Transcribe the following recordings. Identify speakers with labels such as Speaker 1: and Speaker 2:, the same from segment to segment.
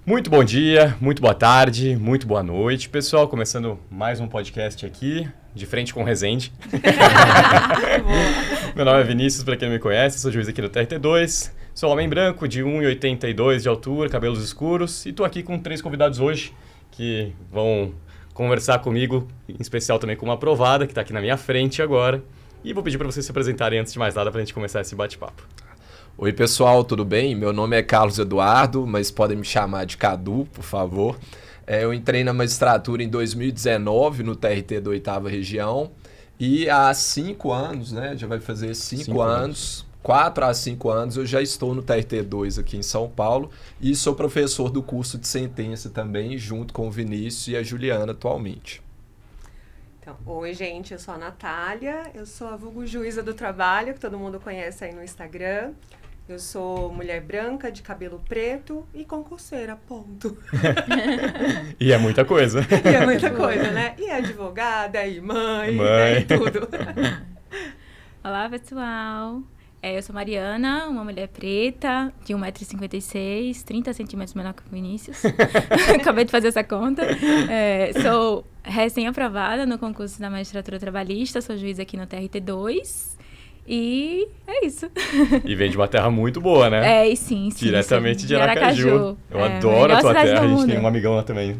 Speaker 1: Muito bom dia, muito boa tarde, muito boa noite. Pessoal, começando mais um podcast aqui, de frente com o Resende. Meu nome é Vinícius, para quem não me conhece, sou juiz aqui no TRT2. Sou homem branco, de 1,82 de altura, cabelos escuros. E estou aqui com 3 convidados hoje, que vão conversar comigo, em especial também com uma aprovada, que está aqui na minha frente agora. E vou pedir para vocês se apresentarem antes de mais nada, para a gente começar esse bate-papo.
Speaker 2: Oi pessoal, tudo bem? Meu nome é Carlos Eduardo, mas podem me chamar de Cadu, por favor. Eu entrei na magistratura em 2019 no TRT da 8ª Região e há 5 anos, né? Já vai fazer 5 anos, 4 a 5 anos, eu já estou no TRT2 aqui em São Paulo e sou professor do curso de sentença também, junto com o Vinícius e a Juliana atualmente.
Speaker 3: Então, oi gente, eu sou a Natália, eu sou a vulgo juíza do trabalho, que todo mundo conhece aí no Instagram. Eu sou mulher branca, de cabelo preto e concurseira, ponto.
Speaker 1: E é muita coisa.
Speaker 3: E é muita coisa, né? E advogada, e mãe. E tudo.
Speaker 4: Olá, pessoal. Eu sou Mariana, uma mulher preta, de 1,56 m, 30 centímetros menor que o Vinícius. Acabei de fazer essa conta. Sou recém-aprovada no concurso da magistratura trabalhista, sou juiz aqui no TRT2. E é isso.
Speaker 1: E vem de uma terra muito boa, né?
Speaker 4: E sim.
Speaker 1: Diretamente de Aracaju. Eu adoro a tua terra. A gente tem um amigão lá também,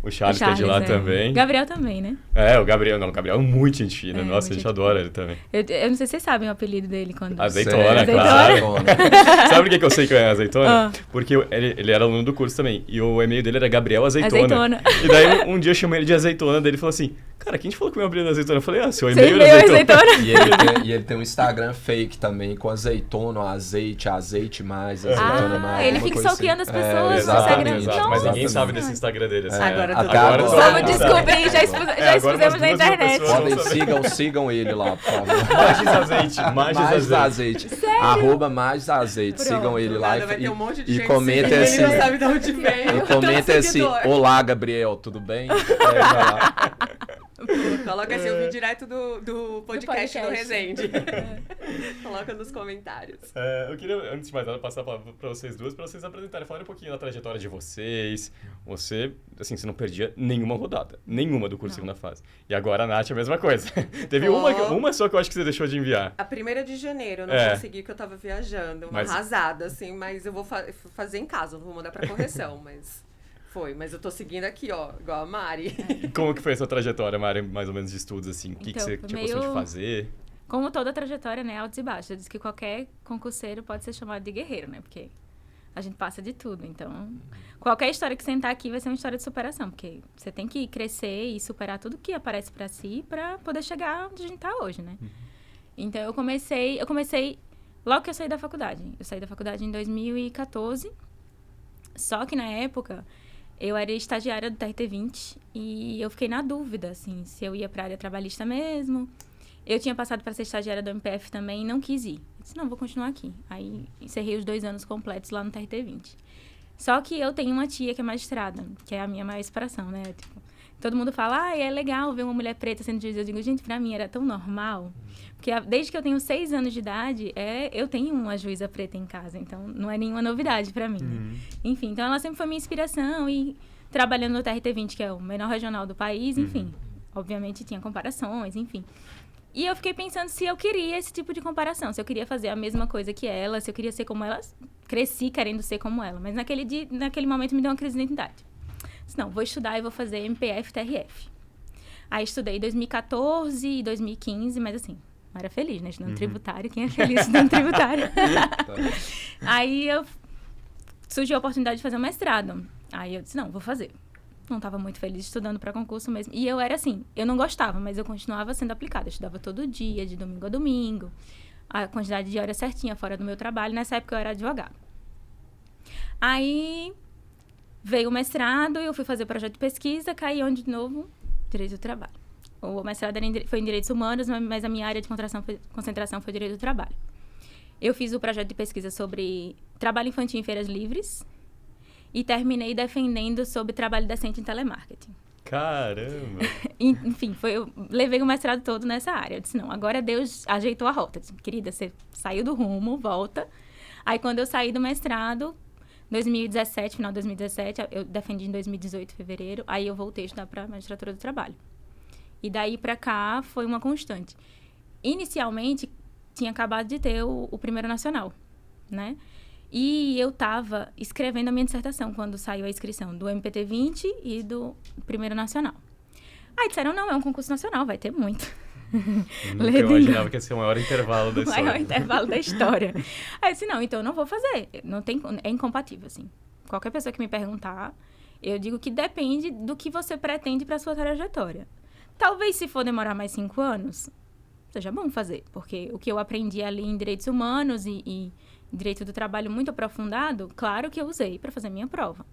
Speaker 1: o Charles, que é de lá também.
Speaker 4: Gabriel também, né?
Speaker 1: O Gabriel é muito gente fina. Nossa, a gente adora ele também.
Speaker 4: Eu não sei se vocês sabem o apelido dele quando...
Speaker 1: Azeitona, claro. Sabe por que eu sei que é Azeitona? Porque ele era aluno do curso também. E o e-mail dele era Gabriel Azeitona. E daí um dia eu chamei ele de Azeitona, daí ele falou assim: cara, quem te falou que o meu apelido é Azeitona? Eu falei, seu e-mail é Azeitona.
Speaker 2: E ele tem um Instagram fake também, com azeitona, azeite mais, azeitona mais.
Speaker 4: Ele fica stalkeando as pessoas no Instagram.
Speaker 1: Exato, mas ninguém sabe desse Instagram dele. Assim,
Speaker 3: Agora
Speaker 4: vamos descobrir, já expusemos na internet.
Speaker 2: Sigam ele lá, por favor.
Speaker 1: Mais azeite.
Speaker 2: @magesazeite. Sigam ele lá e comentem assim.
Speaker 3: Ele não sabe de onde vem.
Speaker 2: E comentem assim: olá, Gabriel, tudo bem?
Speaker 3: Coloca assim, eu vim direto do podcast do Resende. Coloca nos comentários.
Speaker 1: Eu queria, antes de mais nada, passar a palavra para vocês duas, para vocês apresentarem, falarem um pouquinho da trajetória de vocês. Você não perdia nenhuma rodada, nenhuma do curso segunda fase. E agora a Nath é a mesma coisa. Teve uma só que eu acho que você deixou de enviar.
Speaker 3: A 1ª de janeiro, eu não consegui, que eu tava viajando, arrasada, assim, mas eu vou fazer em casa, não vou mandar para correção, mas... mas eu tô seguindo aqui, igual a Mari.
Speaker 1: Como que foi a sua trajetória, Mari, mais ou menos de estudos, assim? O que você tinha costume de fazer?
Speaker 4: Como toda trajetória, né, altos e baixos. Eu disse que qualquer concurseiro pode ser chamado de guerreiro, né, porque a gente passa de tudo. Então, qualquer história que sentar aqui vai ser uma história de superação, porque você tem que crescer e superar tudo que aparece pra si pra poder chegar onde a gente tá hoje, né? Então, eu comecei logo que eu saí da faculdade. Eu saí da faculdade em 2014, só que na época... eu era estagiária do TRT20 e eu fiquei na dúvida, assim, se eu ia para a área trabalhista mesmo. Eu tinha passado para ser estagiária do MPF também e não quis ir. Eu disse, não, vou continuar aqui. Aí, encerrei os 2 anos completos lá no TRT20. Só que eu tenho uma tia que é magistrada, que é a minha maior inspiração, né? Tipo, todo mundo fala, é legal ver uma mulher preta sendo juiz. Eu digo, gente, pra mim era tão normal. Porque desde que eu tenho 6 anos de idade, eu tenho uma juíza preta em casa. Então, não é nenhuma novidade pra mim. Né? Enfim, então ela sempre foi minha inspiração. E trabalhando no TRT20, que é o menor regional do país, enfim. Obviamente tinha comparações, enfim. E eu fiquei pensando se eu queria esse tipo de comparação. Se eu queria fazer a mesma coisa que ela, se eu queria ser como ela. Cresci querendo ser como ela. Mas naquele momento me deu uma crise de identidade. Disse, não, vou estudar e vou fazer MPF, TRF. Aí estudei 2014 e 2015, mas assim, não era feliz, né? Estudando tributário, quem é feliz estudando tributário? Aí surgiu a oportunidade de fazer um mestrado. Aí eu disse, não, vou fazer. Não estava muito feliz estudando para concurso mesmo. E eu era assim, eu não gostava, mas eu continuava sendo aplicada. Eu estudava todo dia, de domingo a domingo. A quantidade de horas certinha fora do meu trabalho. Nessa época eu era advogada. Aí... veio o mestrado, eu fui fazer projeto de pesquisa, caí onde de novo? Direito do trabalho. O mestrado foi em Direitos Humanos, mas a minha área de concentração foi Direito do Trabalho. Eu fiz o projeto de pesquisa sobre trabalho infantil em feiras livres e terminei defendendo sobre trabalho decente em telemarketing.
Speaker 1: Caramba!
Speaker 4: Enfim, eu levei o mestrado todo nessa área. Eu disse, não, agora Deus ajeitou a rota. Eu disse, querida, você saiu do rumo, volta. Aí, quando eu saí do mestrado... 2017, final de 2017, eu defendi em 2018, fevereiro, aí eu voltei a estudar para magistratura do trabalho. E daí para cá foi uma constante. Inicialmente, tinha acabado de ter o primeiro nacional, né? E eu estava escrevendo a minha dissertação quando saiu a inscrição do MPT 20 e do primeiro nacional. Aí disseram, não, é um concurso nacional, vai ter muito.
Speaker 1: Eu imaginava que ia ser o maior intervalo da história.
Speaker 4: O maior intervalo da história. Aí eu disse, não, então eu não vou fazer. Não tem, é incompatível, assim. Qualquer pessoa que me perguntar, eu digo que depende do que você pretende para sua trajetória. Talvez, se for demorar mais 5 anos, seja bom fazer. Porque o que eu aprendi ali em direitos humanos e direito do trabalho muito aprofundado, claro que eu usei para fazer minha prova.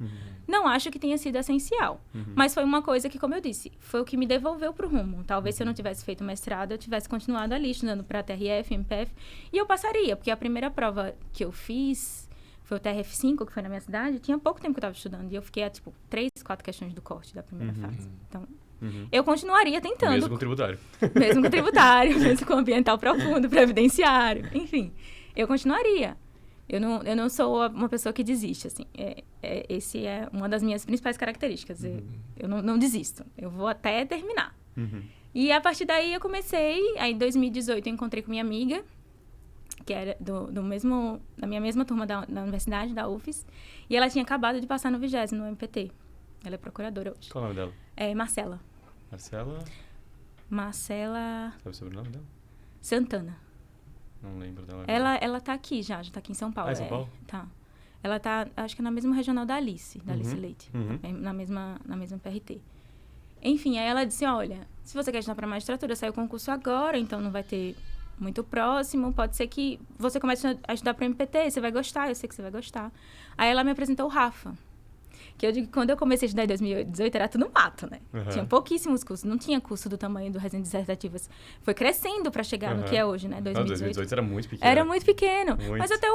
Speaker 4: Não acho que tenha sido essencial, mas foi uma coisa que, como eu disse, foi o que me devolveu pro rumo. Talvez se eu não tivesse feito mestrado, eu tivesse continuado ali, estudando para TRF, MPF, e eu passaria, porque a primeira prova que eu fiz foi o TRF5, que foi na minha cidade, tinha pouco tempo que eu estava estudando, e eu fiquei a, 3, 4 questões do corte da primeira fase. Então, eu continuaria tentando.
Speaker 1: Mesmo com tributário.
Speaker 4: Mesmo com tributário, mesmo com ambiental profundo, previdenciário, enfim, eu continuaria. Eu não sou uma pessoa que desiste, assim. Esse é uma das minhas principais características. Eu não desisto. Eu vou até terminar. E a partir daí eu comecei. Aí em 2018 eu encontrei com minha amiga, que era da minha mesma turma da universidade, da UFES. E ela tinha acabado de passar no 20º, no MPT. Ela é procuradora hoje.
Speaker 1: Qual o nome dela?
Speaker 4: É Marcela.
Speaker 1: Marcela... Sabe o sobrenome dela?
Speaker 4: Santana.
Speaker 1: Não lembro dela.
Speaker 4: Ela tá aqui já tá aqui em São Paulo.
Speaker 1: Ah, em São Paulo?
Speaker 4: Tá. Ela tá, acho que na mesma regional da Alice Leite. Na mesma PRT. Enfim, aí ela disse, olha, se você quer estudar para magistratura, saiu o concurso agora, então não vai ter muito próximo, pode ser que você comece a estudar para MPT, você vai gostar, eu sei que você vai gostar. Aí ela me apresentou o Rafa. Que eu digo que quando eu comecei a estudar em 2018, era tudo mato, né? Tinha pouquíssimos cursos. Não tinha curso do tamanho do Resenha Dissertativas. Foi crescendo para chegar no que é hoje, né?
Speaker 1: 2018 era muito pequeno.
Speaker 4: Era muito pequeno.
Speaker 1: Muito.
Speaker 4: Mas até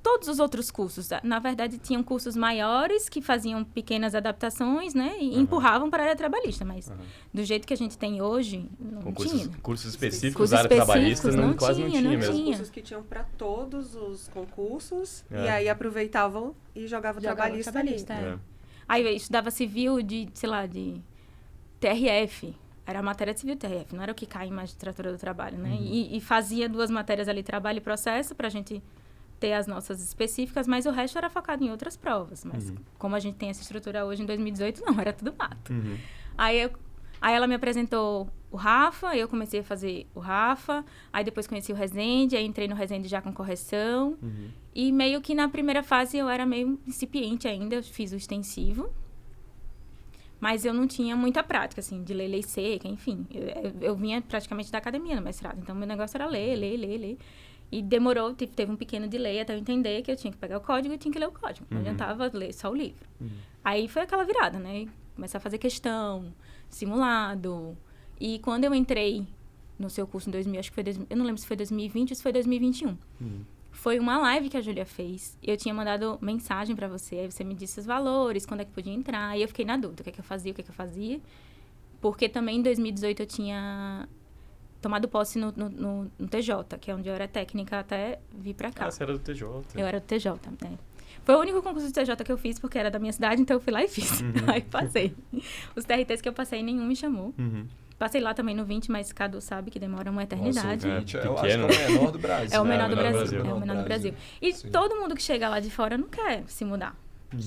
Speaker 4: todos os outros cursos, na verdade, tinham cursos maiores que faziam pequenas adaptações, né? E empurravam para a área trabalhista. Mas do jeito que a gente tem hoje, não tinha.
Speaker 1: Cursos específicos da área trabalhista quase não tinha mesmo.
Speaker 3: Os cursos que tinham para todos os concursos. E aí aproveitavam e jogavam trabalhista ali.
Speaker 4: Aí eu estudava civil de TRF. Era a matéria de civil TRF, não era o que cai em magistratura do trabalho, né? E fazia 2 matérias ali, trabalho e processo, pra gente ter as nossas específicas, mas o resto era focado em outras provas. Mas como a gente tem essa estrutura hoje em 2018, não, era tudo mato. Aí ela me apresentou o Rafa, eu comecei a fazer o Rafa, aí depois conheci o Resende, aí entrei no Resende já com correção. E meio que na primeira fase eu era meio incipiente ainda, eu fiz o extensivo. Mas eu não tinha muita prática, assim, de ler lei seca, enfim. Eu vinha praticamente da academia no mestrado, então meu negócio era ler. E demorou, teve um pequeno delay até eu entender que eu tinha que pegar o código e tinha que ler o código. Não adiantava ler só o livro. Aí foi aquela virada, né? Começar a fazer questão, simulado. E quando eu entrei no seu curso em 2000, acho que foi eu não lembro se foi 2020 ou se foi 2021. Foi uma live que a Júlia fez. Eu tinha mandado mensagem pra você. Aí você me disse os valores, quando é que podia entrar. E eu fiquei na dúvida, o que é que eu fazia. Porque também em 2018 eu tinha tomado posse no TJ, que é onde eu era técnica até vir pra cá.
Speaker 1: Ah, você era do TJ.
Speaker 4: Eu era do TJ, né? Foi o único concurso do TJ que eu fiz, porque era da minha cidade, então eu fui lá e fiz. Aí passei. Os TRTs que eu passei, nenhum me chamou. Passei lá também no 20, mas Cadu sabe que demora uma eternidade.
Speaker 2: Nossa, o 20 eu acho que é o menor do Brasil.
Speaker 4: É o menor do Brasil. É o menor do Brasil. E
Speaker 2: Sim.
Speaker 4: todo mundo que chega lá de fora não quer se mudar.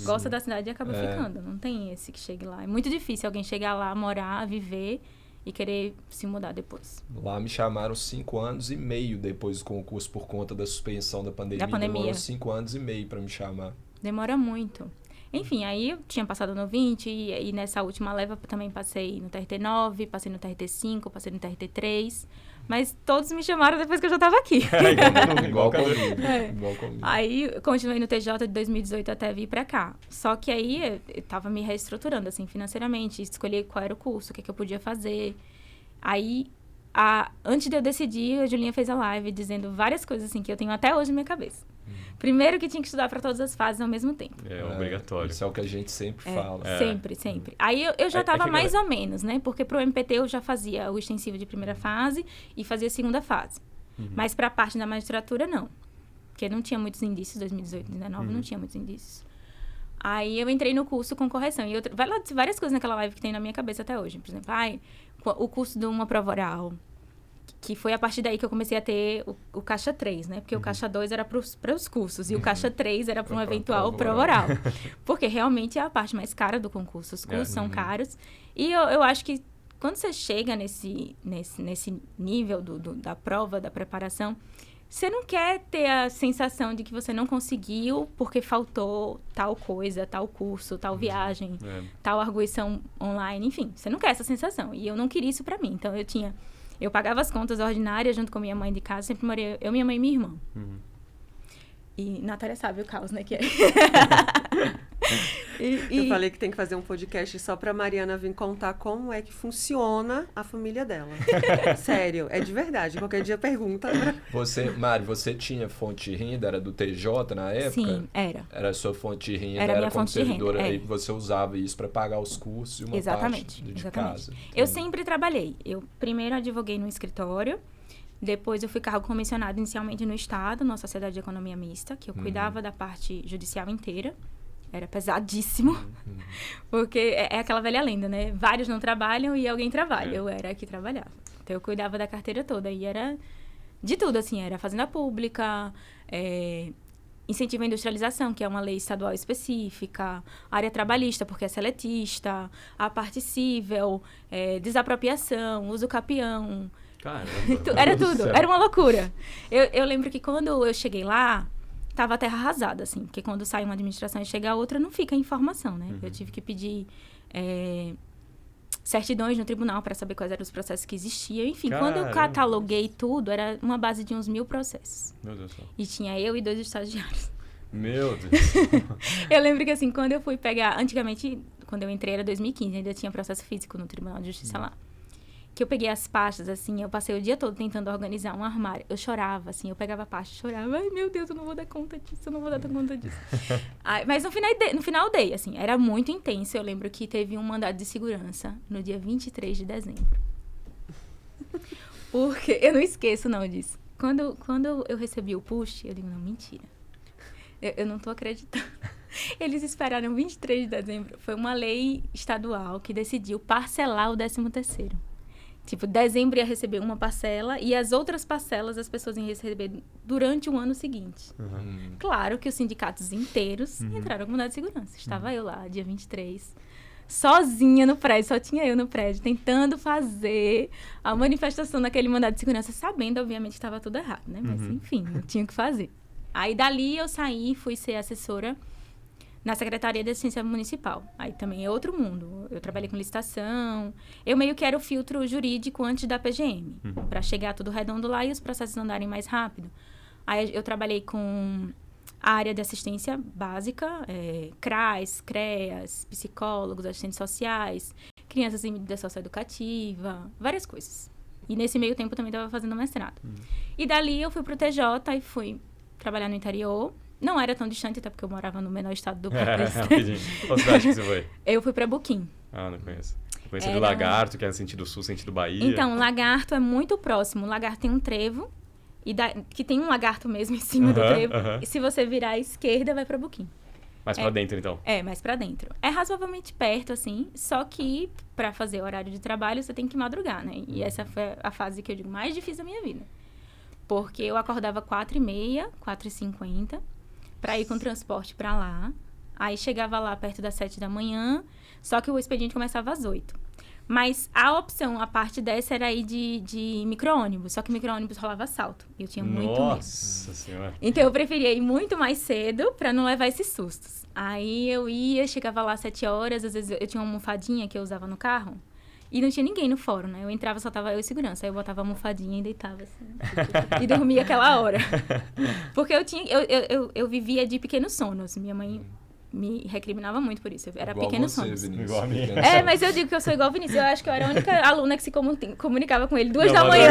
Speaker 4: Gosta da cidade e acaba ficando. Não tem esse que chegue lá. É muito difícil alguém chegar lá, morar, viver e querer se mudar depois.
Speaker 2: Lá me chamaram 5 anos e meio depois do concurso por conta da suspensão da pandemia. Demorou 5 anos e meio para me chamar.
Speaker 4: Demora muito. Enfim, aí eu tinha passado no 20 e nessa última leva também passei no TRT9, passei no TRT5, passei no TRT3. Mas todos me chamaram depois que eu já estava aqui.
Speaker 2: Igual comigo.
Speaker 4: Igual comigo. Aí eu continuei no TJ de 2018 até vir pra cá. Só que aí eu tava me reestruturando, assim, financeiramente. Escolhi qual era o curso, o que eu podia fazer. Aí, antes de eu decidir, a Julinha fez a live dizendo várias coisas, assim, que eu tenho até hoje na minha cabeça. Primeiro que tinha que estudar para todas as fases ao mesmo tempo.
Speaker 1: É obrigatório.
Speaker 2: Isso é o que a gente sempre fala.
Speaker 4: Sempre. Aí eu já estava mais ou menos, né? Porque pro MPT eu já fazia o extensivo de primeira fase e fazia a segunda fase. Mas para a parte da magistratura, não. porque não tinha muitos indícios, 2018, 2019, não tinha muitos indícios. Aí eu entrei no curso com correção. E várias coisas naquela live que tem na minha cabeça até hoje. Por exemplo, o curso de uma prova oral, que foi a partir daí que eu comecei a ter o Caixa 3, né? Porque o Caixa 2 era para os cursos e o Caixa 3 era para uma eventual prova oral. Porque realmente é a parte mais cara do concurso. Os cursos são caros. E eu acho que quando você chega nesse nível da prova, da preparação, você não quer ter a sensação de que você não conseguiu porque faltou tal coisa, tal curso, tal viagem, tal arguição online, enfim. Você não quer essa sensação. E eu não queria isso pra mim. Então, eu pagava as contas ordinárias junto com minha mãe de casa. Sempre morei eu, minha mãe e minha irmã. E Natália sabe o caos, né, que é.
Speaker 3: Eu falei que tem que fazer um podcast só pra Mariana vir contar como é que funciona a família dela. Sério, é de verdade. Qualquer dia pergunta.
Speaker 2: Mari, você tinha fonte de renda? Era do TJ na época?
Speaker 4: Sim, era.
Speaker 2: Era a sua fonte de renda?
Speaker 4: Era minha
Speaker 2: como
Speaker 4: fonte de
Speaker 2: servidora,
Speaker 4: renda,
Speaker 2: e você usava isso para pagar os cursos e uma parte de casa.
Speaker 4: Eu sempre trabalhei. Eu primeiro advoguei no escritório. Depois eu fui cargo comissionado inicialmente no Estado, na Sociedade de Economia Mista, que eu cuidava da parte judicial inteira. Era pesadíssimo, porque é aquela velha lenda, né? Vários não trabalham e alguém trabalha. Eu era a que trabalhava. Então, eu cuidava da carteira toda. E era de tudo, assim. Era fazenda pública, incentivo à industrialização, que é uma lei estadual específica, área trabalhista, porque é seletista, a parte cível, desapropriação, uso capião.
Speaker 1: Caramba.
Speaker 4: Era tudo. Era uma loucura. Eu lembro que quando eu cheguei lá, tava a terra arrasada, assim. Porque quando sai uma administração e chega a outra, não fica informação, né? Eu tive que pedir certidões no tribunal para saber quais eram os processos que existiam. Enfim, quando eu cataloguei tudo, era uma base de uns 1000 processos.
Speaker 1: Meu Deus do céu.
Speaker 4: E tinha eu e 2 estagiários.
Speaker 1: Meu Deus.
Speaker 4: Eu lembro que, assim, quando eu fui pegar... Antigamente, quando eu entrei, era 2015. Ainda tinha processo físico no Tribunal de Justiça lá. Que eu peguei as pastas, assim, eu passei o dia todo tentando organizar um armário. Eu chorava, assim, eu pegava a pasta, chorava. Ai, meu Deus, eu não vou dar conta disso, eu não vou dar conta disso. Mas no final dei, assim, era muito intenso. Eu lembro que teve um mandado de segurança no dia 23 de dezembro. Porque eu não esqueço, não, disso. Quando eu recebi o push, eu digo, não, mentira. Eu não tô acreditando. Eles esperaram 23 de dezembro. Foi uma lei estadual que decidiu parcelar o 13º. Tipo, dezembro ia receber uma parcela e as outras parcelas as pessoas iam receber durante o ano seguinte. Claro que os sindicatos inteiros entraram com mandado de segurança. Estava eu lá, dia 23, sozinha no prédio, só tinha eu no prédio, tentando fazer a manifestação daquele mandado de segurança, sabendo, obviamente, que estava tudo errado, né? Mas, enfim, eu tinha que fazer. Aí, dali, eu saí, fui ser assessora na Secretaria de Assistência Municipal. Aí também é outro mundo. Eu trabalhei com licitação. Eu meio que era o filtro jurídico antes da PGM, para chegar tudo redondo lá e os processos andarem mais rápido. Aí eu trabalhei com a área de assistência básica, CRAS, CREAS, psicólogos, assistentes sociais, crianças em medida socioeducativa, várias coisas. E nesse meio tempo também estava fazendo mestrado. E dali eu fui pro TJ e fui trabalhar no interior. Não era tão distante, até porque eu morava no menor estado do país.
Speaker 1: Rapidinho. Qual cidade que você foi?
Speaker 4: Eu fui pra Buquim.
Speaker 1: Ah, não conheço. Eu conheci do Lagarto, que é no sentido sul, sentido Bahia.
Speaker 4: Então, Lagarto é muito próximo. Lagarto tem um trevo, que tem um lagarto mesmo em cima do trevo. E se você virar à esquerda, vai pra Buquim.
Speaker 1: Mais pra dentro, então?
Speaker 4: Mais pra dentro. É razoavelmente perto, assim, só que pra fazer o horário de trabalho, você tem que madrugar, né? E essa foi a fase que eu digo mais difícil da minha vida. Porque eu acordava 4h30, 4h50, pra ir com transporte pra lá. Aí chegava lá perto das 7 da manhã, só que o expediente começava às 8. Mas a opção, a parte dessa era ir de micro-ônibus, só que micro-ônibus rolava assalto. E eu tinha muito medo.
Speaker 1: Nossa Senhora.
Speaker 4: Então eu preferia ir muito mais cedo pra não levar esses sustos. Aí eu ia, chegava lá às 7 horas, às vezes eu tinha uma almofadinha que eu usava no carro. E não tinha ninguém no fórum, né? Eu entrava, só tava eu e segurança. Aí eu botava a almofadinha e deitava assim. E dormia aquela hora. Porque eu vivia de pequenos sonos. Minha mãe me recriminava muito por isso. Era
Speaker 2: igual
Speaker 4: pequenos
Speaker 2: você,
Speaker 4: sonos.
Speaker 2: Vinícius.
Speaker 1: Igual a minha.
Speaker 4: Mas eu digo que eu sou igual o Vinícius. Eu acho que eu era a única aluna que se comunicava com ele 2 da manhã.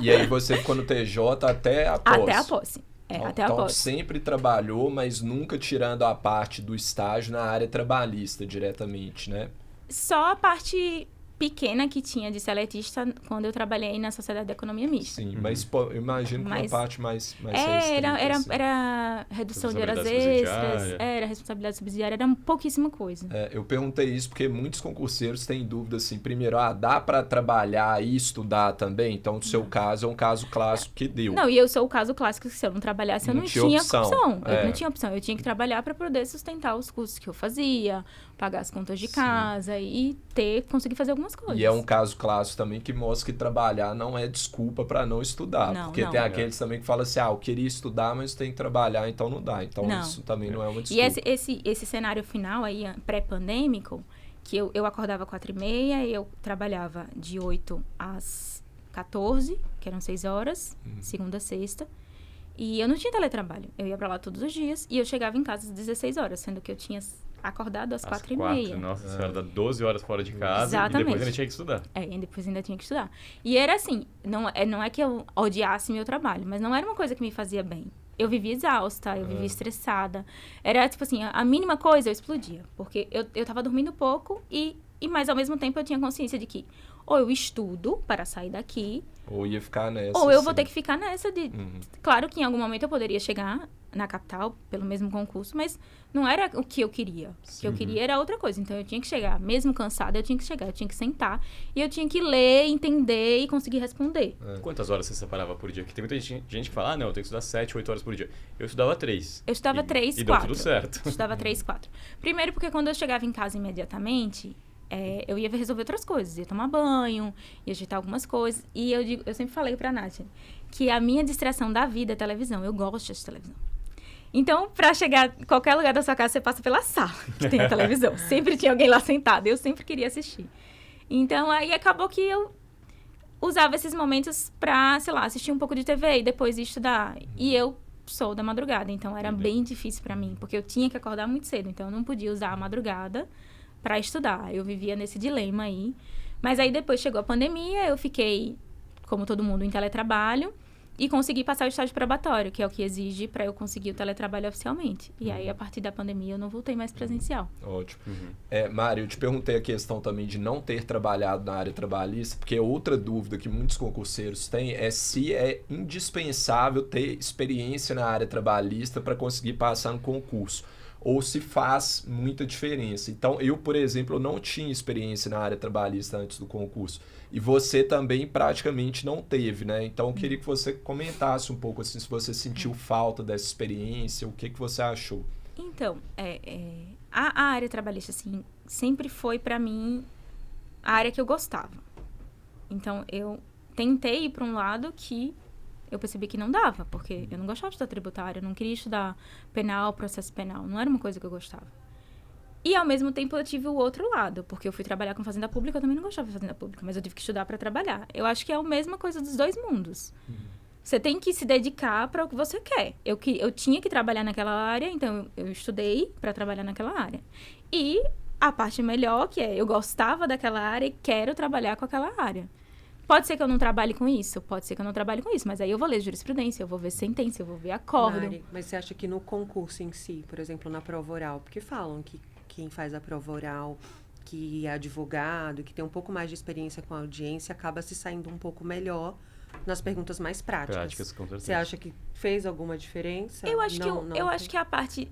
Speaker 2: E aí você ficou no TJ até a posse?
Speaker 4: Até a posse. Até a
Speaker 2: então,
Speaker 4: posse.
Speaker 2: sempre trabalhou, mas nunca tirando a parte do estágio na área trabalhista diretamente, né?
Speaker 4: Só a parte pequena que tinha de seletista quando eu trabalhei na Sociedade de Economia Mista.
Speaker 2: Sim, mas pô, eu imagino que uma parte mais restrita, assim.
Speaker 4: Era redução de horas extras, era responsabilidade subsidiária, era pouquíssima coisa.
Speaker 2: Eu perguntei isso porque muitos concurseiros têm dúvida assim, primeiro, dá para trabalhar e estudar também? Então, no seu caso, é um caso clássico que deu.
Speaker 4: Não, e eu sou o caso clássico que se eu não trabalhasse, eu não tinha opção. Eu não tinha opção, eu tinha que trabalhar para poder sustentar os custos que eu fazia, pagar as contas de casa e conseguir fazer algumas coisas.
Speaker 2: E é um caso clássico também que mostra que trabalhar não é desculpa para não estudar. Porque tem aqueles também que falam assim, eu queria estudar, mas tem que trabalhar, então não dá. Então isso também não é uma desculpa.
Speaker 4: E esse cenário final aí, pré-pandêmico, que eu acordava 4h30 e eu trabalhava de 8 às 14, que eram 6 horas, segunda a sexta. E eu não tinha teletrabalho. Eu ia pra lá todos os dias e eu chegava em casa às 16 horas, sendo que eu tinha acordado às 4h30.
Speaker 1: Nossa senhora, dá 12 horas fora de casa.
Speaker 4: Exatamente.
Speaker 1: E depois ainda tinha que estudar.
Speaker 4: E depois ainda tinha que estudar. E era assim, não é que eu odiasse meu trabalho, mas não era uma coisa que me fazia bem. Eu vivia exausta, eu vivia estressada. Era tipo assim, a mínima coisa eu explodia. Porque eu tava dormindo pouco mas ao mesmo tempo eu tinha consciência de que ou eu estudo para sair daqui,
Speaker 2: ou ia ficar nessa.
Speaker 4: Ou eu vou ter que ficar nessa de... Claro que em algum momento eu poderia chegar na capital pelo mesmo concurso, mas não era o que eu queria. O que eu queria era outra coisa. Então eu tinha que chegar, mesmo cansada, eu tinha que sentar e eu tinha que ler, entender e conseguir responder.
Speaker 1: Quantas horas você separava por dia? Porque tem muita gente que fala, não, eu tenho que estudar 7, 8 horas por dia. Eu estudava 3.
Speaker 4: Eu estudava 3, 4.
Speaker 1: E deu tudo certo.
Speaker 4: Eu estudava 3, 4. Primeiro porque quando eu chegava em casa imediatamente... eu ia resolver outras coisas, ia tomar banho, ia ajeitar algumas coisas. E eu sempre falei pra Nath que a minha distração da vida é televisão. Eu gosto de televisão. Então, pra chegar em qualquer lugar da sua casa, você passa pela sala que tem a televisão. Sempre tinha alguém lá sentado. Eu sempre queria assistir. Então, aí acabou que eu usava esses momentos pra, sei lá, assistir um pouco de TV e depois estudar. E eu sou da madrugada, então era bem difícil pra mim, porque eu tinha que acordar muito cedo. Então, eu não podia usar a madrugada para estudar. Eu vivia nesse dilema aí. Mas aí depois chegou a pandemia, eu fiquei, como todo mundo, em teletrabalho e consegui passar o estágio probatório, que é o que exige para eu conseguir o teletrabalho oficialmente. E aí, a partir da pandemia, eu não voltei mais presencial.
Speaker 2: Ótimo. Mário, eu te perguntei a questão também de não ter trabalhado na área trabalhista, porque outra dúvida que muitos concurseiros têm é se é indispensável ter experiência na área trabalhista para conseguir passar no concurso, ou se faz muita diferença. Então, eu, por exemplo, não tinha experiência na área trabalhista antes do concurso. E você também praticamente não teve, né? Então, eu queria que você comentasse um pouco, assim, se você sentiu falta dessa experiência, o que você achou.
Speaker 4: Então, a área trabalhista, assim, sempre foi, pra mim, a área que eu gostava. Então, eu tentei ir pra um lado que eu percebi que não dava, porque eu não gostava de estudar tributário, eu não queria estudar penal, processo penal, não era uma coisa que eu gostava. E, ao mesmo tempo, eu tive o outro lado, porque eu fui trabalhar com fazenda pública, eu também não gostava de fazenda pública, mas eu tive que estudar para trabalhar. Eu acho que é a mesma coisa dos dois mundos. Você tem que se dedicar para o que você quer. Eu tinha que trabalhar naquela área, então eu estudei para trabalhar naquela área. E a parte melhor, que é eu gostava daquela área e quero trabalhar com aquela área. Pode ser que eu não trabalhe com isso, mas aí eu vou ler jurisprudência, eu vou ver sentença, eu vou ver acordo.
Speaker 3: Mari, mas você acha que no concurso em si, por exemplo, na prova oral, porque falam que quem faz a prova oral, que é advogado, que tem um pouco mais de experiência com a audiência, acaba se saindo um pouco melhor nas perguntas mais práticas.
Speaker 1: Com certeza.
Speaker 3: Você acha que fez alguma diferença?
Speaker 4: Eu acho que a parte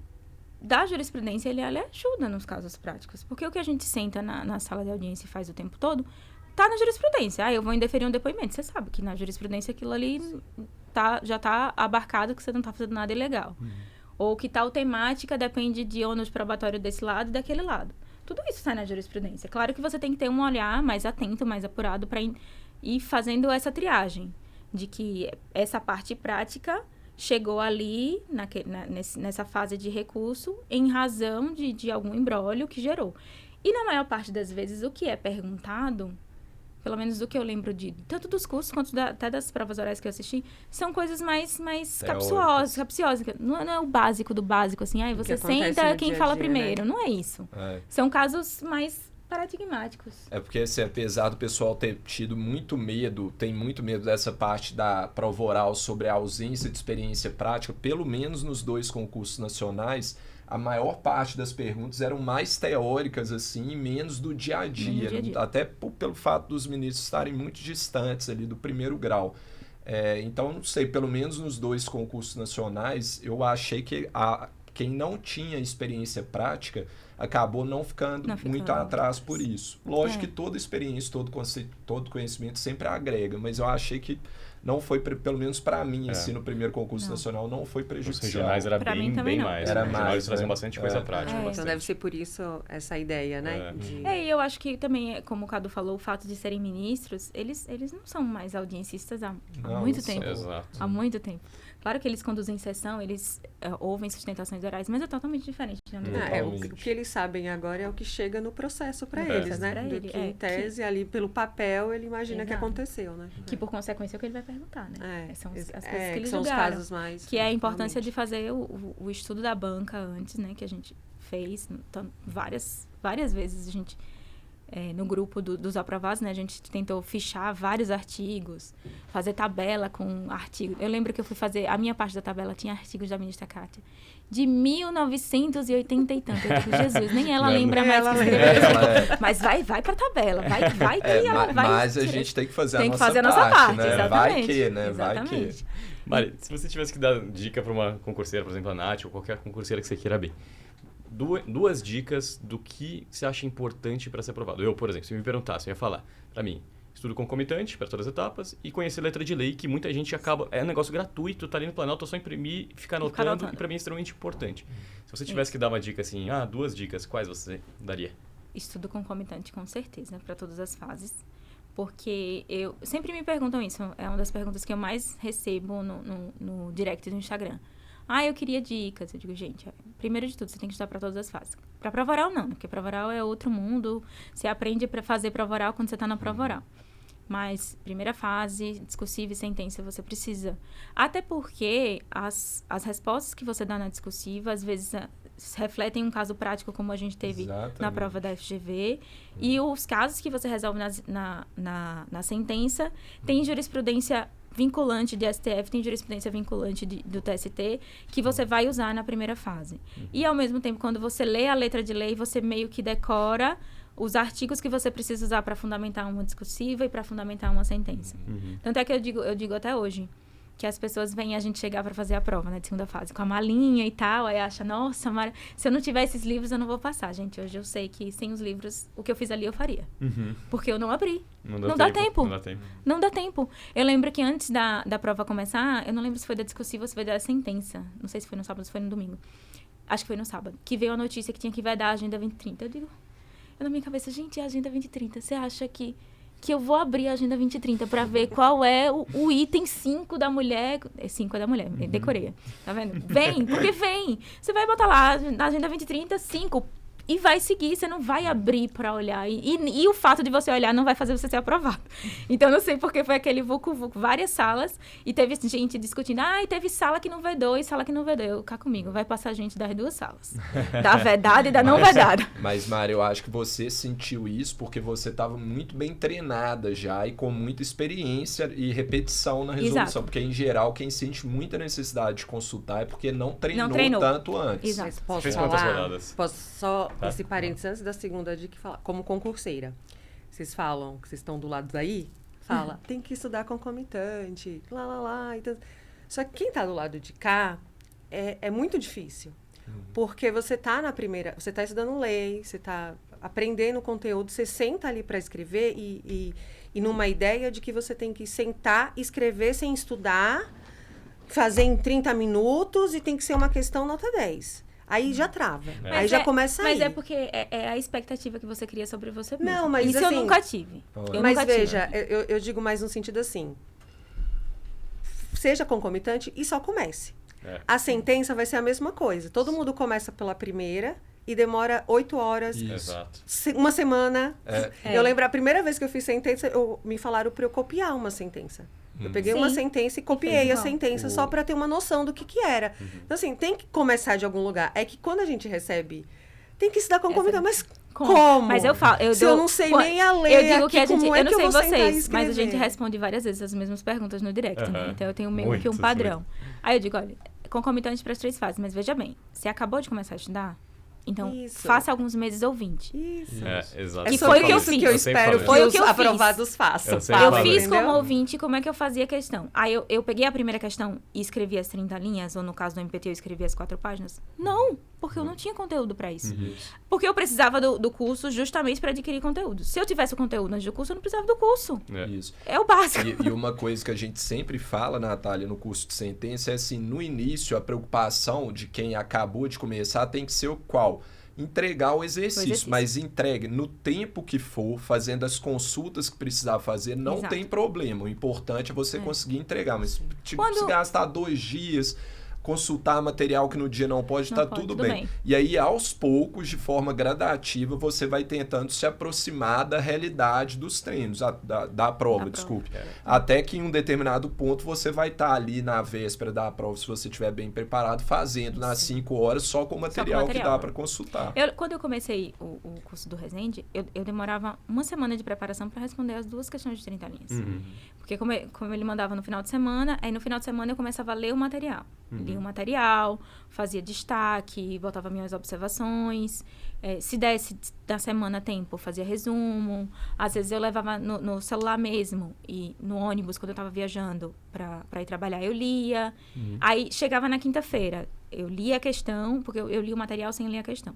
Speaker 4: da jurisprudência, ele ajuda nos casos práticos, porque o que a gente senta na sala de audiência e faz o tempo todo tá na jurisprudência. Eu vou indeferir um depoimento. Você sabe que na jurisprudência aquilo ali já tá abarcado, que você não tá fazendo nada ilegal. Ou que tal temática depende de ônus probatório desse lado e daquele lado. Tudo isso sai na jurisprudência. Claro que você tem que ter um olhar mais atento, mais apurado para ir fazendo essa triagem de que essa parte prática chegou ali nessa fase de recurso em razão de algum imbróglio que gerou. E na maior parte das vezes o que é perguntado, pelo menos do que eu lembro tanto dos cursos quanto até das provas orais que eu assisti, são coisas mais capciosas. Não é o básico do básico, assim, você senta, quem fala primeiro. Né? Não é isso. São casos mais paradigmáticos.
Speaker 2: É porque, assim, apesar do pessoal ter tido tem muito medo dessa parte da prova oral sobre a ausência de experiência prática, pelo menos nos 2 concursos nacionais, a maior parte das perguntas eram mais teóricas, assim, e menos do dia a dia. Até pelo fato dos ministros estarem muito distantes ali do primeiro grau. Então, não sei, pelo menos nos 2 concursos nacionais, eu achei que quem não tinha experiência prática acabou não ficando muito atrás por isso. Lógico que toda experiência, todo conhecimento sempre agrega, mas eu achei que não foi, pelo menos para mim, assim, no primeiro concurso nacional, não foi prejudicial.
Speaker 1: Os regionais era bem mais.
Speaker 2: Era
Speaker 1: Os regionais traziam bastante coisa prática.
Speaker 3: Então deve ser por isso essa ideia, né?
Speaker 4: E eu acho que também, como o Cadu falou, o fato de serem ministros, eles não são mais audiencistas há muito tempo.
Speaker 1: Exato.
Speaker 4: Há muito tempo. Claro que eles conduzem sessão, eles ouvem sustentações orais, mas é totalmente diferente.
Speaker 3: O que eles sabem agora é o que chega no processo para eles, né? Que em tese, ali pelo papel, ele imagina que aconteceu, né?
Speaker 4: Que por consequência é o que ele vai perguntar, né? São as coisas que eles
Speaker 3: são
Speaker 4: julgaram.
Speaker 3: os casos mais...
Speaker 4: Que é a importância de fazer o estudo da banca antes, né? Que a gente fez várias vezes, a gente... no grupo dos aprovados, né, a gente tentou fichar vários artigos, fazer tabela com artigos. Eu lembro que eu fui fazer, a minha parte da tabela tinha artigos da ministra Kátia, de 1980 e tanto. Eu digo, Jesus, nem ela lembra mais que escreveu. Mas vai pra tabela, vai que ela vai...
Speaker 2: Mas a gente tem que fazer
Speaker 4: a nossa parte,
Speaker 2: né?
Speaker 4: Exatamente.
Speaker 2: Vai que, né?
Speaker 4: Exatamente.
Speaker 2: Vai que.
Speaker 1: Mari, se você tivesse que dar dica para uma concurseira, por exemplo, a Nath, ou qualquer concurseira que você queira abrir, 2 dicas do que você acha importante para ser aprovado. Eu, por exemplo, se me perguntasse, eu ia falar, para mim, estudo concomitante para todas as etapas e conhecer letra de lei, que muita gente acaba... É um negócio gratuito, tá ali no Planalto, é só imprimir e ficar anotando, e para mim é extremamente importante. Se você tivesse que dar uma dica assim, 2 dicas, quais você daria?
Speaker 4: Estudo concomitante, com certeza, para todas as fases. Porque sempre me perguntam isso, é uma das perguntas que eu mais recebo no direct do Instagram. Eu queria dicas. Eu digo, gente, primeiro de tudo, você tem que estudar para todas as fases. Para prova oral, não, porque prova oral é outro mundo. Você aprende para fazer prova oral quando você está na prova oral. Mas, primeira fase, discursiva e sentença, você precisa. Até porque as respostas que você dá na discursiva, às vezes, refletem um caso prático, como a gente teve na prova da FGV. E os casos que você resolve na sentença, tem jurisprudência vinculante de STF, tem jurisprudência vinculante do TST, que você vai usar na primeira fase. E, ao mesmo tempo, quando você lê a letra de lei, você meio que decora os artigos que você precisa usar para fundamentar uma discursiva e para fundamentar uma sentença. Tanto é que eu digo até hoje, que as pessoas veem a gente chegar para fazer a prova, né, de segunda fase, com a malinha e tal, aí acha, nossa, Mara, se eu não tiver esses livros, eu não vou passar. Gente, hoje eu sei que sem os livros, o que eu fiz ali, eu faria. Porque eu não abri. Não dá tempo. Não dá tempo. Eu lembro que antes da prova começar, eu não lembro se foi da discursiva ou se foi da sentença. Não sei se foi no sábado ou se foi no domingo. Acho que foi no sábado. Que veio a notícia que tinha que vedar a Agenda 2030. Eu digo, na minha cabeça, gente, a Agenda 2030, você acha que eu vou abrir a Agenda 2030 para ver qual é o item 5 da mulher. 5 é da mulher, decorei. Tá vendo? Vem, porque vem. Você vai botar lá na Agenda 2030, 5. E vai seguir, você não vai abrir para olhar. E o fato de você olhar não vai fazer você ser aprovado. Então, não sei porque foi aquele vucu-vucu, várias salas, e teve gente discutindo, e teve sala que não vedou e sala que não vedou. Eu, cá comigo, vai passar gente das 2 salas. Da vedada e da não vedada.
Speaker 2: Mas, Mari, eu acho que você sentiu isso porque você estava muito bem treinada já e com muita experiência e repetição na resolução. Exato. Porque, em geral, quem sente muita necessidade de consultar é porque não treinou tanto antes.
Speaker 3: Exato. Posso falar? Posso só... Esse parênteses antes da segunda dica, como concurseira. Vocês falam que vocês estão do lado daí, fala, tem que estudar concomitante, então, só que quem está do lado de cá é muito difícil. Porque você está na primeira, você está estudando lei, você está aprendendo conteúdo, você senta ali para escrever e numa ideia de que você tem que sentar, escrever sem estudar, fazer em 30 minutos e tem que ser uma questão nota 10. Aí já trava. Aí já começa a ir.
Speaker 4: Mas é porque é a expectativa que você cria sobre você mesmo.
Speaker 3: Não, mas
Speaker 4: isso
Speaker 3: assim,
Speaker 4: eu nunca tive.
Speaker 3: Mas veja, eu digo mais no sentido assim. Seja concomitante e só comece. A sentença vai ser a mesma coisa. Todo mundo começa pela primeira e demora 8 horas. Uma semana. Eu lembro a primeira vez que eu fiz sentença, me falaram para eu copiar uma sentença. Eu peguei uma sentença e copiei a sentença só para ter uma noção do que era. Então, assim, tem que começar de algum lugar. É que quando a gente recebe, tem que estudar concomitante, mas como?
Speaker 4: Mas eu falo...
Speaker 3: eu não sei nem a ler
Speaker 4: eu digo
Speaker 3: aqui,
Speaker 4: que a gente... eu não sei vocês,
Speaker 3: mas
Speaker 4: a gente responde várias vezes as mesmas perguntas no direct, né? Então, eu tenho meio que um padrão. Aí eu digo, olha, concomitante para as 3 fases. Mas veja bem, você acabou de começar a estudar? Então,
Speaker 3: Isso.
Speaker 4: faça alguns meses ou 20.
Speaker 3: Isso.
Speaker 1: Exato.
Speaker 3: É
Speaker 4: E
Speaker 3: sobre
Speaker 4: foi o que eu
Speaker 3: isso
Speaker 4: fiz.
Speaker 3: que eu
Speaker 1: Eu sempre
Speaker 3: espero
Speaker 1: falei.
Speaker 3: que
Speaker 4: Foi o
Speaker 3: os
Speaker 4: que eu fiz.
Speaker 3: aprovados façam.
Speaker 1: Eu sempre
Speaker 4: Eu
Speaker 1: falei.
Speaker 4: fiz como
Speaker 3: Entendeu?
Speaker 4: ouvinte como é que eu fazia a questão. Aí eu peguei a primeira questão e escrevi as 30 linhas, ou no caso do MPT eu escrevi as 4 páginas. Não, porque eu não tinha conteúdo para isso. Porque eu precisava do curso justamente para adquirir conteúdo. Se eu tivesse o conteúdo antes do curso, eu não precisava do curso.
Speaker 2: Isso.
Speaker 4: É o básico.
Speaker 2: E uma coisa que a gente sempre fala, Natália, no curso de sentença é assim, no início, a preocupação de quem acabou de começar tem que ser o qual? Entregar o exercício, mas entregue no tempo que for, fazendo as consultas que precisar fazer, não
Speaker 4: Exato.
Speaker 2: tem problema. O importante é você conseguir entregar, mas
Speaker 4: Quando-
Speaker 2: se gastar 2 dias, consultar material que no dia não pode,
Speaker 4: Não
Speaker 2: tá
Speaker 4: pode,
Speaker 2: tudo
Speaker 4: tudo
Speaker 2: bem.
Speaker 4: bem.
Speaker 2: E aí, aos poucos, de forma gradativa, você vai tentando se aproximar da realidade dos treinos, da prova, desculpe. Até que em um determinado ponto você vai estar ali na véspera da prova, se você estiver bem preparado, fazendo nas 5 horas só com o material que
Speaker 4: material.
Speaker 2: dá para consultar.
Speaker 4: Quando eu comecei o curso do Resende, eu demorava uma semana de preparação para responder as 2 questões de 30 linhas. Porque como ele mandava no final de semana, aí no final de semana eu começava a ler o material. Lia o material, fazia destaque, botava minhas observações. Se desse da semana tempo, eu fazia resumo. Às vezes eu levava no celular mesmo, e no ônibus, quando eu estava viajando para ir trabalhar, eu lia. Aí chegava na quinta-feira, eu lia a questão, porque eu li o material sem ler a questão.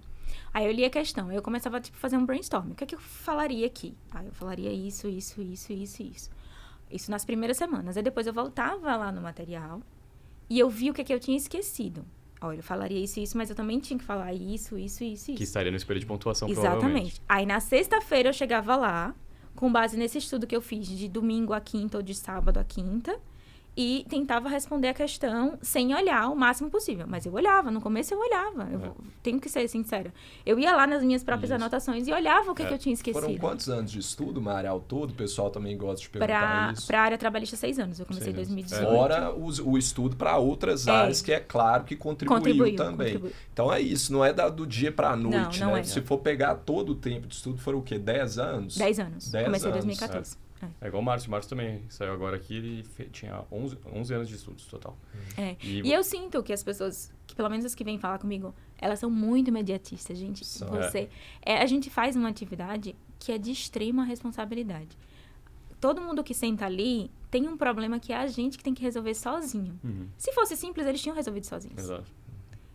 Speaker 4: Aí eu lia a questão, aí eu começava a fazer um brainstorm. O que é que eu falaria aqui? Aí eu falaria isso. Isso nas primeiras semanas. Aí depois eu voltava lá no material e eu vi o que é que eu tinha esquecido. Olha, eu falaria isso, mas eu também tinha que falar isso.
Speaker 1: Que estaria no espelho de pontuação,
Speaker 4: Exatamente.
Speaker 1: provavelmente.
Speaker 4: Aí na sexta-feira eu chegava lá, com base nesse estudo que eu fiz de domingo a quinta ou de sábado a quinta, e tentava responder a questão sem olhar o máximo possível. Mas eu olhava, no começo eu olhava. Tenho que ser sincera. Eu ia lá nas minhas próprias anotações e olhava o que eu tinha esquecido.
Speaker 2: Foram quantos anos de estudo, Mari, ao todo? O pessoal também gosta de perguntar isso.
Speaker 4: Para a área trabalhista, 6 anos. Eu comecei em 2018.
Speaker 2: Fora o estudo para outras áreas, que é claro que contribuiu também. Então é isso, não é do dia para a noite,
Speaker 4: não
Speaker 2: né?
Speaker 4: é.
Speaker 2: Se for pegar todo o tempo de estudo, foram o quê? 10 anos?
Speaker 4: 10 anos.
Speaker 2: 10
Speaker 4: Comecei em
Speaker 2: anos.
Speaker 4: 2014.
Speaker 1: É igual o Márcio. O Márcio também saiu agora aqui e tinha 11 anos de estudos total.
Speaker 4: E eu sinto que as pessoas, que pelo menos as que vêm falar comigo, elas são muito imediatistas, gente. A gente faz uma atividade que é de extrema responsabilidade. Todo mundo que senta ali tem um problema que é a gente que tem que resolver sozinho. Se fosse simples, eles tinham resolvido sozinhos.
Speaker 1: Exato.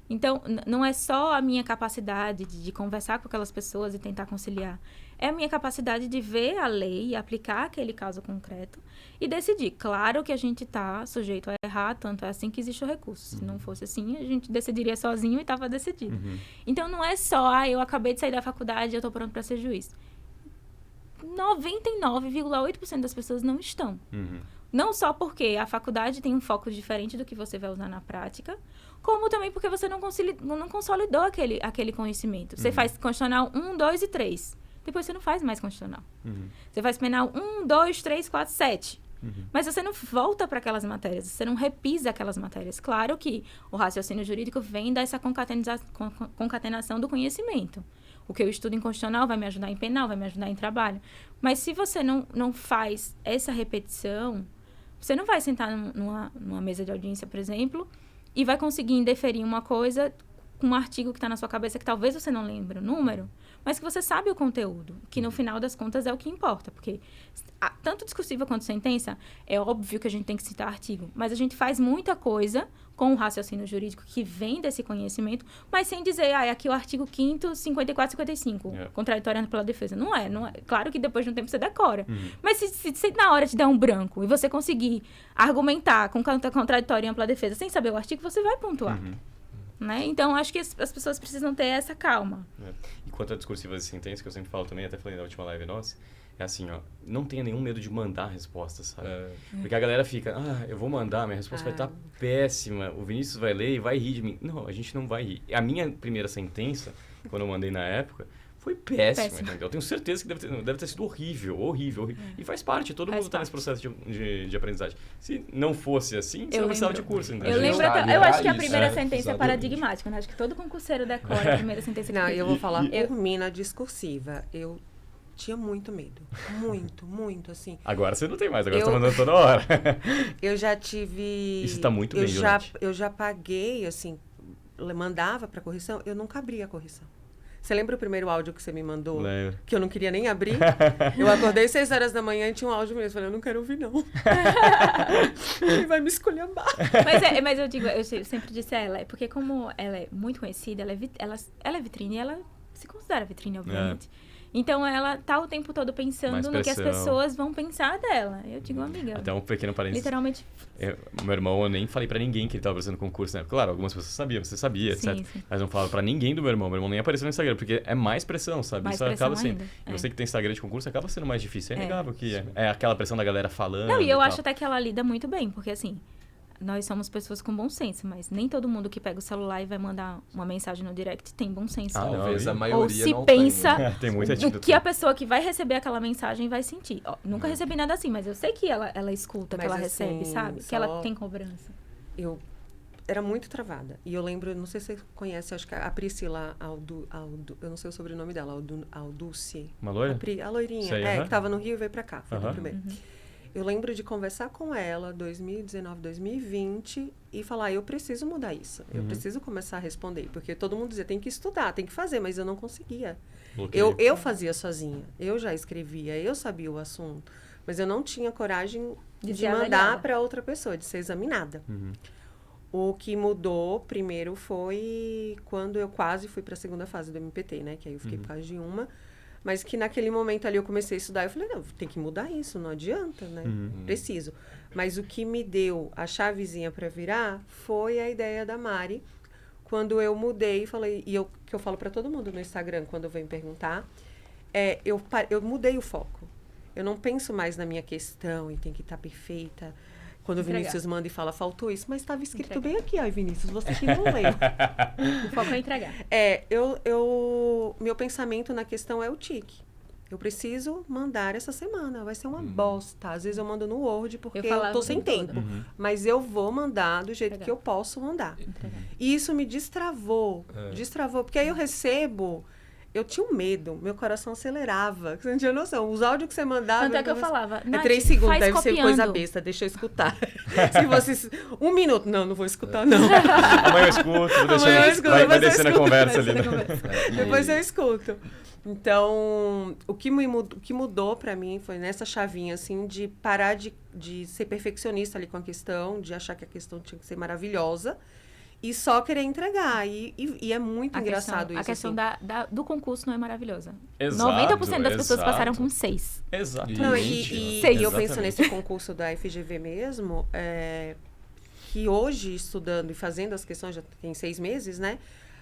Speaker 4: Então, não é só a minha capacidade de conversar com aquelas pessoas e tentar conciliar. É a minha capacidade de ver a lei e aplicar aquele caso concreto e decidir. Claro que a gente está sujeito a errar, tanto é assim que existe o recurso. Se não fosse assim, a gente decidiria sozinho e estava decidido. Então, não é só, eu acabei de sair da faculdade e eu estou pronto para ser juiz. 99,8% das pessoas não estão. Não só porque a faculdade tem um foco diferente do que você vai usar na prática, como também porque você não consolidou aquele conhecimento. Você faz constitucional 1, 2 e 3. Depois você não faz mais constitucional. Você faz penal 1, 2, 3, 4, 7. Mas você não volta para aquelas matérias, você não repisa aquelas matérias. Claro que o raciocínio jurídico vem dessa concatenação do conhecimento. O que eu estudo em constitucional vai me ajudar em penal, vai me ajudar em trabalho. Mas se você não faz essa repetição, você não vai sentar numa mesa de audiência, por exemplo, e vai conseguir indeferir uma coisa com um artigo que está na sua cabeça que talvez você não lembre o número, mas que você sabe o conteúdo, que no final das contas é o que importa. Porque tanto discursiva quanto sentença, é óbvio que a gente tem que citar artigo, mas a gente faz muita coisa com o raciocínio jurídico que vem desse conhecimento, mas sem dizer, aqui o artigo 5º, 54 e 55, contraditório pela defesa. Não é. Claro que depois de um tempo você decora. Mas se na hora te der um branco e você conseguir argumentar com contraditório e ampla defesa sem saber o artigo, você vai pontuar. Né? Então, acho que as pessoas precisam ter essa calma.
Speaker 1: E quanto a discursivas e sentenças, que eu sempre falo também, até falei na última live nossa, é assim, não tenha nenhum medo de mandar respostas, sabe? Porque a galera fica, eu vou mandar, minha resposta vai estar péssima, o Vinícius vai ler e vai rir de mim. Não, a gente não vai rir. A minha primeira sentença, quando eu mandei na época, foi péssima. Entendeu? Eu tenho certeza que deve ter sido horrível. E faz parte, todo mundo está nesse processo de aprendizagem. Se não fosse assim, você não precisava de curso. Entendeu?
Speaker 4: Eu acho que a primeira sentença é paradigmática, né? Acho que todo concurseiro decora a primeira sentença.
Speaker 3: Não, eu vou falar por mim na discursiva. Eu Tinha muito medo. Muito, muito, assim.
Speaker 1: Agora você não tem mais, agora você tá mandando toda hora.
Speaker 3: Eu já tive...
Speaker 1: Isso tá muito bem,
Speaker 3: Eu já paguei, assim, mandava pra correção, eu nunca abria a correção. Você lembra o primeiro áudio que você me mandou?
Speaker 1: Lembro.
Speaker 3: Que eu não queria nem abrir? Eu acordei 6 horas da manhã e tinha um áudio mesmo. Eu falei, eu não quero ouvir, não. Ele vai me esculhambar.
Speaker 4: Mas eu digo, eu sempre disse a ela, porque como ela é muito conhecida, ela é vitrine, ela se considera vitrine, obviamente. Então, ela tá o tempo todo pensando no que as pessoas vão pensar dela. Eu digo, amiga...
Speaker 1: Até um pequeno parênteses.
Speaker 4: Literalmente...
Speaker 1: Meu irmão, eu nem falei pra ninguém que ele tava prestando concurso, né? Claro, algumas pessoas sabiam, você sabia,
Speaker 4: sim,
Speaker 1: etc.
Speaker 4: Sim.
Speaker 1: Mas não falava pra ninguém do meu irmão. Meu irmão nem apareceu no Instagram, porque é mais pressão, sabe?
Speaker 4: Mais
Speaker 1: isso
Speaker 4: pressão
Speaker 1: acaba sendo.
Speaker 4: ainda.
Speaker 1: E você que tem Instagram de concurso, acaba sendo mais difícil. É inegável que é aquela pressão da galera falando.
Speaker 4: Não, e eu acho até que ela lida muito bem, porque assim... Nós somos pessoas com bom senso, mas nem todo mundo que pega o celular e vai mandar uma mensagem no direct tem bom senso.
Speaker 2: Talvez a maioria
Speaker 4: ou se
Speaker 2: não
Speaker 4: pensa
Speaker 2: tenha.
Speaker 1: Tem muita gente
Speaker 4: o que a pessoa que vai receber aquela mensagem vai sentir. Ó, nunca recebi nada assim, mas eu sei que ela escuta,
Speaker 3: Mas
Speaker 4: que ela
Speaker 3: assim,
Speaker 4: recebe, sabe? Que ela tem cobrança.
Speaker 3: Eu era muito travada. E eu lembro, não sei se você conhece, acho que a Priscila eu não sei o sobrenome dela, Alduce.
Speaker 1: Uma loira?
Speaker 3: A loirinha,
Speaker 1: sei,
Speaker 3: que tava no Rio e veio pra cá, foi a primeira.
Speaker 4: Uhum.
Speaker 3: Eu lembro de conversar com ela 2019, 2020 e falar, eu preciso mudar isso. Eu preciso começar a responder. Porque todo mundo dizia, tem que estudar, tem que fazer, mas eu não conseguia. Eu fazia sozinha, eu já escrevia, eu sabia o assunto, mas eu não tinha coragem de mandar para outra pessoa, de ser examinada. O que mudou primeiro foi quando eu quase fui para a segunda fase do MPT, né? Que aí eu fiquei por causa de uma. Mas que naquele momento ali eu comecei a estudar, eu falei, não, tem que mudar isso, não adianta, né? Preciso. Mas o que me deu a chavezinha para virar foi a ideia da Mari. Quando eu mudei, falei, que eu falo para todo mundo no Instagram, quando vem perguntar, eu mudei o foco. Eu não penso mais na minha questão e tem que estar perfeita. Quando o Vinícius manda e fala, faltou isso, mas estava escrito bem aqui, ó, Vinícius, você que não leu.
Speaker 4: O foco é entregar.
Speaker 3: Meu pensamento na questão é o tique. Eu preciso mandar essa semana, vai ser uma bosta. Às vezes eu mando no Word porque eu tô sem tempo. Mas eu vou mandar do jeito que eu posso mandar. E isso me destravou, porque aí eu recebo... Eu tinha um medo, meu coração acelerava. Você não tinha noção. Os áudios que você mandava...
Speaker 4: Tanto é que eu falava,
Speaker 3: é 3 segundos, deve
Speaker 4: copiando.
Speaker 3: ser coisa besta, deixa eu escutar. Se fosse 1 minuto, não vou escutar, não.
Speaker 1: Amanhã eu escuto, vai descendo a conversa ali.
Speaker 3: Depois eu escuto. Então, o que mudou pra mim foi nessa chavinha, assim, de parar de ser perfeccionista ali com a questão, de achar que a questão tinha que ser maravilhosa. E só querer entregar. E é muito engraçado isso.
Speaker 4: A questão
Speaker 3: assim.
Speaker 4: do concurso não é maravilhosa.
Speaker 1: Exato,
Speaker 4: 90% das pessoas passaram com 6.
Speaker 1: Exatamente.
Speaker 3: Não, e eu penso nesse concurso da FGV mesmo, que hoje, estudando e fazendo as questões, já tem 6 meses, né?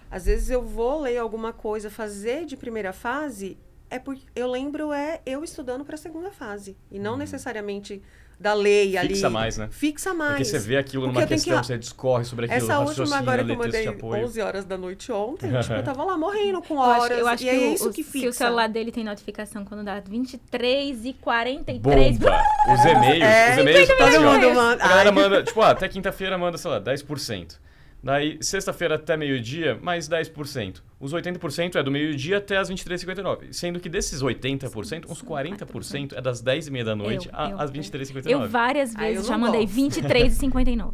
Speaker 3: Às vezes eu vou ler alguma coisa, fazer de primeira fase, porque eu lembro eu estudando para a segunda fase. E não necessariamente... da lei ali.
Speaker 1: Fixa mais, né?
Speaker 3: Fixa mais.
Speaker 1: Porque você vê aquilo numa questão, você discorre sobre aquilo,
Speaker 3: essa última agora que eu
Speaker 1: texto de
Speaker 3: mandei
Speaker 1: apoio.
Speaker 3: 11 horas da noite ontem, tipo, eu tava lá morrendo com horas.
Speaker 4: Eu acho
Speaker 3: e
Speaker 4: que
Speaker 3: é isso que fixa.
Speaker 4: Se o celular dele tem notificação quando dá 23h43...
Speaker 1: Bomba! Os e-mails
Speaker 3: todo mundo manda.
Speaker 1: A galera manda, tipo, até quinta-feira manda, sei lá, 10%. Daí, sexta-feira até meio-dia, mais 10%. Os 80% é do meio-dia até as 23h59. Sendo que desses 80%, uns 40% é das 10h30 da noite às 23h59.
Speaker 4: Eu várias vezes já mandei 23h59.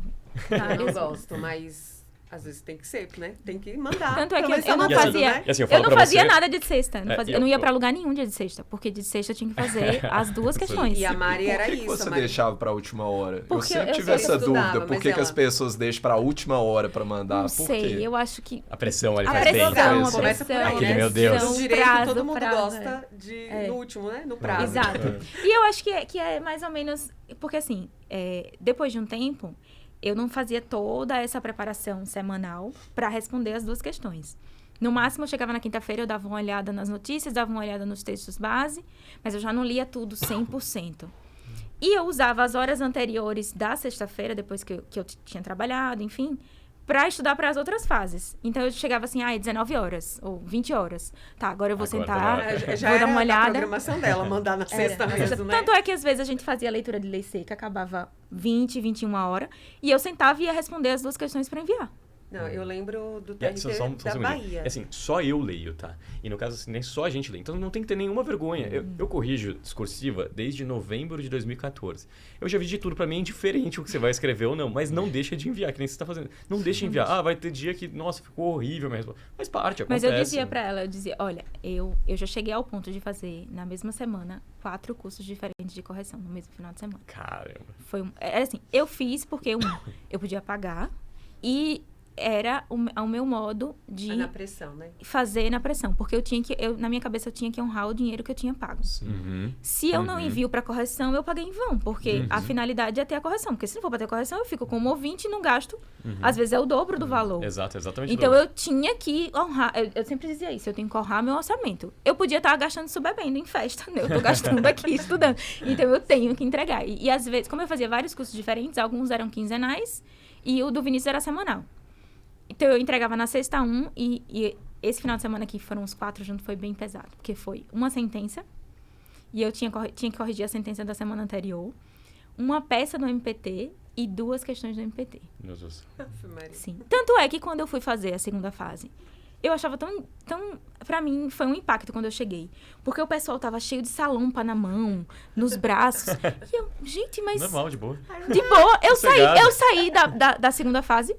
Speaker 3: Eu não gosto, mas... Às vezes tem que ser, né? Tem que mandar.
Speaker 4: Tanto é que
Speaker 3: Mas
Speaker 4: eu não fazia,
Speaker 1: né? assim,
Speaker 4: eu não fazia
Speaker 1: você,
Speaker 4: nada de sexta. Eu não ia pra lugar nenhum dia de sexta. Porque de sexta eu tinha que fazer as duas questões.
Speaker 3: E a Mari era isso.
Speaker 2: Por que você
Speaker 3: Mari...
Speaker 2: deixava pra última hora?
Speaker 4: Porque
Speaker 2: eu sempre tive essa dúvida. Por que as pessoas deixam pra última hora pra mandar?
Speaker 4: Não sei, eu acho que...
Speaker 1: A pressão ali
Speaker 4: a
Speaker 1: faz
Speaker 4: pressão,
Speaker 1: bem.
Speaker 4: a pressão.
Speaker 1: Aquele, meu Deus.
Speaker 3: No direito,
Speaker 4: prazo,
Speaker 3: todo mundo
Speaker 4: prazo,
Speaker 3: gosta de... No último, né? No prazo.
Speaker 4: Exato. E eu acho que é mais ou menos... Porque assim, depois de um tempo... Eu não fazia toda essa preparação semanal para responder as duas questões. No máximo, eu chegava na quinta-feira, eu dava uma olhada nas notícias, dava uma olhada nos textos base, mas eu já não lia tudo 100%. E eu usava as horas anteriores da sexta-feira, depois que eu tinha trabalhado, enfim, para estudar para as outras fases. Então, eu chegava assim, 19 horas ou 20 horas. Tá, agora eu vou sentar, vou dar uma olhada.
Speaker 3: A programação dela, mandar na sexta mesmo, né?
Speaker 4: Tanto é que, às vezes, a gente fazia a leitura de lei seca, acabava 20, 21 horas, e eu sentava e ia responder as duas questões para enviar.
Speaker 3: Não, eu lembro do
Speaker 1: E
Speaker 3: TRT
Speaker 1: só um
Speaker 3: da
Speaker 1: segundinho.
Speaker 3: Bahia.
Speaker 1: É assim, só eu leio, tá? E no caso, assim, nem só a gente lê. Então não tem que ter nenhuma vergonha. Eu corrijo discursiva desde novembro de 2014. Eu já vi de tudo. Pra mim é indiferente o que você vai escrever ou não. Mas não deixa de enviar, que nem você tá fazendo. Não deixa de enviar. Ah, vai ter dia que, nossa, ficou horrível mesmo. Faz parte,
Speaker 4: Mas
Speaker 1: acontece.
Speaker 4: eu dizia pra ela, olha, eu já cheguei ao ponto de fazer, na mesma semana, 4 cursos diferentes de correção, no mesmo final de semana.
Speaker 1: Caramba.
Speaker 4: Era assim, eu fiz porque, eu podia pagar e era o meu modo de
Speaker 3: Na pressão, né?
Speaker 4: fazer na pressão. Porque na minha cabeça, eu tinha que honrar o dinheiro que eu tinha pago.
Speaker 1: Uhum.
Speaker 4: Se eu não envio pra correção, eu paguei em vão. Porque a finalidade é ter a correção. Porque se não for pra ter correção, eu fico como ouvinte e não gasto. Às vezes é o dobro do valor.
Speaker 1: Exatamente.
Speaker 4: Então, eu tinha que honrar. Eu sempre dizia isso. Eu tenho que honrar meu orçamento. Eu podia estar gastando isso bebendo em festa, né? Eu tô gastando aqui estudando. Então, eu tenho que entregar. E às vezes, como eu fazia vários cursos diferentes, alguns eram quinzenais e o do Vinícius era semanal. Então, eu entregava na sexta e esse final de semana aqui, foram os 4 juntos, foi bem pesado. Porque foi uma sentença, e eu tinha que corrigir a sentença da semana anterior, uma peça do MPT e 2 questões do MPT.
Speaker 1: Meu Deus.
Speaker 4: Sim. Tanto é que quando eu fui fazer a segunda fase, eu achava tão... Pra mim, foi um impacto quando eu cheguei. Porque o pessoal tava cheio de salompa na mão, nos braços. E eu, gente, mas...
Speaker 1: Normal, de boa.
Speaker 4: De boa. Eu
Speaker 1: Sossegado.
Speaker 4: saí da segunda fase,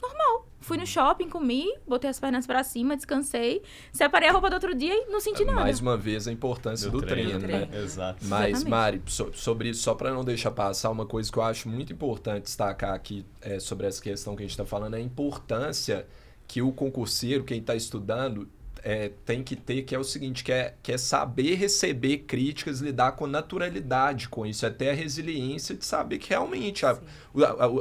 Speaker 4: normal. Fui no shopping, comi, botei as pernas pra cima, descansei, separei a roupa do outro dia e não senti nada.
Speaker 2: Mais uma vez, a importância do treino, né?
Speaker 1: Exato.
Speaker 2: Mas,
Speaker 4: Exatamente.
Speaker 2: Mari, sobre isso, só para não deixar passar, uma coisa que eu acho muito importante destacar aqui sobre essa questão que a gente está falando é a importância que o concurseiro, quem está estudando, tem que ter, que é o seguinte, que é saber receber críticas, lidar com naturalidade com isso, até a resiliência de saber que realmente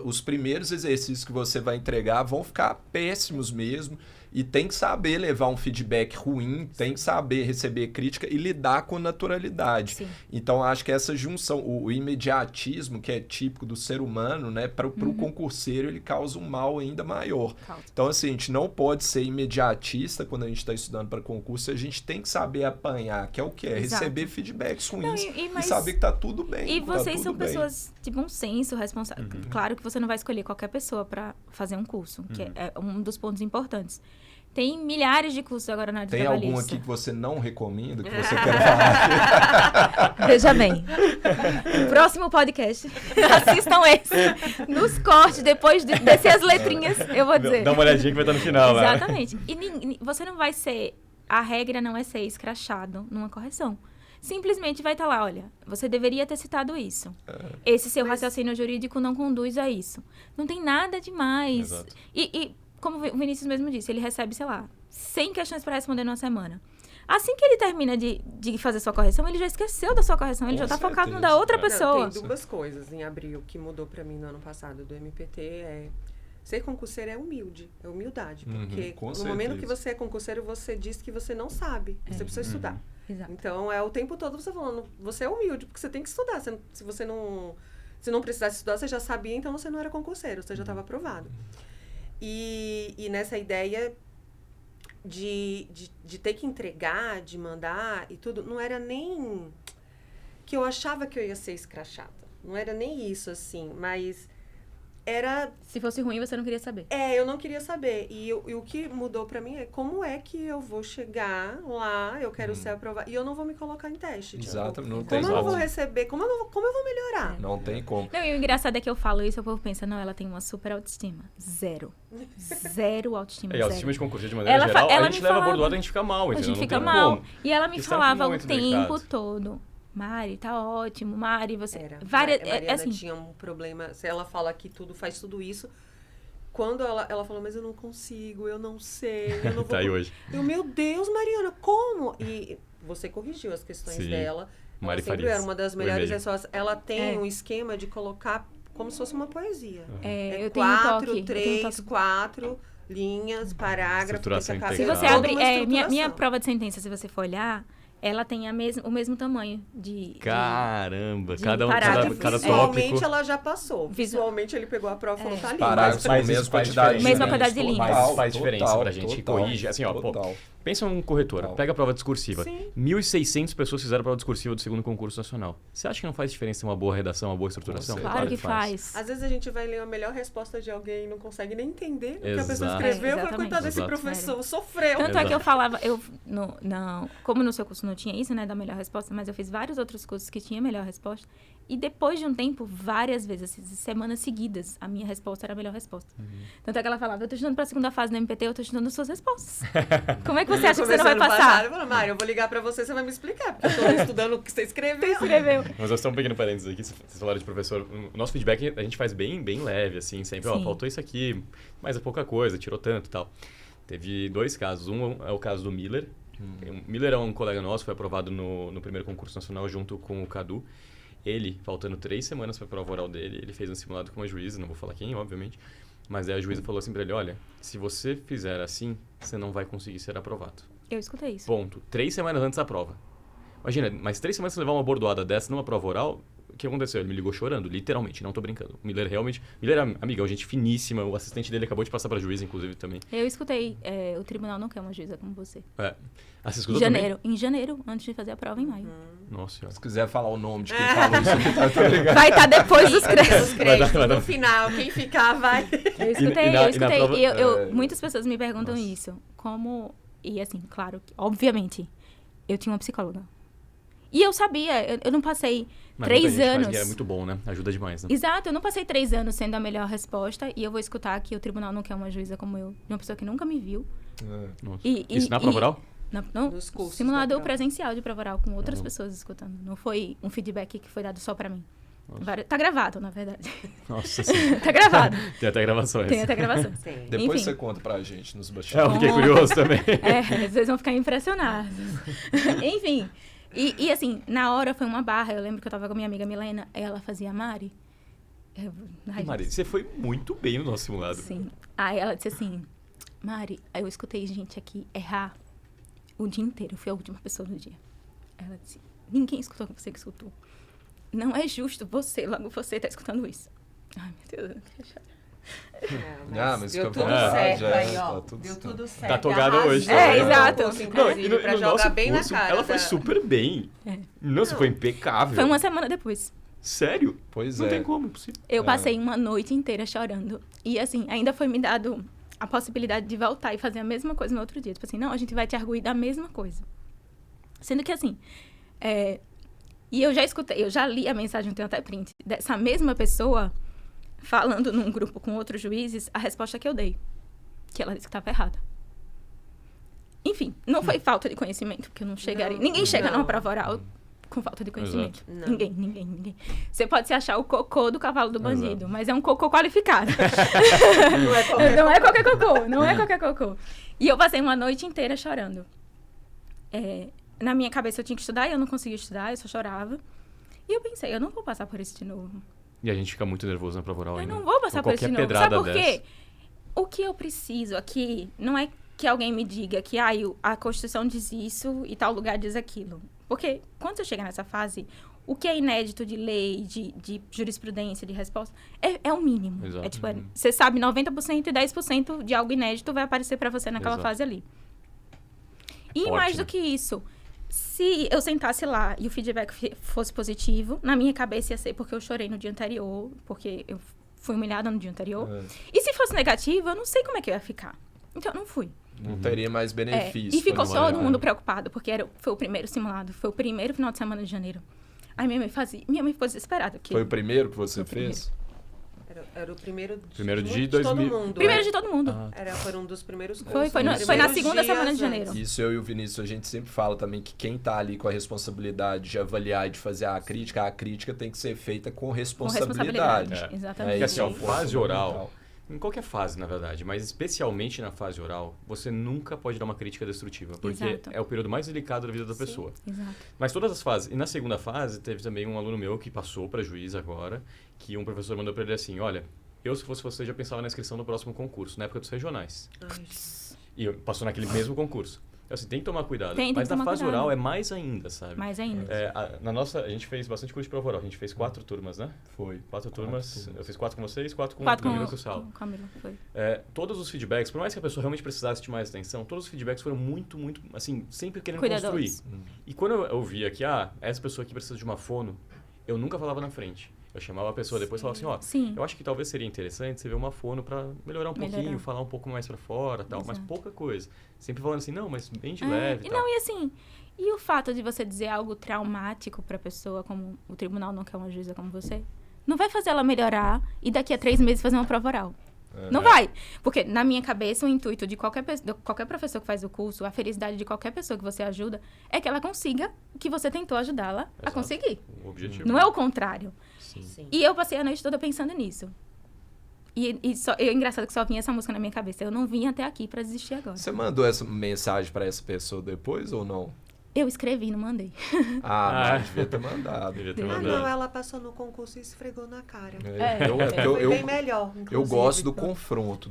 Speaker 2: os primeiros exercícios que você vai entregar vão ficar péssimos mesmo, e tem que saber levar um feedback ruim, tem que saber receber crítica e lidar com naturalidade.
Speaker 4: Sim.
Speaker 2: Então, acho que essa junção, o imediatismo, que é típico do ser humano, né, para o concurseiro, ele causa um mal ainda maior. Então, assim, a gente não pode ser imediatista quando a gente está estudando para concurso, a gente tem que saber apanhar, que é o que é
Speaker 4: Exato.
Speaker 2: receber feedbacks ruins
Speaker 4: Não,
Speaker 2: e saber que tá tudo bem.
Speaker 4: E
Speaker 2: tá
Speaker 4: vocês
Speaker 2: tudo
Speaker 4: são
Speaker 2: bem.
Speaker 4: pessoas de bom senso, responsáveis. Claro que você não vai escolher qualquer pessoa para fazer um curso, que é um dos pontos importantes. Tem milhares de cursos agora na área
Speaker 2: Tem
Speaker 4: trabalhista.
Speaker 2: algum aqui que você não recomenda, que você quer falar?
Speaker 4: Veja bem. Próximo podcast. Assistam esse. Nos cortes, depois de descer as letrinhas, eu vou dizer.
Speaker 1: Dá uma olhadinha que vai estar no final, né?
Speaker 4: Exatamente. E você não vai ser... A regra não é ser escrachado numa correção. Simplesmente vai estar lá, olha, você deveria ter citado isso. Esse seu raciocínio jurídico não conduz a isso. Não tem nada demais.
Speaker 1: Exato.
Speaker 4: E como o Vinícius mesmo disse, ele recebe, sei lá, 100 questões para responder numa semana. Assim que ele termina de fazer sua correção, ele já esqueceu da sua correção, ele
Speaker 2: Com
Speaker 4: já tá focado no
Speaker 2: certeza.
Speaker 4: da outra
Speaker 2: Não,
Speaker 4: pessoa.
Speaker 3: Não, tem 2 coisas em abril que mudou pra mim no ano passado do MPT. Ser concurseiro é humilde, é humildade. Porque
Speaker 2: com
Speaker 3: no momento
Speaker 2: certeza.
Speaker 3: que você é concurseiro, você diz que você não sabe. Você precisa estudar.
Speaker 4: Exato.
Speaker 3: Então, é o tempo todo você falando, você é humilde, porque você tem que estudar. Se você não precisasse estudar, você já sabia, então você não era concurseiro, você já estava aprovado. E nessa ideia de ter que entregar, de mandar e tudo, não era nem que eu achava que eu ia ser escrachada. Não era nem isso, assim, mas era...
Speaker 4: Se fosse ruim, você não queria saber.
Speaker 3: eu não queria saber. E o que mudou pra mim é como é que eu vou chegar lá, eu quero ser aprovada, e eu não vou me colocar em teste.
Speaker 2: Exato,
Speaker 3: tipo,
Speaker 2: não tem
Speaker 3: como eu
Speaker 2: como.
Speaker 3: vou receber, como eu vou melhorar?
Speaker 2: Não tem como.
Speaker 4: Não, e o engraçado é que eu falo isso, o povo pensa, não, ela tem uma super autoestima. Zero autoestima,
Speaker 1: E
Speaker 4: zero.
Speaker 1: autoestima de concurso, de maneira geral,
Speaker 4: ela
Speaker 1: a gente
Speaker 4: me
Speaker 1: leva
Speaker 4: falava-
Speaker 1: bordoada e a gente fica mal,
Speaker 4: A
Speaker 1: entendeu?
Speaker 4: gente
Speaker 1: Não
Speaker 4: fica
Speaker 1: tem
Speaker 4: mal.
Speaker 1: como.
Speaker 4: E ela me
Speaker 1: Isso é um
Speaker 4: falava o
Speaker 1: momento
Speaker 4: tempo
Speaker 1: delicado.
Speaker 4: todo, Mari, tá ótimo, Mari, você...
Speaker 3: Era.
Speaker 4: Várias,
Speaker 3: Mariana
Speaker 4: assim,
Speaker 3: tinha um problema, se ela fala que faz tudo isso, quando ela falou, mas eu não consigo, eu não sei, eu não vou...
Speaker 1: Tá aí hoje.
Speaker 3: Eu, meu Deus, Mariana, como? E você corrigiu as questões
Speaker 1: Sim.
Speaker 3: dela.
Speaker 1: Mari
Speaker 3: Ela sempre
Speaker 1: Farias,
Speaker 3: era uma das
Speaker 1: o
Speaker 3: melhores
Speaker 1: e-mail.
Speaker 3: pessoas. Ela tem
Speaker 4: É.
Speaker 3: um esquema de colocar como se fosse uma poesia.
Speaker 4: eu tenho um
Speaker 3: 4,
Speaker 4: toque.
Speaker 3: 3, 4 linhas, parágrafo,
Speaker 1: Estruturação
Speaker 3: tem que
Speaker 4: Se
Speaker 1: integrada.
Speaker 4: você
Speaker 3: toda
Speaker 4: abrir...
Speaker 3: uma
Speaker 4: minha
Speaker 3: estruturação.
Speaker 4: prova de sentença, se você for olhar, ela tem o mesmo tamanho
Speaker 1: Caramba,
Speaker 4: de
Speaker 1: cada
Speaker 4: parágrafos.
Speaker 1: cada
Speaker 3: Visualmente
Speaker 1: tópico.
Speaker 3: ela já passou. Visualmente ele pegou a prova e falou, tá ali.
Speaker 2: Parágrafos com a
Speaker 1: Mas
Speaker 2: mesma
Speaker 1: isso faz
Speaker 2: quantidade
Speaker 1: diferença.
Speaker 4: Mesma quantidade de linhas.
Speaker 1: Mas faz diferença
Speaker 2: Total,
Speaker 1: pra gente.
Speaker 2: total,
Speaker 1: Corrige, assim, ó, pô,
Speaker 2: total.
Speaker 1: pensa um corretor,
Speaker 2: Total.
Speaker 1: pega a prova discursiva.
Speaker 3: Sim.
Speaker 1: 1.600 pessoas fizeram a prova discursiva do segundo concurso nacional. Você acha que não faz diferença ter uma boa redação, uma boa estruturação?
Speaker 2: Com
Speaker 4: Claro que faz.
Speaker 3: Às vezes a gente vai ler a melhor resposta de alguém e não consegue nem entender o que a pessoa
Speaker 1: Exato.
Speaker 3: escreveu. Eu
Speaker 4: Exatamente.
Speaker 3: falei, coitado desse
Speaker 1: Exato.
Speaker 3: professor, sofreu.
Speaker 4: Tanto é que eu
Speaker 1: Exato.
Speaker 4: falava, como no seu curso não tinha isso, né, da melhor resposta, mas eu fiz vários outros cursos que tinha melhor resposta. E depois de um tempo, várias vezes, assim, semanas seguidas, a minha resposta era a melhor resposta. Tanto é que ela falava, eu tô estudando pra segunda fase do MPT, eu tô estudando suas respostas. Como é que você acha que você não vai passar?
Speaker 3: Eu falei, Mário, eu vou ligar pra você vai me explicar, porque eu tô estudando o que você escreveu.
Speaker 4: Escreveu.
Speaker 1: Mas nós estamos um pequeno parênteses aqui, vocês falaram de professor. O nosso feedback a gente faz bem leve, assim, sempre, ó,
Speaker 4: Sim.
Speaker 1: faltou isso aqui, mas é pouca coisa, tirou tanto e tal. Teve 2 casos. Um é o caso do Miller. O Miller é um colega nosso, foi aprovado no primeiro concurso nacional junto com o Cadu. Ele, faltando 3 semanas para a prova oral dele, ele fez um simulado com uma juíza, não vou falar quem, obviamente, mas aí a juíza falou assim para ele, olha, se você fizer assim, você não vai conseguir ser aprovado.
Speaker 4: Eu escutei isso.
Speaker 1: Ponto. 3 semanas antes da prova. Imagina, mas 3 semanas você levar uma bordoada dessa numa prova oral, o que aconteceu? Ele me ligou chorando, literalmente, não tô brincando. O Miller realmente... Miller é amigão, gente finíssima, o assistente dele acabou de passar pra juíza, inclusive, também.
Speaker 4: Eu escutei, o tribunal não quer uma juíza como você.
Speaker 1: Ah, você escutou também?
Speaker 4: Em janeiro, antes de fazer a prova em maio.
Speaker 1: Nossa senhora.
Speaker 2: Se quiser falar o nome de quem falou isso aqui, tá ligado?
Speaker 4: Vai estar depois dos créditos.
Speaker 3: Os créditos,
Speaker 1: vai dar.
Speaker 3: no final, quem ficar vai...
Speaker 4: Eu escutei,
Speaker 1: E na prova-
Speaker 4: muitas pessoas me perguntam isso. Como... E assim, claro, obviamente, eu tinha uma psicóloga. E eu sabia, eu não passei
Speaker 1: Mas
Speaker 4: 3
Speaker 1: muita gente faz,
Speaker 4: anos...
Speaker 1: que é muito bom, né? Ajuda demais, né?
Speaker 4: Exato, eu não passei 3 anos sendo a melhor resposta e eu vou escutar que o tribunal não quer uma juíza como eu, de uma pessoa que nunca me viu.
Speaker 1: Nossa.
Speaker 4: E-
Speaker 1: Isso na prova oral?
Speaker 4: Não,
Speaker 3: Nos cursos da
Speaker 4: simulado
Speaker 3: prova.
Speaker 4: presencial de prova oral com outras
Speaker 1: Caramba.
Speaker 4: pessoas escutando. Não foi um feedback que foi dado só pra mim.
Speaker 1: Nossa.
Speaker 4: Tá gravado, na verdade.
Speaker 1: Nossa senhora.
Speaker 4: Tá gravado.
Speaker 1: Tem até gravações.
Speaker 4: Tem até gravação.
Speaker 3: Sim.
Speaker 2: Depois
Speaker 4: Enfim.
Speaker 2: você conta pra gente nos
Speaker 1: Eu
Speaker 2: bastidores.
Speaker 1: fiquei curioso também.
Speaker 4: Vocês vão ficar impressionados. Enfim. E assim, na hora foi uma barra. Eu lembro que eu tava com a minha amiga Milena, ela fazia Mari. Ai,
Speaker 1: Mari, você foi muito bem no nosso simulado.
Speaker 4: sim. Aí ela disse assim, Mari, aí eu escutei gente aqui errar o dia inteiro. Eu fui a última pessoa do dia. Ela disse, ninguém escutou como você que escutou. Não é justo logo você tá escutando isso. Ai, meu Deus, eu não quero chorar.
Speaker 2: Mas
Speaker 3: deu
Speaker 2: fica
Speaker 3: tudo
Speaker 1: à
Speaker 3: certo
Speaker 2: vontade,
Speaker 3: aí,
Speaker 2: é,
Speaker 3: ó.
Speaker 2: tá tudo
Speaker 3: Deu
Speaker 2: certo.
Speaker 3: tudo certo.
Speaker 1: Tá togada hoje
Speaker 3: Arrasou
Speaker 4: também.
Speaker 3: no
Speaker 4: exato.
Speaker 3: curso,
Speaker 1: Não,
Speaker 3: inclusive, pra
Speaker 1: no
Speaker 3: jogar
Speaker 1: nosso
Speaker 3: bem
Speaker 1: curso,
Speaker 3: na cara.
Speaker 1: ela foi super bem. Nossa, foi impecável.
Speaker 4: Foi uma semana depois.
Speaker 1: Sério?
Speaker 2: Pois
Speaker 1: Não
Speaker 2: é.
Speaker 1: tem como, impossível.
Speaker 4: Eu passei uma noite inteira chorando. E assim, ainda foi me dado a possibilidade de voltar e fazer a mesma coisa no outro dia. Tipo assim, não, a gente vai te arguir da mesma coisa. Sendo que assim, e eu já escutei, eu já li a mensagem, eu tenho até print, dessa mesma pessoa falando num grupo com outros juízes a resposta que eu dei. Que ela disse que estava errada. Enfim, não foi falta de conhecimento, porque eu não chegaria... Ninguém chega
Speaker 3: não.
Speaker 4: numa prova oral com falta de conhecimento.
Speaker 3: Não.
Speaker 4: Ninguém. Você pode se achar o cocô do cavalo do bandido, mas é um cocô qualificado.
Speaker 3: Não é qualquer
Speaker 4: Não é qualquer cocô. E eu passei uma noite inteira chorando. Na minha cabeça eu tinha que estudar e eu não conseguia estudar, eu só chorava. E eu pensei, eu não vou passar por isso de novo.
Speaker 1: E a gente fica muito nervoso na prova oral
Speaker 4: Eu
Speaker 1: ainda.
Speaker 4: não vou passar
Speaker 1: Com
Speaker 4: por isso de
Speaker 1: qualquer
Speaker 4: novo. Sabe
Speaker 1: pedrada
Speaker 4: por quê?
Speaker 1: dessa.
Speaker 4: O que eu preciso aqui não é que alguém me diga que a Constituição diz isso e tal lugar diz aquilo. Porque quando você chega nessa fase, o que é inédito de lei, de jurisprudência, de resposta, é o mínimo.
Speaker 1: Exato.
Speaker 4: É tipo, você sabe 90% e 10% de algo inédito vai aparecer pra você naquela
Speaker 1: Exato.
Speaker 4: fase ali. E
Speaker 1: forte,
Speaker 4: mais
Speaker 1: né?
Speaker 4: do que isso, se eu sentasse lá e o feedback fosse positivo, na minha cabeça ia ser porque eu chorei no dia anterior, porque eu fui humilhada no dia anterior. E se fosse negativo, eu não sei como é que eu ia ficar. Então, eu não fui.
Speaker 2: Não teria mais benefício.
Speaker 4: E ficou
Speaker 1: não valeu a
Speaker 4: todo mundo
Speaker 1: pena.
Speaker 4: preocupado, porque foi o primeiro simulado, foi o primeiro final de semana de janeiro. Aí minha mãe ficou desesperada. Porque
Speaker 2: Foi o primeiro que você
Speaker 4: Foi o
Speaker 2: fez?
Speaker 3: Era o primeiro
Speaker 1: Primeiro de
Speaker 3: todo
Speaker 1: 2000.
Speaker 3: mundo.
Speaker 4: primeiro de todo mundo.
Speaker 3: Foi um dos primeiros
Speaker 4: Foi
Speaker 3: cursos.
Speaker 4: na
Speaker 3: Nos primeiros
Speaker 4: segunda
Speaker 3: dias
Speaker 4: semana de
Speaker 3: antes.
Speaker 4: janeiro.
Speaker 2: Isso eu e o Vinícius, a gente sempre fala também que quem tá ali com a responsabilidade de avaliar e de fazer a crítica tem que ser feita com
Speaker 4: Com
Speaker 2: responsabilidade.
Speaker 4: responsabilidade.
Speaker 1: É.
Speaker 4: Exatamente.
Speaker 1: Porque assim, ó,
Speaker 2: Isso é
Speaker 1: fase oral,
Speaker 2: fundamental.
Speaker 1: em qualquer fase, na verdade, mas especialmente na fase oral, você nunca pode dar uma crítica destrutiva, porque
Speaker 4: Exato.
Speaker 1: é o período mais delicado da vida da pessoa.
Speaker 4: Exato.
Speaker 1: Mas todas as fases. E na segunda fase, teve também um aluno meu que passou para juiz agora, que um professor mandou para ele assim, olha, eu se fosse você já pensava na inscrição do próximo concurso, na época dos regionais.
Speaker 3: Ai,
Speaker 1: E passou naquele mesmo concurso. Assim, tem que tomar cuidado.
Speaker 4: Tem
Speaker 1: mas
Speaker 4: que
Speaker 1: na
Speaker 4: tomar
Speaker 1: fase
Speaker 4: cuidado.
Speaker 1: oral é mais ainda, sabe?
Speaker 4: Mais ainda.
Speaker 1: Na nossa, a gente fez bastante curso de prova oral. A gente fez 4 turmas, né?
Speaker 2: Foi.
Speaker 1: 4 turmas. Eu fiz 4 com vocês, 4 com o
Speaker 4: 4
Speaker 1: Camilo e com o Sal.
Speaker 4: com Camilo, foi.
Speaker 1: Todos os feedbacks, por mais que a pessoa realmente precisasse de mais atenção, todos os feedbacks foram muito, muito, assim, sempre querendo construir. E quando eu via que, essa pessoa aqui precisa de uma fono, eu nunca falava na frente. Eu chamava a pessoa depois e falava assim, eu acho que talvez seria interessante você ver uma fono para melhorar um pouquinho, falar um pouco mais para fora, tal, mas pouca coisa. Sempre falando assim, não, mas bem de leve e tal.
Speaker 4: Não, e assim, e o fato de você dizer algo traumático pra pessoa, como o tribunal não quer uma juíza como você, não vai fazer ela melhorar e daqui a 3 meses fazer uma prova oral. Não vai. Porque, na minha cabeça, o intuito de qualquer professor que faz o curso, a felicidade de qualquer pessoa que você ajuda, é que ela consiga o que você tentou ajudá-la a conseguir.
Speaker 1: O objetivo.
Speaker 4: Não é o contrário.
Speaker 3: Sim.
Speaker 4: E eu passei a noite toda pensando nisso. E é engraçado que só vinha essa música na minha cabeça. Eu não vim até aqui pra desistir agora.
Speaker 2: Você mandou essa mensagem pra essa pessoa depois ou não?
Speaker 4: Eu escrevi, não mandei.
Speaker 2: Mas devia ter mandado.
Speaker 3: Não, ela passou no concurso e esfregou na cara.
Speaker 2: Eu
Speaker 3: bem melhor, inclusive.
Speaker 2: Eu gosto do confronto.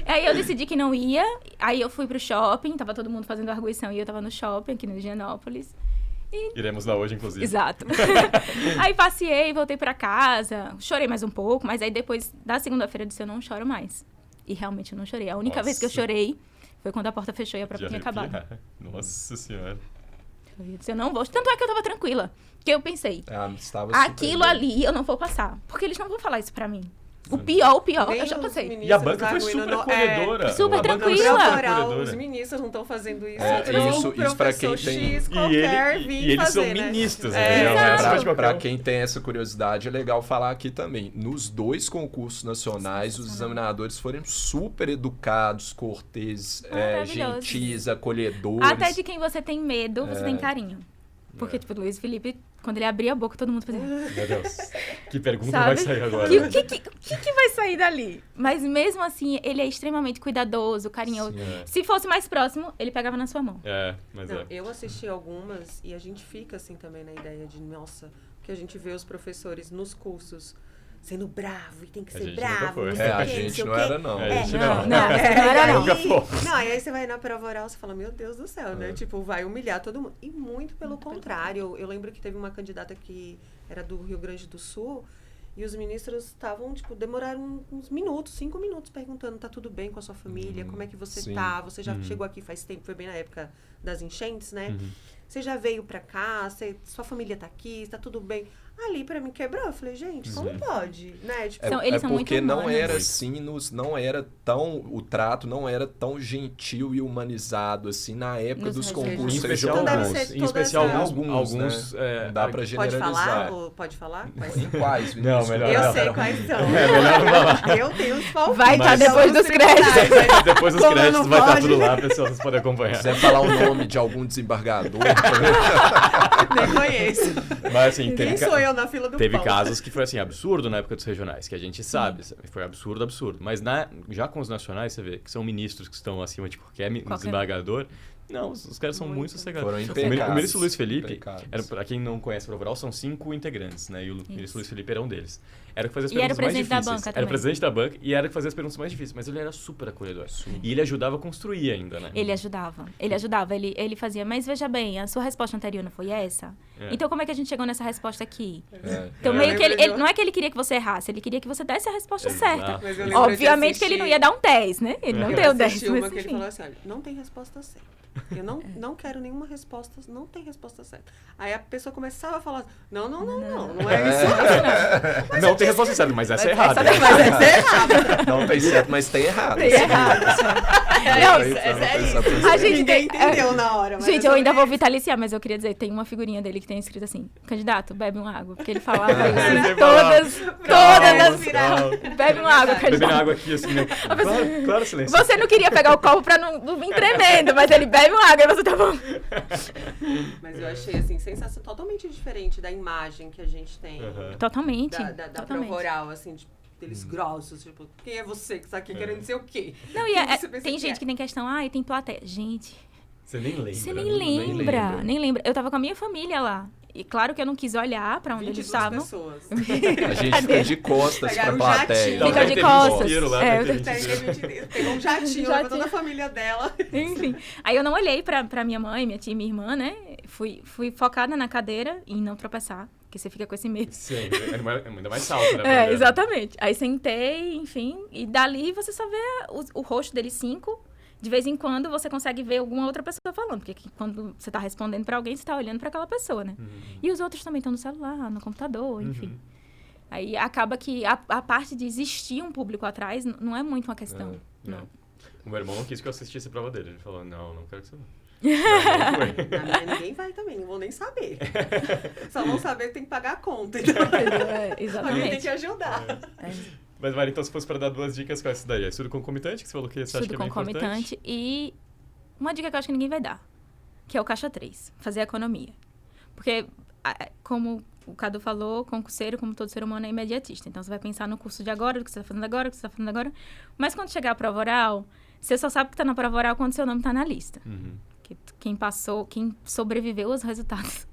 Speaker 4: Aí eu decidi que não ia. Aí eu fui pro shopping, tava todo mundo fazendo arguição e eu tava no shopping aqui no Higienópolis.
Speaker 1: Iremos lá hoje, inclusive.
Speaker 4: Exato. Aí passeei, voltei pra casa, chorei mais um pouco, mas aí depois da segunda-feira eu disse, eu não choro mais. E realmente eu não chorei. A única vez que eu chorei foi quando a porta fechou e a prova tinha acabado.
Speaker 1: Nossa Senhora.
Speaker 4: Eu disse, eu não vou. Tanto é que eu tava tranquila. Porque eu pensei,
Speaker 2: estava
Speaker 4: aquilo ali eu não vou passar. Porque eles não vão falar isso pra mim. O pior, eu já passei.
Speaker 1: E a banca foi super acolhedora.
Speaker 4: Super tranquila.
Speaker 3: Os ministros não estão fazendo isso.
Speaker 2: Isso para quem tem.
Speaker 1: E eles são ministros.
Speaker 2: Para quem tem essa curiosidade, é legal falar aqui também. Nos 2 concursos nacionais, os examinadores foram super educados, corteses, gentis, acolhedores.
Speaker 4: Até de quem você tem medo, você tem carinho. Porque, tipo, o Luiz Felipe, quando ele abria a boca, todo mundo fazia...
Speaker 1: Meu Deus, que pergunta vai sair agora?
Speaker 4: O que vai sair dali? Mas mesmo assim, ele é extremamente cuidadoso, carinhoso. Sim, Se fosse mais próximo, ele pegava na sua mão.
Speaker 3: Eu assisti algumas e a gente fica, assim, também na ideia de, nossa, que a gente vê os professores nos cursos sendo bravo, e tem que ser bravo.
Speaker 2: A gente não era, não.
Speaker 3: Não, e aí você vai na prova oral, você fala, meu Deus do céu, né? Tipo, vai humilhar todo mundo. E muito pelo contrário. Eu lembro que teve uma candidata que era do Rio Grande do Sul, e os ministros estavam, tipo, demoraram uns minutos, 5 minutos, perguntando, tá tudo bem com a sua família? Como é que você tá? Você já chegou aqui faz tempo? Foi bem na época das enchentes, né? Você já veio pra cá? Sua família tá aqui? Tá tudo bem? Ali pra mim quebrou, eu falei, gente, como pode? Né? Tipo,
Speaker 4: eles são
Speaker 2: porque
Speaker 4: muito
Speaker 2: não
Speaker 4: humanos.
Speaker 2: era assim, não era tão, o trato não era tão gentil e humanizado assim na época dos concursos.
Speaker 1: Em especial alguns
Speaker 2: não dá pra generalizar.
Speaker 3: Pode falar?
Speaker 2: Em quais?
Speaker 1: Não, melhor
Speaker 3: Eu sei quais são.
Speaker 1: Melhor não falar.
Speaker 3: Eu tenho os palpites.
Speaker 4: Vai estar depois dos créditos.
Speaker 1: Depois dos créditos vai estar tudo lá, pessoal, vocês podem acompanhar.
Speaker 2: Se quiser falar o nome de algum desembargador...
Speaker 3: Nem conheço.
Speaker 1: Mas assim,
Speaker 3: quem sou eu na fila do
Speaker 1: teve
Speaker 3: pão?
Speaker 1: Casos que foi assim, absurdo na época dos regionais, que a gente sabe, foi absurdo. Mas já com os nacionais, você vê que são ministros que estão acima de qualquer desembargador. Não, os caras são muito sossegados. O ministro Luiz Felipe, para quem não conhece o Provoral, são 5 integrantes, né? E o ministro Luiz Felipe era um deles. Era que fazia as perguntas mais difíceis. Era o presidente da banca e era que fazia as perguntas mais difíceis. Mas ele era super acolhedor. E ele ajudava a construir ainda, né?
Speaker 4: Ele ajudava. Ele fazia, mas veja bem, a sua resposta anterior não foi essa? Então como é que a gente chegou nessa resposta aqui? Então meio que ele não é que ele queria que você errasse, ele queria que você desse a resposta certa. Obviamente que ele não ia dar um 10, né? Ele não deu 10.
Speaker 3: Mas ele falou assim, olha, não tem resposta certa. Eu não quero nenhuma resposta, não tem resposta certa. Aí a pessoa começava a falar, não é isso.
Speaker 1: Não tem resposta certa, mas essa é errada.
Speaker 3: Mas essa é errada.
Speaker 2: Não tem certo, mas tem errado.
Speaker 4: Tem errado.
Speaker 3: Ninguém entendeu na hora.
Speaker 4: Gente, eu ainda vou vitaliciar, mas eu queria dizer, tem uma figurinha dele que tem escrito assim, candidato, bebe uma água. Porque ele falava isso todas as... Bebe uma água, candidato.
Speaker 1: Bebendo água aqui, assim, né? Claro, silêncio.
Speaker 4: Você não queria pegar o copo pra não vir tremendo, mas ele bebe uma água e você tá bom.
Speaker 3: Mas eu achei, assim, sensação totalmente diferente da imagem que a gente tem.
Speaker 4: Totalmente.
Speaker 3: Da prova oral, assim, deles grossos, tipo, quem é você que tá aqui querendo dizer o quê?
Speaker 4: Não, tem gente que tem questão, e tem plateia. Gente...
Speaker 1: Você nem lembra.
Speaker 4: Você nem lembra. Eu tava com a minha família lá. E claro que eu não quis olhar pra onde eles estavam.
Speaker 3: pessoas.
Speaker 2: A gente fica de costas pra
Speaker 3: Pegaram um
Speaker 2: plateia.
Speaker 3: jatinho.
Speaker 4: Fica de costas.
Speaker 3: Pegou um jatinho pra toda a família dela.
Speaker 4: Enfim. Aí eu não olhei pra minha mãe, minha tia e minha irmã, né? Fui focada na cadeira e não tropeçar. Porque você fica com esse medo.
Speaker 1: Sim, é ainda mais salto, né?
Speaker 4: Exatamente. Aí sentei, enfim. E dali você só vê o rosto deles 5. De vez em quando você consegue ver alguma outra pessoa falando. Porque quando você tá respondendo pra alguém, você tá olhando pra aquela pessoa, né? E os outros também estão no celular, no computador, enfim. Aí acaba que a parte de existir um público atrás não é muito uma questão. Não.
Speaker 1: O meu irmão não quis que eu assistisse a prova dele. Ele falou, não quero que você vá.
Speaker 3: Na minha ninguém vai também, não vou nem saber. Só vão saber que tem que pagar a conta. Então,
Speaker 4: Exatamente.
Speaker 3: alguém tem que ajudar.
Speaker 1: Mas, Mari, então se fosse para dar 2 dicas, qual é essa daí? É estudo concomitante, que você falou que você acha que é bem importante?
Speaker 4: Estudo concomitante e uma dica que eu acho que ninguém vai dar, que é o caixa 3, fazer economia. Porque, como o Cadu falou, concurseiro, como todo ser humano, é imediatista. Então, você vai pensar no curso de agora, do que você está fazendo agora, do que você está fazendo agora. Mas quando chegar a prova oral, você só sabe que está na prova oral quando seu nome está na lista. Quem sobreviveu aos resultados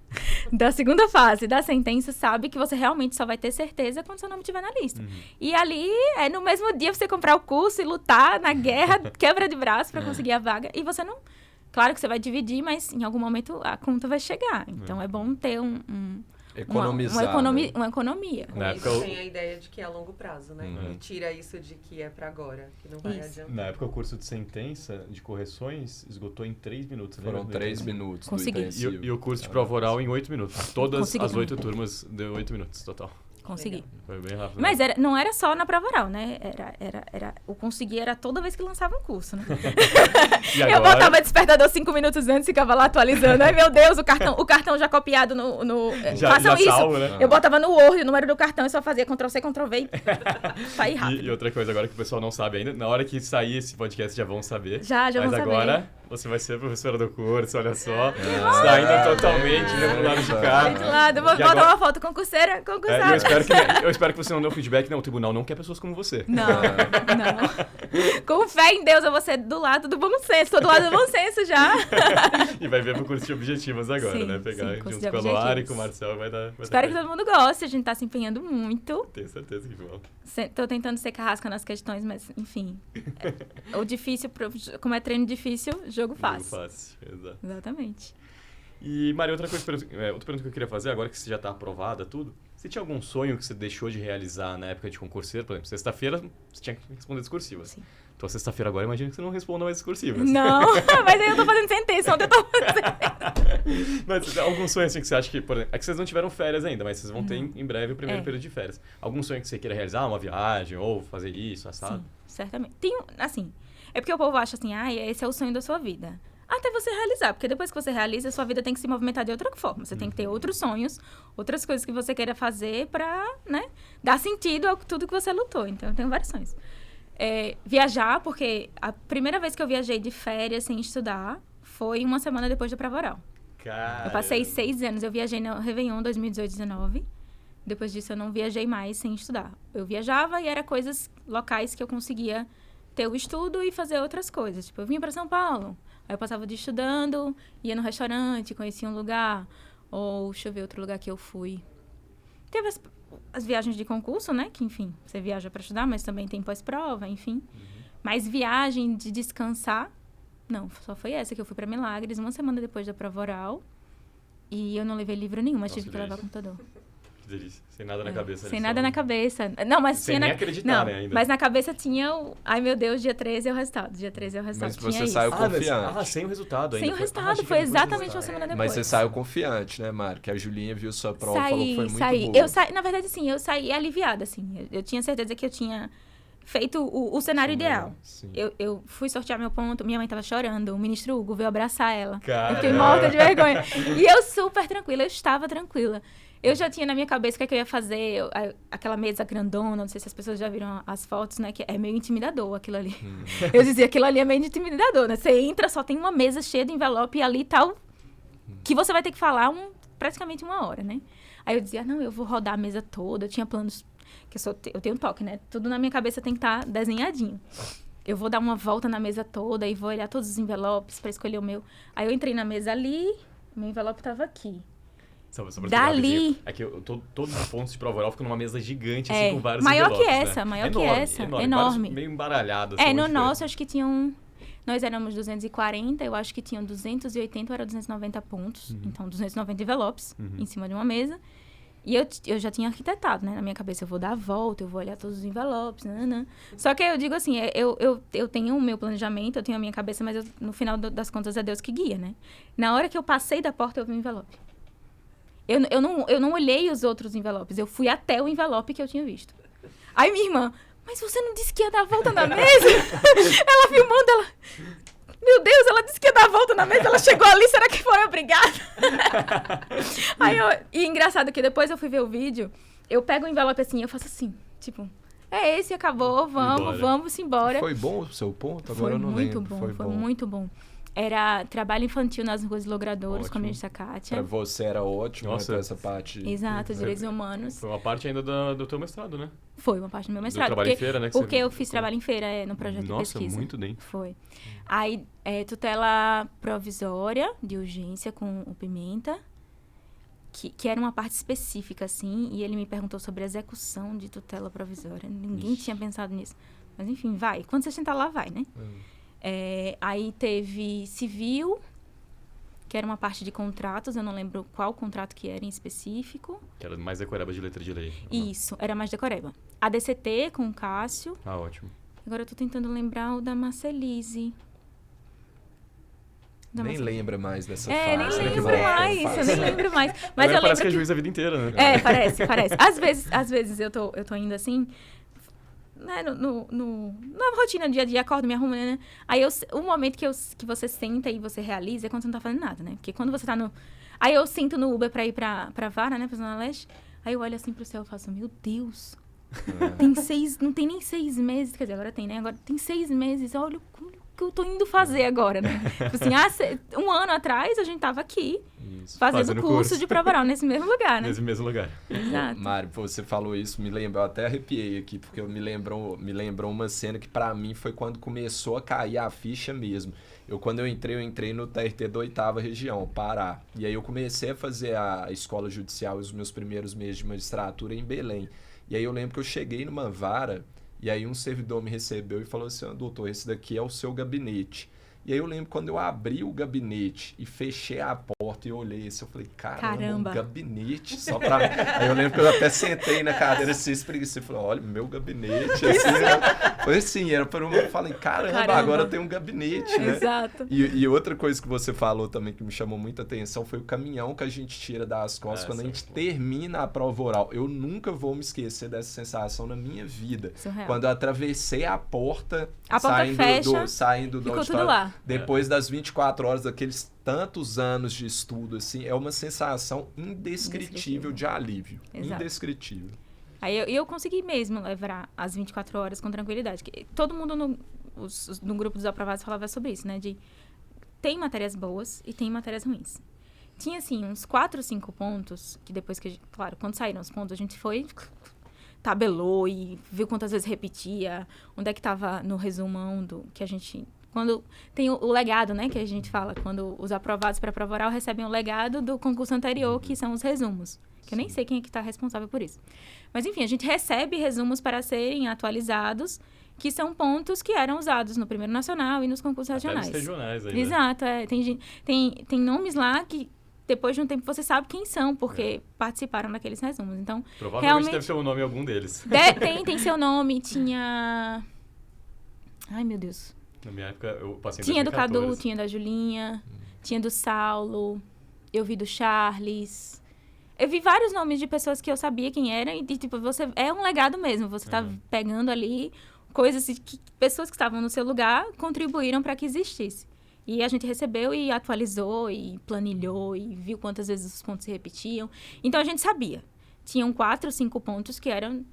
Speaker 4: da segunda fase da sentença sabe que você realmente só vai ter certeza quando seu nome estiver na lista. E ali, no mesmo dia, você comprar o curso e lutar na guerra, quebra de braço para conseguir a vaga. E você não... Claro que você vai dividir, mas em algum momento a conta vai chegar. Então, é bom ter
Speaker 2: Economizar,
Speaker 4: uma economia.
Speaker 3: Com isso tem a ideia de que é a longo prazo, né? E tira isso de que é pra agora, que não vai adiantar.
Speaker 1: Na época, o curso de sentença, de correções, esgotou em 3 minutos.
Speaker 2: Foram 3 minutos
Speaker 4: Consegui.
Speaker 2: do intensivo.
Speaker 1: E o curso de prova oral em 8 minutos. Todas as 8 turmas deu 8 minutos total.
Speaker 4: Consegui.
Speaker 1: Foi bem rápido.
Speaker 4: Mas não era só na prova oral, né? O conseguir era toda vez que lançava um curso, né?
Speaker 1: E agora?
Speaker 4: Eu botava despertador 5 minutos antes, ficava lá atualizando. Ai, meu Deus, o cartão já copiado no façam isso.
Speaker 1: Salvo, né?
Speaker 4: Eu botava no Word o número do cartão e só fazia Ctrl+C, Ctrl+V e saí rápido.
Speaker 1: E outra coisa agora que o pessoal não sabe ainda, na hora que sair esse podcast já vão saber.
Speaker 4: Já vão saber.
Speaker 1: Mas agora você vai ser professora do curso, olha só. Saindo totalmente do lado de cá.
Speaker 4: De lado, vou botar uma foto concursada.
Speaker 1: Eu espero que você não dê um feedback. Não, o tribunal não quer pessoas como você.
Speaker 4: Não. Com fé em Deus, eu vou ser do lado do bom senso. Tô do lado do bom senso já.
Speaker 1: E vai ver pro curso de objetivos agora, né? Pegar junto com a Loara e com o Marcel vai dar...
Speaker 4: Espero que todo mundo goste. A gente tá se empenhando muito.
Speaker 1: Tenho certeza que vão.
Speaker 4: Tô tentando ser carrasca nas questões, mas, enfim. O difícil, como é treino difícil, jogo fácil.
Speaker 1: Jogo fácil, exato.
Speaker 4: Exatamente.
Speaker 1: E, Mari, outra pergunta que eu queria fazer, agora que você já tá aprovada, tudo, você tinha algum sonho que você deixou de realizar na época de concurseiro? Por exemplo, sexta-feira você tinha que responder discursivas.
Speaker 4: Sim.
Speaker 1: Então, sexta-feira agora, imagina que você não responda mais discursivas.
Speaker 4: Não, mas aí eu tô fazendo sentença, ontem eu tô fazendo.
Speaker 1: Mas algum sonho assim que você acha que, por exemplo, é que vocês não tiveram férias ainda, mas vocês vão ter em breve o primeiro período de férias. Algum sonho que você queira realizar? Uma viagem ou fazer isso, assado?
Speaker 4: Sim, certamente. Assim, é porque o povo acha assim, esse é o sonho da sua vida. Até você realizar, porque depois que você realiza, a sua vida tem que se movimentar de outra forma. Você tem que ter outros sonhos, outras coisas que você queira fazer pra, né, dar sentido a tudo que você lutou. Então, eu tenho vários sonhos. Viajar, porque a primeira vez que eu viajei de férias sem estudar foi uma semana depois da prova oral.
Speaker 1: Caramba.
Speaker 4: Eu passei 6 anos. Eu viajei no Réveillon 2018-19. Depois disso, eu não viajei mais sem estudar. Eu viajava e era coisas locais que eu conseguia ter o estudo e fazer outras coisas. Tipo, eu vinha para São Paulo. Aí eu passava o dia estudando, ia no restaurante, conhecia um lugar. Ou, deixa eu ver outro lugar que eu fui. Teve as viagens de concurso, né? Que, enfim, você viaja para estudar, mas também tem pós-prova, enfim. Mas viagem de descansar, não. Só foi essa que eu fui para Milagres, uma semana depois da prova oral. E eu não levei livro nenhum, mas tive que levar computador.
Speaker 1: Que delícia. Sem nada na cabeça.
Speaker 4: Sem nada na cabeça. Não, mas
Speaker 1: sem nem acreditar, né, ainda.
Speaker 4: Mas na cabeça tinha ai meu Deus, dia 13 é o resultado. Dia 13 é o resultado.
Speaker 2: Mas você saiu confiante.
Speaker 1: Sem o resultado ainda.
Speaker 4: Sem o resultado, foi exatamente uma semana depois.
Speaker 2: Mas você saiu confiante, né, Mari? Que a Julinha viu sua prova e falou que foi muito boa.
Speaker 4: Eu saí, na verdade, assim, eu saí aliviada, assim. Eu tinha certeza que eu tinha feito o cenário ideal. Eu fui sortear meu ponto, minha mãe tava chorando, o ministro Hugo veio abraçar ela.
Speaker 1: Caramba.
Speaker 4: Eu fiquei morta de vergonha. E eu super tranquila, eu estava tranquila. Eu já tinha na minha cabeça o que eu ia fazer, aquela mesa grandona, não sei se as pessoas já viram as fotos, né? Que é meio intimidador aquilo ali. Eu dizia, aquilo ali é meio intimidador, né? Você entra, só tem uma mesa cheia de envelope e ali tal, que você vai ter que falar praticamente 1 hora, né? Aí eu dizia, não, eu vou rodar a mesa toda, eu tinha planos, que eu tenho um toque, né? Tudo na minha cabeça tem que estar desenhadinho. Eu vou dar uma volta na mesa toda e vou olhar todos os envelopes para escolher o meu. Aí eu entrei na mesa ali, meu envelope estava aqui.
Speaker 1: Só pra
Speaker 4: Dali...
Speaker 1: É que todos os pontos de prova oral ficam numa mesa gigante,
Speaker 4: É,
Speaker 1: assim, com vários
Speaker 4: maior
Speaker 1: envelopes,
Speaker 4: que essa,
Speaker 1: né?
Speaker 4: maior que
Speaker 1: Enorme,
Speaker 4: essa,
Speaker 1: enorme.
Speaker 4: enorme.
Speaker 1: Vários meio embaralhados.
Speaker 4: É,
Speaker 1: assim,
Speaker 4: no
Speaker 1: onde
Speaker 4: nosso, acho que tinham... Nós éramos 240, eu acho que tinham 280 ou era 290 pontos. Então, 290 envelopes em cima de uma mesa. E eu já tinha arquitetado, né? Na minha cabeça, eu vou dar a volta, eu vou olhar todos os envelopes, nananã. Só que eu digo assim, eu tenho o meu planejamento, eu tenho a minha cabeça, mas no final das contas é Deus que guia, né? Na hora que eu passei da porta, eu vi o envelope. Eu não olhei os outros envelopes, eu fui até o envelope que eu tinha visto. Aí minha irmã, mas você não disse que ia dar a volta na mesa? Ela filmando, ela... Meu Deus, ela disse que ia dar a volta na mesa, ela chegou ali, será que foi obrigada? E engraçado que depois eu fui ver o vídeo, eu pego o envelope assim, eu faço assim, tipo... É esse, acabou, vamos embora.
Speaker 2: Foi bom o seu ponto? Agora eu não lembro.
Speaker 4: Foi muito bom. Era trabalho infantil nas ruas de logradores, com a ministra Kátia.
Speaker 2: Pra você era ótimo,
Speaker 1: Nossa,
Speaker 2: né, essa parte.
Speaker 4: Exato, direitos humanos.
Speaker 1: Foi uma parte ainda do teu mestrado, né?
Speaker 4: Foi uma parte do meu mestrado.
Speaker 1: Trabalho em feira, né?
Speaker 4: Porque eu fiz trabalho em feira, no projeto de
Speaker 1: Nossa,
Speaker 4: pesquisa.
Speaker 1: muito bem.
Speaker 4: Foi. Aí, tutela provisória de urgência com o Pimenta, que era uma parte específica, assim, e ele me perguntou sobre a execução de tutela provisória. Ninguém tinha pensado nisso. Mas, enfim, vai. Quando você sentar lá, vai, né? Aí teve civil, que era uma parte de contratos, eu não lembro qual contrato que era em específico.
Speaker 1: Que era mais decoreba de letra de lei.
Speaker 4: Isso, era mais decoreba. A DCT com o Cássio.
Speaker 1: Ah, ótimo.
Speaker 4: Agora eu tô tentando lembrar o da Marcelise.
Speaker 2: Nem lembra mais dessa
Speaker 4: nem
Speaker 2: fase.
Speaker 4: lembro mais, eu nem lembro mais. Mas
Speaker 1: Agora
Speaker 4: eu
Speaker 1: parece
Speaker 4: lembro
Speaker 1: que é juiz a vida inteira, né?
Speaker 4: Parece. Às vezes eu tô indo assim, né, na rotina, dia a dia, acordo, me arrumo, né? Aí o momento que você senta e você realiza é quando você não tá fazendo nada, né? Porque quando você tá no... Aí eu sinto no Uber pra ir pra Vara, né, pra Zona Leste. Aí eu olho assim pro céu e faço, meu Deus, não tem nem 6 meses, quer dizer, agora tem, né? Agora tem 6 meses, olha o que eu tô indo fazer agora, né? Tipo assim, 1 ano atrás a gente tava aqui, fazendo curso de prova oral nesse mesmo lugar, né?
Speaker 1: Nesse mesmo lugar.
Speaker 4: Exato.
Speaker 2: Mário, você falou isso, eu até arrepiei aqui, porque me lembrou uma cena que pra mim foi quando começou a cair a ficha mesmo. Quando eu entrei no TRT da 8ª região, Pará. E aí eu comecei a fazer a escola judicial e os meus primeiros meses de magistratura em Belém. E aí eu lembro que eu cheguei numa vara, e aí um servidor me recebeu e falou assim, doutor, esse daqui é o seu gabinete. E aí eu lembro quando eu abri o gabinete e fechei a porta e olhei assim, eu falei, caramba. Um gabinete só pra mim. Aí eu lembro que eu até sentei na cadeira assim, espreguicei, falei, olha, meu gabinete. Assim, foi assim, era para eu falei, caramba, agora tem um gabinete, né?
Speaker 4: Exato.
Speaker 2: E outra coisa que você falou também que me chamou muita atenção foi o caminhão que a gente tira das costas quando a gente termina a prova oral. Eu nunca vou me esquecer dessa sensação na minha vida.
Speaker 4: Surreal.
Speaker 2: Quando eu atravessei a porta saindo do
Speaker 4: ficou
Speaker 2: auditório,
Speaker 4: tudo lá.
Speaker 2: Depois das 24 horas, daqueles tantos anos de estudo, assim, é uma sensação indescritível de alívio.
Speaker 4: Exato.
Speaker 2: Indescritível.
Speaker 4: Aí eu consegui mesmo levar as 24 horas com tranquilidade. Todo mundo no grupo dos aprovados falava sobre isso, né? Tem matérias boas e tem matérias ruins. Tinha, assim, uns 4 ou 5 pontos, que depois que, claro, quando saíram os pontos, a gente foi... tabelou e viu quantas vezes repetia, onde é que estava no resumão que a gente... Quando tem o legado, né, que a gente fala, quando os aprovados para a prova oral recebem o legado do concurso anterior, que são os resumos. Que eu nem sei quem é que está responsável por isso. Mas, enfim, a gente recebe resumos para serem atualizados, que são pontos que eram usados no Primeiro Nacional e nos concursos regionais.
Speaker 1: Até nos regionais aí,
Speaker 4: exato, né? Tem nomes lá que depois de um tempo você sabe quem são, porque participaram daqueles resumos. Então,
Speaker 1: provavelmente
Speaker 4: realmente,
Speaker 1: deve ter o nome em algum deles.
Speaker 4: Tem seu nome, tinha... Ai, meu Deus.
Speaker 1: Na minha época, eu passei em 2014.
Speaker 4: Tinha do Cadu, tinha da Julinha, tinha do Saulo, eu vi do Charles. Eu vi vários nomes de pessoas que eu sabia quem eram e, tipo, você é um legado mesmo. Você tá pegando ali coisas que pessoas que estavam no seu lugar contribuíram para que existisse. E a gente recebeu e atualizou e planilhou e viu quantas vezes os pontos se repetiam. Então, a gente sabia. Tinham 4 ou 5 pontos que eram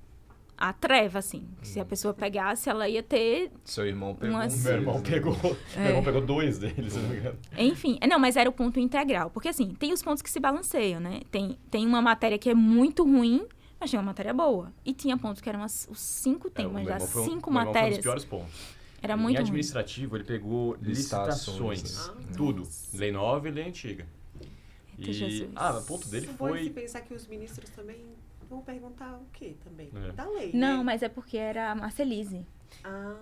Speaker 4: a treva, assim. Se a pessoa pegasse, ela ia ter...
Speaker 2: Seu irmão pegou
Speaker 1: Meu irmão pegou 2 deles, se não me engano.
Speaker 4: Enfim, não, mas era o ponto integral. Porque, assim, tem os pontos que se balanceiam, né? Tem uma matéria que é muito ruim, mas tinha uma matéria boa. E tinha pontos que eram os 5 temas, já 5 matérias.
Speaker 1: Foi um dos piores pontos.
Speaker 4: Era muito
Speaker 1: ruim. Em administrativo, ele pegou licitações. Tudo. Lei nova e lei antiga.
Speaker 4: Eita, Jesus.
Speaker 1: O ponto dele
Speaker 3: Isso é bom de se
Speaker 1: foi...
Speaker 3: pensar que os ministros também vão perguntar o quê também?
Speaker 1: É.
Speaker 3: Da lei,
Speaker 4: Não,
Speaker 3: né?
Speaker 4: mas é porque era a Marcelise.
Speaker 3: Ah,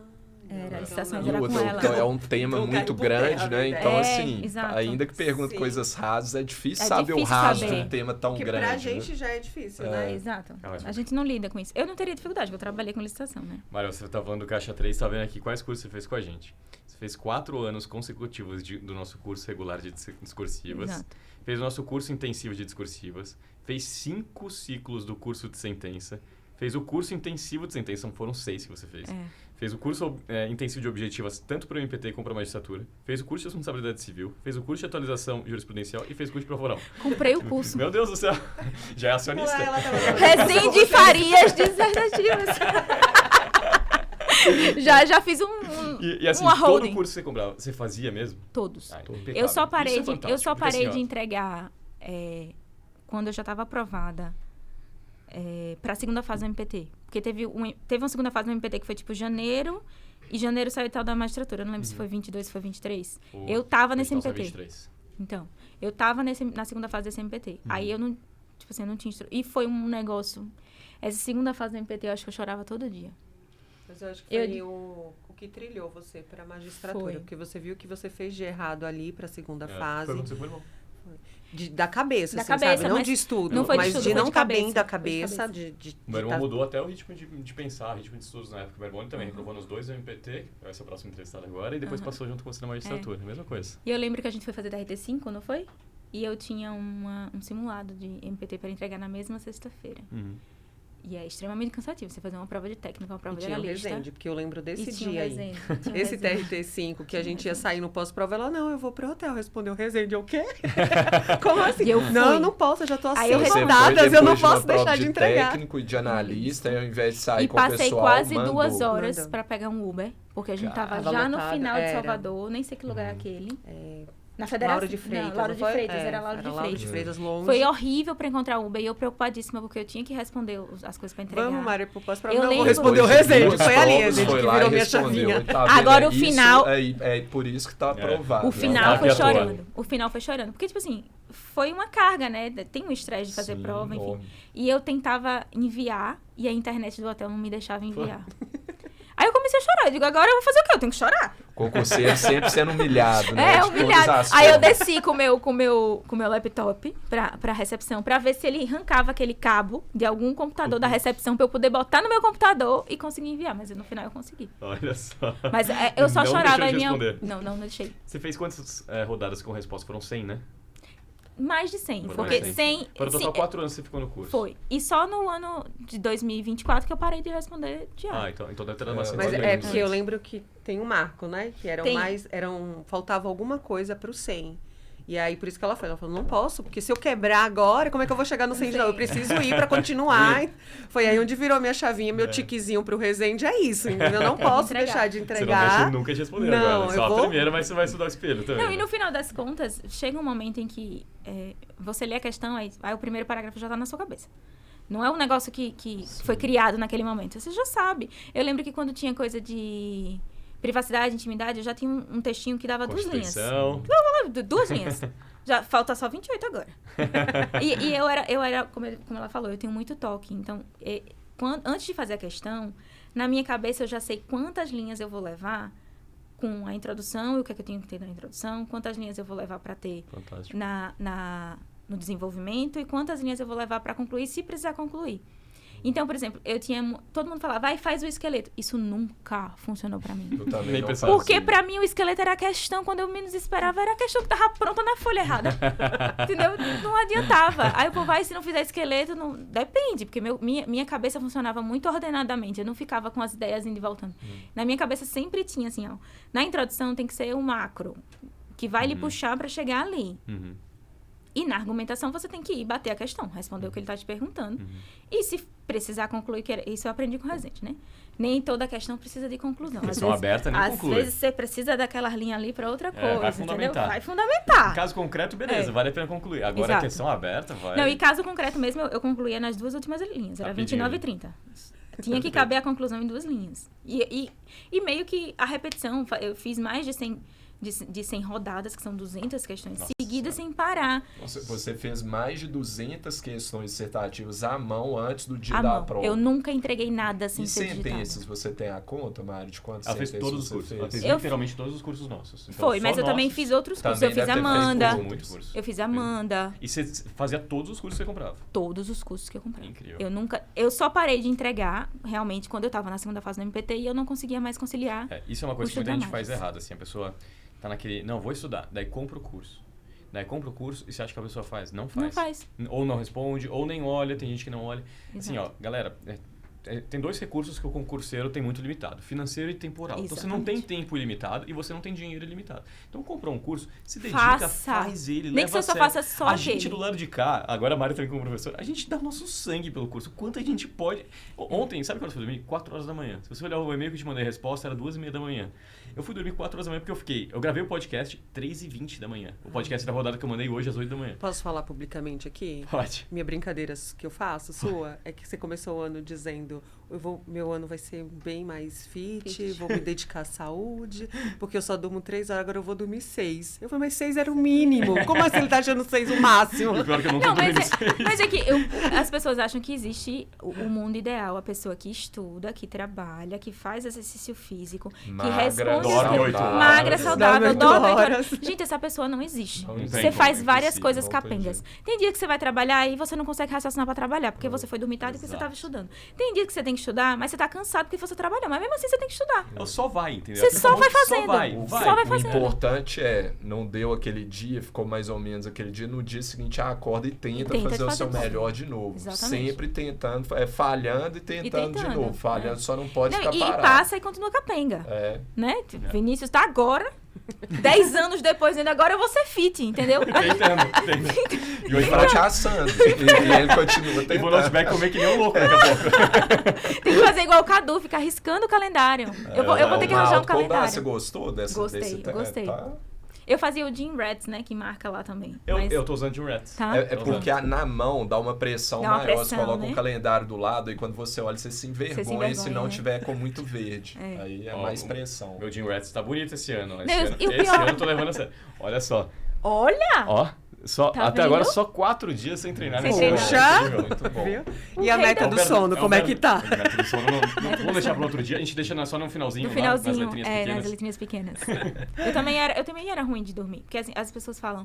Speaker 4: Era,
Speaker 3: não,
Speaker 4: as estações
Speaker 3: não.
Speaker 4: era com
Speaker 2: Então,
Speaker 4: ela.
Speaker 2: então é um tema
Speaker 3: Então,
Speaker 2: muito
Speaker 3: caiu por terra,
Speaker 2: grande, né?
Speaker 3: né?
Speaker 2: Então,
Speaker 4: É,
Speaker 2: assim,
Speaker 4: exato.
Speaker 2: ainda que pergunta
Speaker 3: Sim.
Speaker 2: coisas rasas, é difícil
Speaker 4: É
Speaker 2: saber o
Speaker 4: difícil
Speaker 2: raso de
Speaker 4: saber.
Speaker 2: um tema tão
Speaker 3: Porque
Speaker 2: grande.
Speaker 3: pra
Speaker 2: né?
Speaker 3: gente já é difícil,
Speaker 2: É.
Speaker 3: né?
Speaker 4: Exato.
Speaker 1: Ah, mas-
Speaker 4: A gente não lida com isso. Eu não teria dificuldade, porque eu trabalhei com licitação, né?
Speaker 1: Mário, você tá falando do Caixa 3, tá vendo aqui quais cursos você fez com a gente. Você fez 4 anos consecutivos do nosso curso regular de discursivas.
Speaker 4: Exato.
Speaker 1: Fez o nosso curso intensivo de discursivas. Fez 5 ciclos do curso de sentença. Fez o curso intensivo de sentença, foram 6 que você fez.
Speaker 4: É.
Speaker 1: Fez o curso intensivo de objetivas, tanto para o MPT como para a magistratura. Fez o curso de responsabilidade civil. Fez o curso de atualização jurisprudencial e fez o curso de prova oral.
Speaker 4: Comprei o curso.
Speaker 1: Meu Deus do céu! Já é acionista.
Speaker 3: Ela tava-
Speaker 4: Resende Farias dissertativas. já fiz
Speaker 1: E assim,
Speaker 4: uma
Speaker 1: todo
Speaker 4: holding.
Speaker 1: curso que você comprava, você fazia mesmo?
Speaker 4: Todos.
Speaker 1: Ah, então, impecável.
Speaker 4: Eu só
Speaker 1: Isso
Speaker 4: parei,
Speaker 1: é
Speaker 4: eu
Speaker 1: fantástico,
Speaker 4: só
Speaker 1: porque,
Speaker 4: parei
Speaker 1: assim,
Speaker 4: de
Speaker 1: ó,
Speaker 4: entregar quando eu já estava aprovada para a segunda fase do MPT. Porque teve uma segunda fase do MPT que foi tipo janeiro, e janeiro saiu o tal da magistratura. Eu não lembro se foi 22, se foi 23. Eu tava nesse
Speaker 1: então, só
Speaker 4: MPT.
Speaker 1: 23.
Speaker 4: Então, eu tava na segunda fase desse MPT. Aí eu não, tipo assim, eu não tinha E foi um negócio... Essa segunda fase do MPT, eu acho que eu chorava todo dia.
Speaker 3: Mas eu acho que foi o que trilhou você pra magistratura.
Speaker 4: Foi.
Speaker 3: Porque você viu que você fez de errado ali pra segunda
Speaker 1: Foi
Speaker 3: fase.
Speaker 1: o que aconteceu com o irmão.
Speaker 3: Da cabeça,
Speaker 4: Da
Speaker 3: assim,
Speaker 4: cabeça,
Speaker 3: sabe? Não
Speaker 4: mas
Speaker 3: de estudo,
Speaker 4: não foi de
Speaker 3: mas
Speaker 4: estudo,
Speaker 3: de
Speaker 4: foi
Speaker 3: não
Speaker 4: de
Speaker 3: estar bem
Speaker 4: cabeça.
Speaker 3: da
Speaker 4: Foi de
Speaker 3: cabeça.
Speaker 4: cabeça.
Speaker 1: O meu irmão mudou até o ritmo de pensar, o ritmo de estudos na época. O meu irmão também reprovou nos 2 do MPT, que vai ser o próximo entrevistado agora, e depois passou junto com você na magistratura. Mesma coisa.
Speaker 4: E eu lembro que a gente foi fazer DRT5, não foi? E eu tinha um simulado de MPT para entregar na mesma sexta-feira. E é extremamente cansativo. Você fazer uma prova de técnica, uma prova
Speaker 3: E
Speaker 4: de
Speaker 3: tinha o
Speaker 4: analista.
Speaker 3: Resende, porque eu lembro desse
Speaker 4: E tinha o
Speaker 3: dia aí.
Speaker 4: Resende, tinha o
Speaker 3: Esse
Speaker 4: Resende.
Speaker 3: TRT5 que a gente ia sair no pós-prova, ela, não, eu vou pro hotel. Respondeu o Resende, eu o quê? Como assim?
Speaker 4: E eu fui.
Speaker 3: Não, eu não posso, eu já tô
Speaker 4: Aí
Speaker 3: assim,
Speaker 4: eu
Speaker 2: Você foi
Speaker 3: rodadas,
Speaker 2: depois
Speaker 3: eu não
Speaker 2: de uma
Speaker 3: posso deixar
Speaker 2: prova
Speaker 3: de entregar.
Speaker 2: técnico e de analista, e ao invés de sair
Speaker 4: E
Speaker 2: com o
Speaker 4: passei
Speaker 2: pessoal,
Speaker 4: quase
Speaker 2: mandou.
Speaker 4: 2 horas
Speaker 3: Mandou.
Speaker 4: para pegar um Uber, porque a gente tava
Speaker 3: Tava
Speaker 4: já no
Speaker 3: lotado,
Speaker 4: final de
Speaker 3: era.
Speaker 4: Salvador, nem sei que lugar é aquele.
Speaker 3: É,
Speaker 4: Na Federação.
Speaker 3: Lauro de Freitas,
Speaker 4: Não, Lauro
Speaker 3: não
Speaker 4: de
Speaker 3: foi?
Speaker 4: Freitas,
Speaker 3: É,
Speaker 4: era Lauro de
Speaker 3: Lauro de
Speaker 4: Freitas.
Speaker 3: Freitas longe.
Speaker 4: Foi horrível para encontrar Uber e eu preocupadíssima porque eu tinha que responder as coisas para entregar.
Speaker 3: Vamos, Mário, pro pós-prova.
Speaker 4: Eu
Speaker 3: Não, vou
Speaker 4: lembro-
Speaker 3: responder o
Speaker 2: Depois de
Speaker 3: Resende.
Speaker 2: duas
Speaker 3: Foi ali,
Speaker 2: provas,
Speaker 3: Resende,
Speaker 2: foi
Speaker 3: que
Speaker 2: lá e
Speaker 3: virou minha
Speaker 2: respondeu.
Speaker 3: chavinha.
Speaker 2: Tá vendo?
Speaker 4: Agora, o
Speaker 2: Isso
Speaker 4: final-
Speaker 2: É por isso que tá aprovado.
Speaker 4: O final
Speaker 1: Tá
Speaker 4: foi
Speaker 1: aqui à toa.
Speaker 4: chorando. O final foi chorando. Porque, tipo assim, foi uma carga, né? Tem um estresse de fazer
Speaker 2: Sim,
Speaker 4: prova, enfim.
Speaker 2: enorme.
Speaker 4: E eu tentava enviar e a internet do hotel não me deixava enviar. Aí eu comecei a chorar. Eu digo, agora eu vou fazer o quê? Eu tenho que chorar.
Speaker 2: Concurseiro sempre sendo humilhado, né?
Speaker 4: É,
Speaker 2: de
Speaker 4: humilhado.
Speaker 2: todas as
Speaker 4: Aí eu
Speaker 2: formas.
Speaker 4: desci com o meu laptop pra recepção, pra ver se ele arrancava aquele cabo de algum computador da recepção pra eu poder botar no meu computador e conseguir enviar. Mas no final eu consegui.
Speaker 1: Olha só.
Speaker 4: Mas eu só
Speaker 1: Não
Speaker 4: chorava
Speaker 1: deixou
Speaker 4: e
Speaker 1: de
Speaker 4: minha...
Speaker 1: responder.
Speaker 4: Não deixei.
Speaker 1: Você fez quantas rodadas com resposta? Foram 100, né?
Speaker 4: Mais de 100.
Speaker 1: Foram
Speaker 4: Porque
Speaker 1: mais de
Speaker 4: 100...
Speaker 1: Para o total,
Speaker 4: sim,
Speaker 1: 4 anos você ficou no curso.
Speaker 4: Foi. E só no ano de 2024 que eu parei de responder diário.
Speaker 1: Ah, então deve ter dado bastante.
Speaker 3: Mas
Speaker 1: tempo.
Speaker 3: é porque eu lembro que tem um marco, né? Que
Speaker 4: Tem.
Speaker 3: faltava alguma coisa pro 100. E aí, por isso que ela falou, não posso, porque se eu quebrar agora, como é que eu vou chegar no 100 de novo? Eu preciso ir pra continuar. Foi aí onde virou minha chavinha, meu tiquezinho pro Resende, é isso, entendeu? Eu não posso
Speaker 4: Entregar.
Speaker 3: deixar de
Speaker 1: Você não
Speaker 3: entregar.
Speaker 1: deixa nunca de responder
Speaker 3: Não,
Speaker 1: agora.
Speaker 3: eu
Speaker 1: Só
Speaker 3: vou-
Speaker 1: a primeira, mas você vai estudar o espelho também.
Speaker 4: Não, e
Speaker 1: né?
Speaker 4: no final das contas, chega um momento em que você lê a questão, aí o primeiro parágrafo já tá na sua cabeça. Não é um negócio que foi criado naquele momento. Você já sabe. Eu lembro que quando tinha coisa de privacidade, intimidade, eu já tinha um textinho que dava 2 linhas.
Speaker 1: Constituição.
Speaker 4: 2 linhas. Já falta só 28 agora. e eu era como ela falou, eu tenho muito toque. Então, antes de fazer a questão, na minha cabeça eu já sei quantas linhas eu vou levar com a introdução e o que é que eu tenho que ter na introdução, quantas linhas eu vou levar para ter
Speaker 1: Fantástico.
Speaker 4: no desenvolvimento e quantas linhas eu vou levar para concluir, se precisar concluir. Então, por exemplo, todo mundo falava, vai, faz o esqueleto. Isso nunca funcionou para mim.
Speaker 2: Eu também
Speaker 1: Nem
Speaker 2: não
Speaker 1: pensava.
Speaker 2: fazia.
Speaker 4: Porque pra mim o esqueleto era a questão, quando eu menos esperava, era a questão que tava pronta na folha errada. Entendeu? Não adiantava. Aí o povo vai, se não fizer esqueleto, não... Depende, porque minha cabeça funcionava muito ordenadamente. Eu não ficava com as ideias indo e voltando. Na minha cabeça sempre tinha assim, ó. Na introdução tem que ser um macro, que vai lhe puxar pra chegar ali.
Speaker 1: Uhum.
Speaker 4: E na argumentação você tem que ir bater a questão, responder o que ele tá te perguntando. E se precisar concluir, isso eu aprendi com o Resende, né? Nem toda questão precisa de conclusão.
Speaker 1: Questão aberta nem
Speaker 4: às
Speaker 1: conclui.
Speaker 4: vezes você precisa daquela linha ali para outra coisa,
Speaker 1: vai
Speaker 4: entendeu?
Speaker 1: fundamentar.
Speaker 4: Vai fundamentar.
Speaker 1: Caso concreto, beleza,
Speaker 4: É.
Speaker 1: vale a pena concluir. Agora
Speaker 4: Exato.
Speaker 1: a questão aberta, vai.
Speaker 4: Não, e caso concreto mesmo, eu concluía nas 2 últimas linhas. Era
Speaker 1: Rapidinho.
Speaker 4: 29 e 30. Tinha que caber a conclusão em 2 linhas. E meio que a repetição, eu fiz mais de 100 de 100 rodadas, que são 200 questões
Speaker 1: Nossa
Speaker 4: seguidas sem parar.
Speaker 2: Você fez mais de 200 questões dissertativas à mão antes do dia
Speaker 4: À
Speaker 2: da
Speaker 4: mão.
Speaker 2: prova.
Speaker 4: Eu nunca entreguei nada sem
Speaker 2: E
Speaker 4: ser
Speaker 2: sentenças,
Speaker 4: digitado.
Speaker 2: você tem a conta, Mário, de quantas
Speaker 1: Ela fez
Speaker 2: sentenças
Speaker 1: todos os
Speaker 2: você
Speaker 1: cursos.
Speaker 2: fez?
Speaker 1: Ela fez
Speaker 4: Eu-
Speaker 1: literalmente todos os cursos nossos. Então,
Speaker 4: Foi, mas
Speaker 1: só
Speaker 4: eu também
Speaker 1: nossos.
Speaker 4: fiz outros cursos.
Speaker 2: Também
Speaker 4: Eu fiz
Speaker 2: deve ter feito
Speaker 4: Amanda.
Speaker 1: curso, muito curso.
Speaker 4: Eu fiz Amanda.
Speaker 1: E você fazia todos os cursos que você comprava.
Speaker 4: Todos os cursos que eu comprei.
Speaker 1: Incrível.
Speaker 4: Eu só parei de entregar, realmente, quando eu tava na segunda fase do MPT e eu não conseguia mais conciliar.
Speaker 1: Isso é uma coisa que
Speaker 4: Curso
Speaker 1: muita gente faz
Speaker 4: dramático.
Speaker 1: errado, assim, a pessoa tá naquele, não, vou estudar, daí compra o curso. Daí compra o curso e você acha que a pessoa faz? Não faz.
Speaker 4: Não faz.
Speaker 1: Ou não responde, ou nem olha, tem gente que não olha. Assim, ó,
Speaker 4: Exato.
Speaker 1: galera, tem dois recursos que o concurseiro tem muito limitado, financeiro e temporal. Então você não tem
Speaker 4: Exatamente.
Speaker 1: tempo ilimitado e você não tem dinheiro ilimitado. Então comprou um curso, se dedica,
Speaker 4: Faça.
Speaker 1: faz ele,
Speaker 4: Nem
Speaker 1: leva
Speaker 4: que você
Speaker 1: a
Speaker 4: só
Speaker 1: sério.
Speaker 4: faça só
Speaker 1: A gente
Speaker 4: aquele.
Speaker 1: do lado de cá, agora a Mari também como professora, a gente dá o nosso sangue pelo curso. Quanto a gente pode... Ontem, sabe quando eu fui dormir? 4 horas da manhã. Se você olhar o e-mail que eu te mandei a resposta, era 2h30 da manhã. Eu fui dormir 4 horas da manhã porque eu gravei o podcast 3h20 da manhã. O podcast da rodada que eu mandei hoje às 8 da manhã.
Speaker 3: Posso falar publicamente aqui?
Speaker 1: Pode.
Speaker 3: Minha brincadeira que eu faço, sua, é que você começou o ano dizendo meu ano vai ser bem mais fit, vou me dedicar à saúde, porque eu só durmo 3 horas, agora eu vou dormir 6. Eu falei, mas 6 era o mínimo. Como assim ele tá achando 6 o máximo?
Speaker 1: O pior é que eu não tô
Speaker 4: Não,
Speaker 1: dormindo.
Speaker 4: mas é que as pessoas acham que existe o mundo ideal, a pessoa que estuda, que trabalha, que faz exercício físico, que
Speaker 2: Magra,
Speaker 4: responde...
Speaker 1: dorme 8 horas.
Speaker 4: Magra, saudável,
Speaker 3: Dorme
Speaker 4: dorme 8
Speaker 3: 8
Speaker 4: horas. Gente, essa pessoa não existe.
Speaker 2: Não tem
Speaker 4: Você
Speaker 2: como,
Speaker 4: faz
Speaker 2: é
Speaker 4: várias
Speaker 2: impossível,
Speaker 4: coisas
Speaker 2: não tem
Speaker 4: capengas.
Speaker 2: jeito.
Speaker 4: Tem dia que você vai trabalhar e você não consegue raciocinar pra trabalhar, porque você foi dormir tarde porque você
Speaker 1: Exato.
Speaker 4: estava estudando. Tem dia que você tem que estudar, mas você tá cansado porque você trabalhou. Mas mesmo assim você tem que estudar.
Speaker 1: Só vai, entendeu?
Speaker 4: Você só vai
Speaker 1: Só
Speaker 4: fazendo.
Speaker 1: vai,
Speaker 2: O,
Speaker 1: vai.
Speaker 4: Só vai
Speaker 2: o
Speaker 4: fazendo.
Speaker 2: importante é, não deu aquele dia, ficou mais ou menos aquele dia, no dia seguinte acorda e tenta
Speaker 4: Tenta
Speaker 2: fazer o
Speaker 4: fazer
Speaker 2: seu
Speaker 4: tudo.
Speaker 2: melhor de novo.
Speaker 4: Exatamente.
Speaker 2: Sempre tentando, falhando e tentando de
Speaker 4: tentando,
Speaker 2: novo. Falhando, só não pode
Speaker 4: Não,
Speaker 2: ficar
Speaker 4: e
Speaker 2: parado.
Speaker 4: passa e continua capenga.
Speaker 2: É.
Speaker 4: Né? Vinícius tá agora, 10 anos depois, ainda agora eu vou ser fit, entendeu?
Speaker 1: Tentando. E hoje
Speaker 2: Tá te assando. E ele continua
Speaker 1: eu vou no
Speaker 2: tentando.
Speaker 1: Outback comer que nem um louco daqui a pouco.
Speaker 4: Tem que fazer igual o Cadu, ficar riscando o calendário. Eu vou ter que arranjar um
Speaker 2: Você
Speaker 4: calendário.
Speaker 2: gostou desse
Speaker 4: Gostei.
Speaker 2: Tá?
Speaker 4: Eu fazia o Jim Rats, né, que marca lá também.
Speaker 1: Eu tô usando Jim Rats.
Speaker 4: Tá.
Speaker 2: É porque na mão dá uma pressão
Speaker 4: Dá uma
Speaker 2: maior.
Speaker 4: pressão,
Speaker 2: Você coloca
Speaker 4: né?
Speaker 2: um calendário do lado e quando você olha, você se envergonha se não
Speaker 4: né?
Speaker 2: tiver com muito verde.
Speaker 4: É.
Speaker 2: Aí é
Speaker 1: Ó,
Speaker 2: mais pressão.
Speaker 1: Meu Jim Rats tá bonito esse ano.
Speaker 4: Não,
Speaker 1: Esse
Speaker 4: e o
Speaker 1: ano
Speaker 4: pior-
Speaker 1: eu tô levando a sério. Olha só.
Speaker 4: Olha!
Speaker 1: Ó.
Speaker 4: Tá
Speaker 1: Até
Speaker 4: vendo?
Speaker 1: agora só 4 dias sem treinar
Speaker 4: Sem
Speaker 1: nesse
Speaker 4: treinar.
Speaker 1: ano.
Speaker 3: Já?
Speaker 1: Incrível.
Speaker 2: Muito bom.
Speaker 3: Viu?
Speaker 4: O
Speaker 3: E a
Speaker 4: rei
Speaker 3: meta
Speaker 4: da-
Speaker 3: do sono, como é que tá?
Speaker 1: A meta do sono não vamos deixar para outro dia. A gente deixa só no finalzinho.
Speaker 4: No
Speaker 1: lá, nas
Speaker 4: finalzinho,
Speaker 1: letrinhas
Speaker 4: nas
Speaker 1: pequenas.
Speaker 4: letrinhas pequenas. eu também era ruim de dormir. Porque assim, as pessoas falam,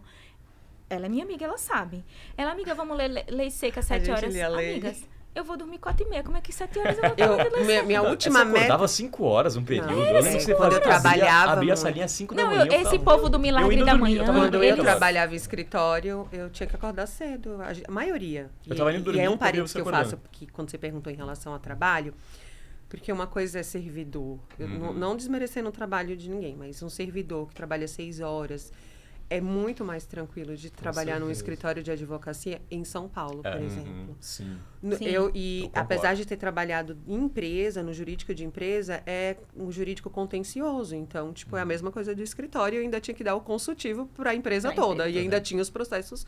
Speaker 4: ela é minha amiga, ela sabe. Ela, amiga, vamos ler Lei Seca 7
Speaker 3: gente
Speaker 4: horas.
Speaker 3: lia lei.
Speaker 4: Amigas, eu vou dormir 4h30. Como é que 7 horas eu vou dormir Lei Seca?
Speaker 3: Minha
Speaker 1: Não,
Speaker 3: última
Speaker 1: você
Speaker 3: meta...
Speaker 1: acordava 5 horas um período.
Speaker 3: Não,
Speaker 1: eu lembro que você
Speaker 3: quando eu trabalhava
Speaker 1: abria a
Speaker 3: muito.
Speaker 1: salinha às 5 da
Speaker 4: Não,
Speaker 1: manhã.
Speaker 4: esse povo do milagre
Speaker 1: indo
Speaker 4: da
Speaker 1: dormir,
Speaker 4: manhã,
Speaker 1: eu tava indo
Speaker 3: Quando
Speaker 1: dormir
Speaker 3: eu
Speaker 4: eles-
Speaker 1: agora.
Speaker 3: trabalhava em escritório, eu tinha que acordar cedo. A maioria.
Speaker 1: Eu tava indo dormir
Speaker 3: e é
Speaker 1: e
Speaker 3: um
Speaker 1: eu vi
Speaker 3: parênteses
Speaker 1: você
Speaker 3: que eu
Speaker 1: acordando.
Speaker 3: faço, porque quando você perguntou em relação ao trabalho, porque uma coisa é servidor. Eu
Speaker 1: Uhum.
Speaker 3: não desmerecendo o trabalho de ninguém, mas um servidor que trabalha 6 horas é muito mais tranquilo de trabalhar num
Speaker 2: certeza.
Speaker 3: escritório de advocacia em São Paulo, por exemplo.
Speaker 2: Sim.
Speaker 4: Sim.
Speaker 3: Eu
Speaker 1: concordo.
Speaker 3: apesar de ter trabalhado em empresa, no jurídico de empresa, é um jurídico contencioso. Então, tipo, é a mesma coisa do escritório. Eu ainda tinha que dar o consultivo para a empresa
Speaker 4: Pra
Speaker 3: toda.
Speaker 4: empresa,
Speaker 3: E ainda tinha os processos.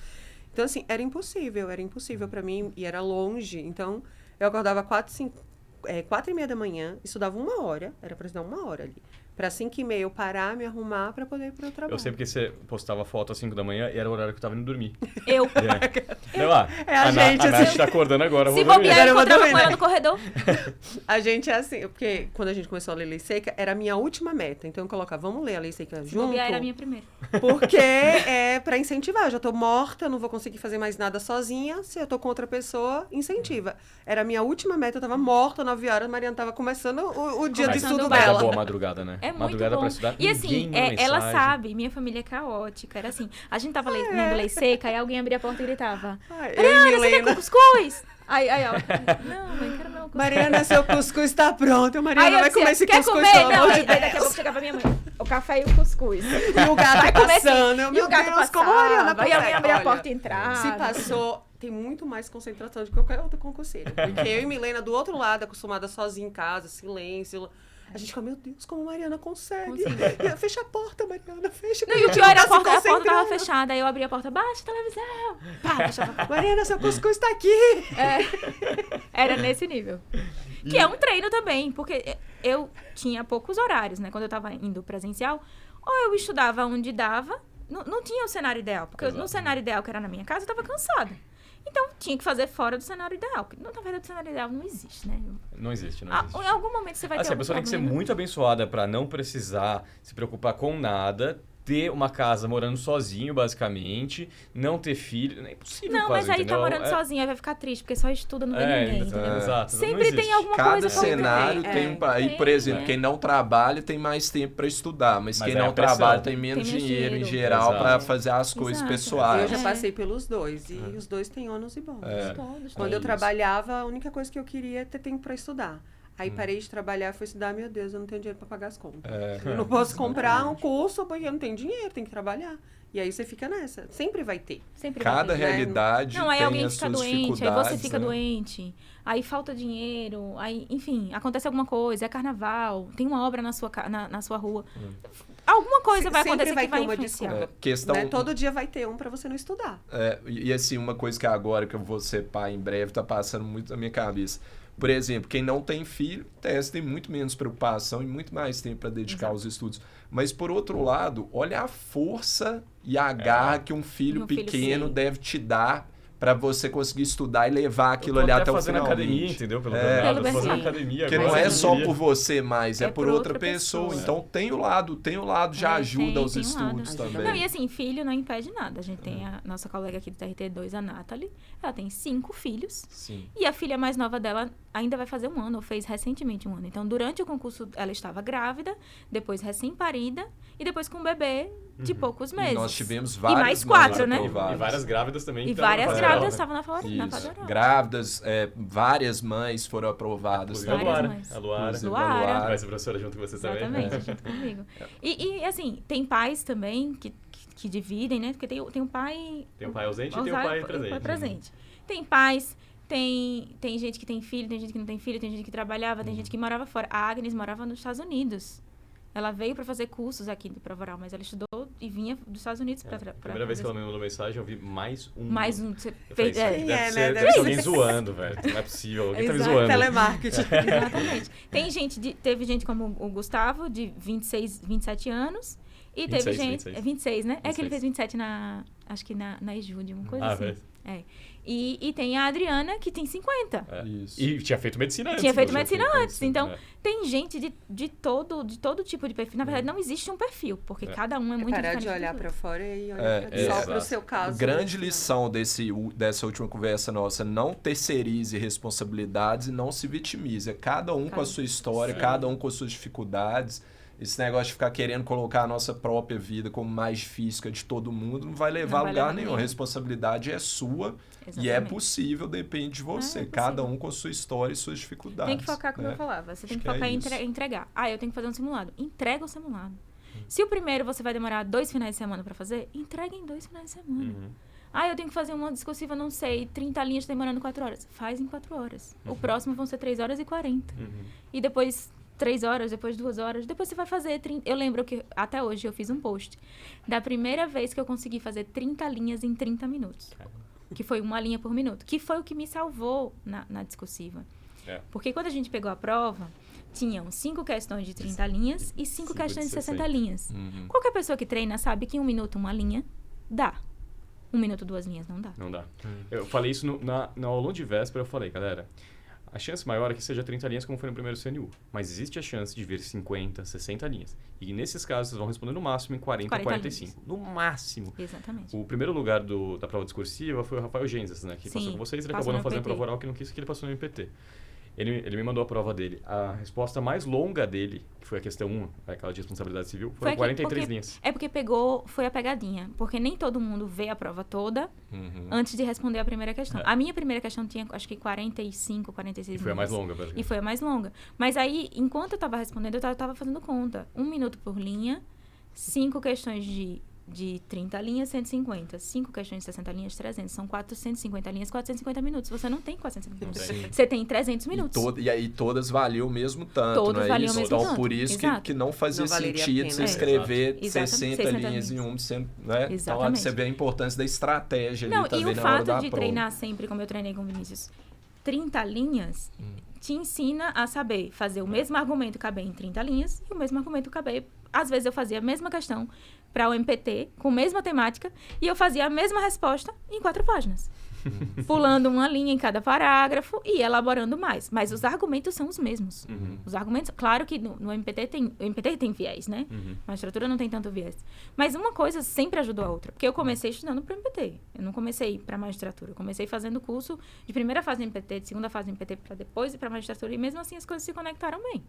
Speaker 3: Então, assim, era impossível para mim. E era longe. Então, eu acordava 4h30 da manhã, estudava 1 hora. Era para estudar 1 hora ali. Para 5h30 eu parar, me arrumar para poder ir para o trabalho.
Speaker 1: Eu sei porque você postava foto às 5 da manhã e era o horário que eu tava indo dormir.
Speaker 4: Eu.
Speaker 1: Deu lá.
Speaker 3: É a gente,
Speaker 1: A Nath
Speaker 3: assim.
Speaker 1: tá acordando agora, eu
Speaker 4: Se
Speaker 1: vou dormir.
Speaker 4: bobear, eu
Speaker 3: Agora eu vou
Speaker 4: encontrava com
Speaker 3: dormir,
Speaker 4: ela
Speaker 3: né?
Speaker 4: no corredor.
Speaker 3: A gente é assim, porque quando a gente começou a ler Lei Seca, era a minha última meta. Então eu colocava, vamos ler a Lei Seca
Speaker 4: Se
Speaker 3: junto.
Speaker 4: bobear, era a minha primeira.
Speaker 3: Porque é pra incentivar. Eu já tô morta, não vou conseguir fazer mais nada sozinha. Se eu tô com outra pessoa, incentiva. Era a minha última meta, eu tava morta, 9 horas, a Mariana tava começando o dia
Speaker 1: Mas
Speaker 3: de estudo
Speaker 1: mas é
Speaker 3: dela.
Speaker 1: boa madrugada, né?
Speaker 4: É muito
Speaker 1: Madrugada
Speaker 4: bom.
Speaker 1: pra estudar.
Speaker 4: E assim,
Speaker 1: ninguém manda
Speaker 4: ela
Speaker 1: mensagem.
Speaker 4: sabe, minha família é caótica. Era assim, a gente tava lendo Lei Seca, aí alguém abria a porta e gritava,
Speaker 3: Ai, eu e
Speaker 4: Mariana, você quer
Speaker 3: Milena.
Speaker 4: cuscuz? Aí ela, não, mãe, quero meu cuscuz.
Speaker 3: Mariana, seu cuscuz tá pronto.
Speaker 4: Aí
Speaker 3: Mariana
Speaker 4: eu
Speaker 3: vai
Speaker 4: dizia,
Speaker 3: comer esse
Speaker 4: quer
Speaker 3: cuscuz,
Speaker 4: comer?
Speaker 3: pelo
Speaker 4: Não,
Speaker 3: amor
Speaker 4: aí
Speaker 3: de
Speaker 4: daqui a
Speaker 3: Deus.
Speaker 4: pouco chegava minha mãe, o café e o cuscuz.
Speaker 3: E o gato
Speaker 4: Vai comer assim.
Speaker 3: passando. Eu,
Speaker 4: E
Speaker 3: meu
Speaker 4: o gato
Speaker 3: Deus,
Speaker 4: passava,
Speaker 3: como a Mariana
Speaker 4: e a mãe
Speaker 3: consegue?
Speaker 4: abria a
Speaker 3: Olha,
Speaker 4: porta e entrava.
Speaker 3: Se passou, tem muito mais concentração de qualquer outro concurseiro. Porque eu e Milena, do outro lado, acostumada sozinha em casa, silêncio. A gente fica, meu Deus, como a Mariana consegue. Fecha a porta, Mariana, fecha.
Speaker 4: Não, e o pior era
Speaker 3: Tá
Speaker 4: a
Speaker 3: se
Speaker 4: porta tava
Speaker 3: concentrando.
Speaker 4: fechada, aí eu abria a porta, baixa a televisão. Pá, fechava a porta.
Speaker 3: Mariana, seu cuscuz tá aqui.
Speaker 4: Era nesse nível. Que é um treino também, porque eu tinha poucos horários, né? Quando eu tava indo presencial, ou eu estudava onde dava, não tinha o cenário ideal, porque
Speaker 1: Exato.
Speaker 4: no cenário ideal que era na minha casa, eu estava cansada. Então, tinha que fazer fora do cenário ideal. Porque, na verdade, o cenário ideal não existe, né?
Speaker 1: Não existe.
Speaker 4: Em algum momento você vai ter
Speaker 1: Assim, a
Speaker 4: algum
Speaker 1: pessoa tem que ser
Speaker 4: problema.
Speaker 1: muito abençoada pra não precisar se preocupar com nada, ter uma casa morando sozinho, basicamente, não ter filho. É impossível,
Speaker 4: Não,
Speaker 1: quase,
Speaker 4: mas aí
Speaker 1: entendeu?
Speaker 4: tá morando sozinho, aí vai ficar triste, porque só estuda, não vê ninguém, entendeu?
Speaker 1: Exato. não
Speaker 4: Sempre tem
Speaker 1: existe.
Speaker 4: alguma
Speaker 2: Cada
Speaker 4: coisa pra
Speaker 2: cenário
Speaker 3: ter.
Speaker 2: tem um... Aí, por
Speaker 4: Tem,
Speaker 2: exemplo, quem não trabalha tem mais tempo para estudar, mas quem
Speaker 1: é a
Speaker 2: não
Speaker 1: pressão.
Speaker 2: trabalha tem menos
Speaker 4: Tem menos
Speaker 2: dinheiro em
Speaker 4: dinheiro.
Speaker 2: geral
Speaker 1: Exato.
Speaker 2: para fazer as coisas
Speaker 4: Exato.
Speaker 2: pessoais.
Speaker 3: Eu já
Speaker 4: É.
Speaker 3: passei pelos dois, e os dois têm ônus e bônus.
Speaker 4: Todos,
Speaker 3: Quando eu
Speaker 2: isso.
Speaker 3: trabalhava, a única coisa que eu queria é ter tempo para estudar. Aí parei de trabalhar, fui estudar, meu Deus, eu não tenho dinheiro para pagar as contas. Eu não posso comprar um curso porque eu não tenho dinheiro, tenho que trabalhar. E aí você fica nessa. Sempre vai ter.
Speaker 4: Sempre vai
Speaker 2: Cada
Speaker 4: ter.
Speaker 2: realidade
Speaker 4: Não, aí
Speaker 2: tem
Speaker 4: alguém
Speaker 2: as
Speaker 4: fica
Speaker 2: suas
Speaker 4: doente, aí
Speaker 2: dificuldades.
Speaker 4: você fica
Speaker 2: né?
Speaker 4: doente, aí falta dinheiro, aí, enfim, acontece alguma coisa, é carnaval, tem uma obra na sua rua. Alguma coisa vai
Speaker 3: Sempre
Speaker 4: acontecer
Speaker 3: vai
Speaker 4: que vai
Speaker 3: ter uma
Speaker 4: influenciar.
Speaker 3: desculpa.
Speaker 2: Questão...
Speaker 3: Né? Todo dia vai ter um para você não estudar.
Speaker 2: E assim, uma coisa que agora que eu vou ser pai em breve tá passando muito na minha cabeça. Por exemplo, quem não tem filho, tem muito menos preocupação e muito mais tempo para dedicar aos estudos. Mas, por outro lado, olha a força e a garra que um filho
Speaker 4: Um filho,
Speaker 2: pequeno
Speaker 4: sim.
Speaker 2: deve te dar para você conseguir estudar e levar aquilo
Speaker 1: Eu tô
Speaker 2: ali até o
Speaker 1: fazendo
Speaker 2: final.
Speaker 1: academia, entendeu? Pelo
Speaker 2: É.
Speaker 1: Bernardo. Eu tô
Speaker 4: Pelo
Speaker 1: fazendo
Speaker 4: Bernardo.
Speaker 1: academia
Speaker 2: Porque
Speaker 1: agora.
Speaker 2: não é
Speaker 1: eu
Speaker 2: só
Speaker 1: queria.
Speaker 2: por você mais, é
Speaker 4: É
Speaker 2: por
Speaker 4: por
Speaker 2: outra
Speaker 4: outra
Speaker 2: pessoa.
Speaker 4: pessoa.
Speaker 2: Então tem o lado de ajuda
Speaker 4: Tem-
Speaker 2: aos
Speaker 4: tem um lado.
Speaker 2: estudos
Speaker 3: Ajuda.
Speaker 2: também.
Speaker 4: Não, e assim, filho não impede nada. A gente tem a nossa colega aqui do TRT2, a Nathalie, ela tem 5 filhos.
Speaker 2: Sim.
Speaker 4: E a filha mais nova dela ainda vai fazer 1 ano, ou fez recentemente 1 ano. Então, durante o concurso, ela estava grávida, depois recém-parida, e depois com um bebê de poucos meses.
Speaker 2: E nós tivemos
Speaker 4: E
Speaker 2: várias
Speaker 4: mais 4,
Speaker 2: mães
Speaker 4: né?
Speaker 2: aprovadas.
Speaker 1: E várias grávidas também.
Speaker 4: E
Speaker 1: estavam
Speaker 4: várias
Speaker 1: fazendo
Speaker 4: grávidas
Speaker 1: aula, né?
Speaker 4: estavam na fase
Speaker 2: Isso.
Speaker 4: oral.
Speaker 2: Grávidas, várias mães foram aprovadas.
Speaker 1: Inclusive a
Speaker 4: Várias
Speaker 1: Luara.
Speaker 4: mães.
Speaker 1: A Luara.
Speaker 2: Inclusive a
Speaker 4: Luara.
Speaker 2: Luara.
Speaker 1: Vai ser professora junto com você também.
Speaker 4: Exatamente, junto comigo. E, assim, tem pais também que dividem, né? Porque tem um pai...
Speaker 1: Tem um pai ausente e tem um pai presente.
Speaker 4: Tem pais, tem gente que tem filho, tem gente que não tem filho, tem gente que trabalhava, tem gente que morava fora. A Agnes morava nos Estados Unidos. Ela veio para fazer cursos aqui de prova oral, mas ela estudou e vinha dos Estados Unidos para
Speaker 1: Primeira vez que ela me mandou mensagem, eu vi mais um.
Speaker 4: Mais um. Você
Speaker 1: Eu falei,
Speaker 4: fez,
Speaker 1: isso aqui
Speaker 3: Sim,
Speaker 1: deve
Speaker 3: né?
Speaker 1: ser,
Speaker 3: Deve
Speaker 1: ser
Speaker 3: ser.
Speaker 1: alguém zoando, velho. Não é possível. Alguém tá me
Speaker 3: Exato,
Speaker 1: zoando.
Speaker 3: telemarketing.
Speaker 4: Exatamente. Teve gente como o Gustavo, de 27 anos. E
Speaker 1: 26,
Speaker 4: teve gente...
Speaker 1: 26.
Speaker 4: É 26, né? É que
Speaker 1: 26.
Speaker 4: ele fez 27 acho que na EJUD, uma coisa
Speaker 1: Ah,
Speaker 4: assim.
Speaker 1: velho.
Speaker 4: É. E tem a Adriana, que tem 50.
Speaker 1: É.
Speaker 2: Isso.
Speaker 1: E tinha feito medicina antes.
Speaker 4: Tinha feito
Speaker 1: né?
Speaker 4: medicina antes. Então,
Speaker 1: É.
Speaker 4: tem gente de todo tipo de perfil. Na verdade, não existe um perfil, porque cada um é muito
Speaker 3: Parar
Speaker 4: diferente.
Speaker 3: de olhar
Speaker 4: do
Speaker 3: para
Speaker 4: outro.
Speaker 3: fora e olhar
Speaker 2: É,
Speaker 3: só
Speaker 1: exato.
Speaker 3: para o seu caso.
Speaker 2: Grande lição dessa última conversa nossa, não terceirize responsabilidades e não se vitimize. É cada um com a sua história, cada um com as suas dificuldades. Esse negócio de ficar querendo colocar a nossa própria vida como mais difícil que a de todo mundo não vai levar
Speaker 4: Não
Speaker 2: a
Speaker 4: vai
Speaker 2: lugar
Speaker 4: levar
Speaker 2: nenhum. A
Speaker 4: nenhum.
Speaker 2: responsabilidade é sua e é
Speaker 4: Exatamente.
Speaker 2: possível, depende de você.
Speaker 4: É possível.
Speaker 2: Cada um com a sua história e suas dificuldades.
Speaker 4: Tem que focar, como
Speaker 2: né?
Speaker 4: eu falava. Você tem
Speaker 2: Acho
Speaker 4: que
Speaker 2: que
Speaker 4: focar
Speaker 2: é
Speaker 4: em
Speaker 2: isso.
Speaker 4: entregar. Eu tenho que fazer um simulado. Entrega o simulado. Se o primeiro você vai demorar 2 finais de semana pra fazer, entrega em 2 finais de semana. Eu tenho que fazer uma discursiva, não sei, 30 linhas demorando 4 horas. Faz em 4 horas. O próximo vão ser 3 horas e 40. E depois 3 horas, depois 2 horas. Depois você vai fazer 30. Eu lembro que até hoje eu fiz um post da primeira vez que eu consegui fazer 30 linhas em 30 minutos. Que foi 1 linha por minuto. Que foi o que me salvou na discursiva.
Speaker 1: É.
Speaker 4: Porque quando a gente pegou a prova, tinham 5 questões de 30 linhas e 5 questões de 60 linhas. Qualquer pessoa que treina sabe que em 1 minuto 1 linha dá. 1 minuto 2 linhas não dá.
Speaker 1: Não dá. Eu falei isso no aulão de véspera, eu falei, galera, a chance maior é que seja 30 linhas como foi no primeiro CNU. Mas existe a chance de vir 50, 60 linhas. E nesses casos, vocês vão responder no máximo em 40 ou 45.
Speaker 4: linhas.
Speaker 1: No máximo.
Speaker 4: Exatamente.
Speaker 1: O primeiro lugar da prova discursiva foi o Rafael Genzas, né? Que
Speaker 4: Sim,
Speaker 1: passou com vocês. Ele
Speaker 4: passou
Speaker 1: acabou não
Speaker 4: no
Speaker 1: fazendo
Speaker 4: MPT.
Speaker 1: prova oral, que não quis, que ele passou no MPT. Ele me mandou a prova dele. A resposta mais longa dele, que foi a questão 1, aquela de responsabilidade civil, foram 43 linhas.
Speaker 4: É porque foi a pegadinha. Porque nem todo mundo vê a prova toda antes de responder a primeira questão. A minha primeira questão tinha, acho que 45, 46
Speaker 1: E foi a mais
Speaker 4: linhas.
Speaker 1: longa, basicamente.
Speaker 4: E foi a mais longa. Mas aí, enquanto eu estava respondendo, eu estava fazendo conta. 1 minuto por linha, 5 questões de 30 linhas, 150. 5 questões de 60 linhas, 300. São 450 linhas, 450 minutos. Você não tem 450 minutos.
Speaker 1: tem.
Speaker 4: Você tem 300 minutos.
Speaker 2: E aí todas valiam o mesmo tanto,
Speaker 4: Todas
Speaker 2: não é
Speaker 4: valiam
Speaker 2: isso?
Speaker 4: o mesmo
Speaker 2: Então,
Speaker 4: tanto.
Speaker 2: por isso
Speaker 4: Exato.
Speaker 2: que não fazia
Speaker 3: Não valeria a
Speaker 2: sentido
Speaker 3: pena.
Speaker 2: você
Speaker 3: É.
Speaker 2: escrever
Speaker 4: Exato.
Speaker 2: 60 linhas em um, né? Então,
Speaker 4: Exatamente.
Speaker 2: você vê a importância da estratégia
Speaker 4: Não,
Speaker 2: ali também
Speaker 4: e o
Speaker 2: na hora
Speaker 4: fato
Speaker 2: da
Speaker 4: de
Speaker 2: prova.
Speaker 4: treinar sempre, como eu treinei com o Vinícius, 30 linhas, te ensina a saber fazer o mesmo argumento caber em 30 linhas e o mesmo argumento caber... Às vezes eu fazia a mesma questão para o MPT, com a mesma temática, e eu fazia a mesma resposta em 4 páginas. Pulando uma linha em cada parágrafo e elaborando mais. Mas os argumentos são os mesmos. Os argumentos... Claro que no MPT o MPT tem viés, né? A magistratura não tem tanto viés. Mas uma coisa sempre ajudou a outra. Porque eu comecei estudando para o MPT. Eu não comecei para a magistratura. Eu comecei fazendo curso de primeira fase de MPT, de segunda fase de MPT, para depois ir para a magistratura. E mesmo assim as coisas se conectaram bem.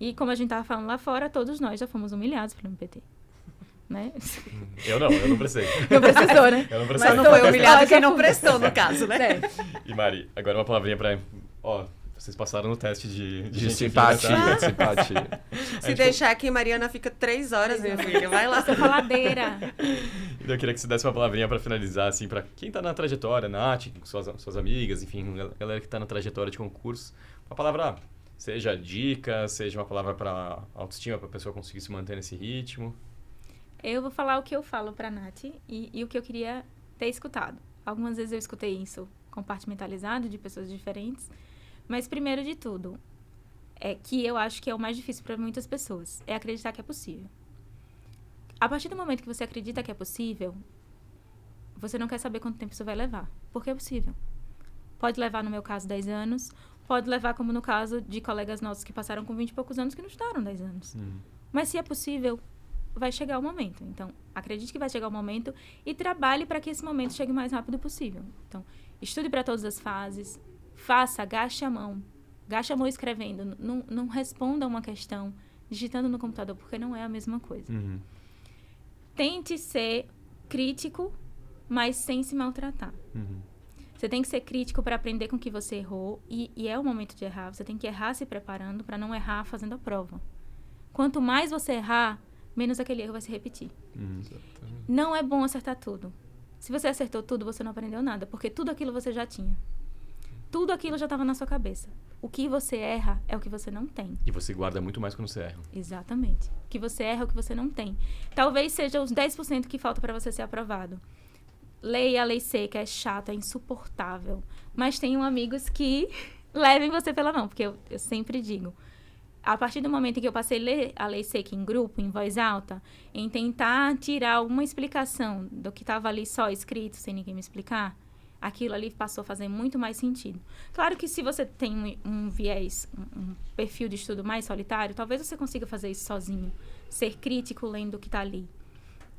Speaker 4: E como a gente estava falando lá fora, todos nós já fomos humilhados pelo MPT. Né?
Speaker 1: Eu não precisei.
Speaker 4: Não precisou, né?
Speaker 1: Eu não precisei.
Speaker 3: Mas não foi humilhado quem não prestou, no caso, né?
Speaker 1: E Mari, agora uma palavrinha pra... Ó, vocês passaram no teste de
Speaker 2: simpatia,
Speaker 1: fina, tá?
Speaker 2: simpatia.
Speaker 3: Se deixar aqui, Mariana fica 3 horas, minha filha. Vai lá.
Speaker 4: Sou faladeira.
Speaker 1: Então eu queria que você desse uma palavrinha pra finalizar, assim, pra quem tá na trajetória, Nath, suas amigas, enfim, a galera que tá na trajetória de concurso. Uma palavra, seja dica, seja uma palavra pra autoestima, pra pessoa conseguir se manter nesse ritmo.
Speaker 4: Eu vou falar o que eu falo pra Nath e o que eu queria ter escutado. Algumas vezes eu escutei isso compartimentalizado de pessoas diferentes, mas primeiro de tudo, é que eu acho que é o mais difícil para muitas pessoas, é acreditar que é possível. A partir do momento que você acredita que é possível, você não quer saber quanto tempo isso vai levar, porque é possível. Pode levar, no meu caso, 10 anos, pode levar como no caso de colegas nossos que passaram com 20 e poucos anos que não estudaram 10 anos. Mas se é possível, vai chegar o momento. Então, acredite que vai chegar o momento e trabalhe para que esse momento chegue o mais rápido possível. Então, estude para todas as fases, faça, gaste a mão escrevendo, não responda uma questão digitando no computador, porque não é a mesma coisa. Tente ser crítico, mas sem se maltratar. Você tem que ser crítico para aprender com o que você errou, e é o momento de errar. Você tem que errar se preparando para não errar fazendo a prova. Quanto mais você errar, menos aquele erro vai se repetir. Não é bom acertar tudo. Se você acertou tudo, você não aprendeu nada, porque tudo aquilo você já tinha. Tudo aquilo já estava na sua cabeça. O que você erra é o que você não tem.
Speaker 1: E você guarda muito mais quando você erra.
Speaker 4: Exatamente. O que você erra é o que você não tem. Talvez seja os 10% que falta para você ser aprovado. Leia a lei seca, é chata, é insuportável. Mas tenham amigos que levem você pela mão, porque eu sempre digo, a partir do momento em que eu passei a ler a lei seca em grupo, em voz alta, em tentar tirar alguma explicação do que estava ali só escrito, sem ninguém me explicar, aquilo ali passou a fazer muito mais sentido. Claro que se você tem um viés, um perfil de estudo mais solitário, talvez você consiga fazer isso sozinho, ser crítico lendo o que está ali.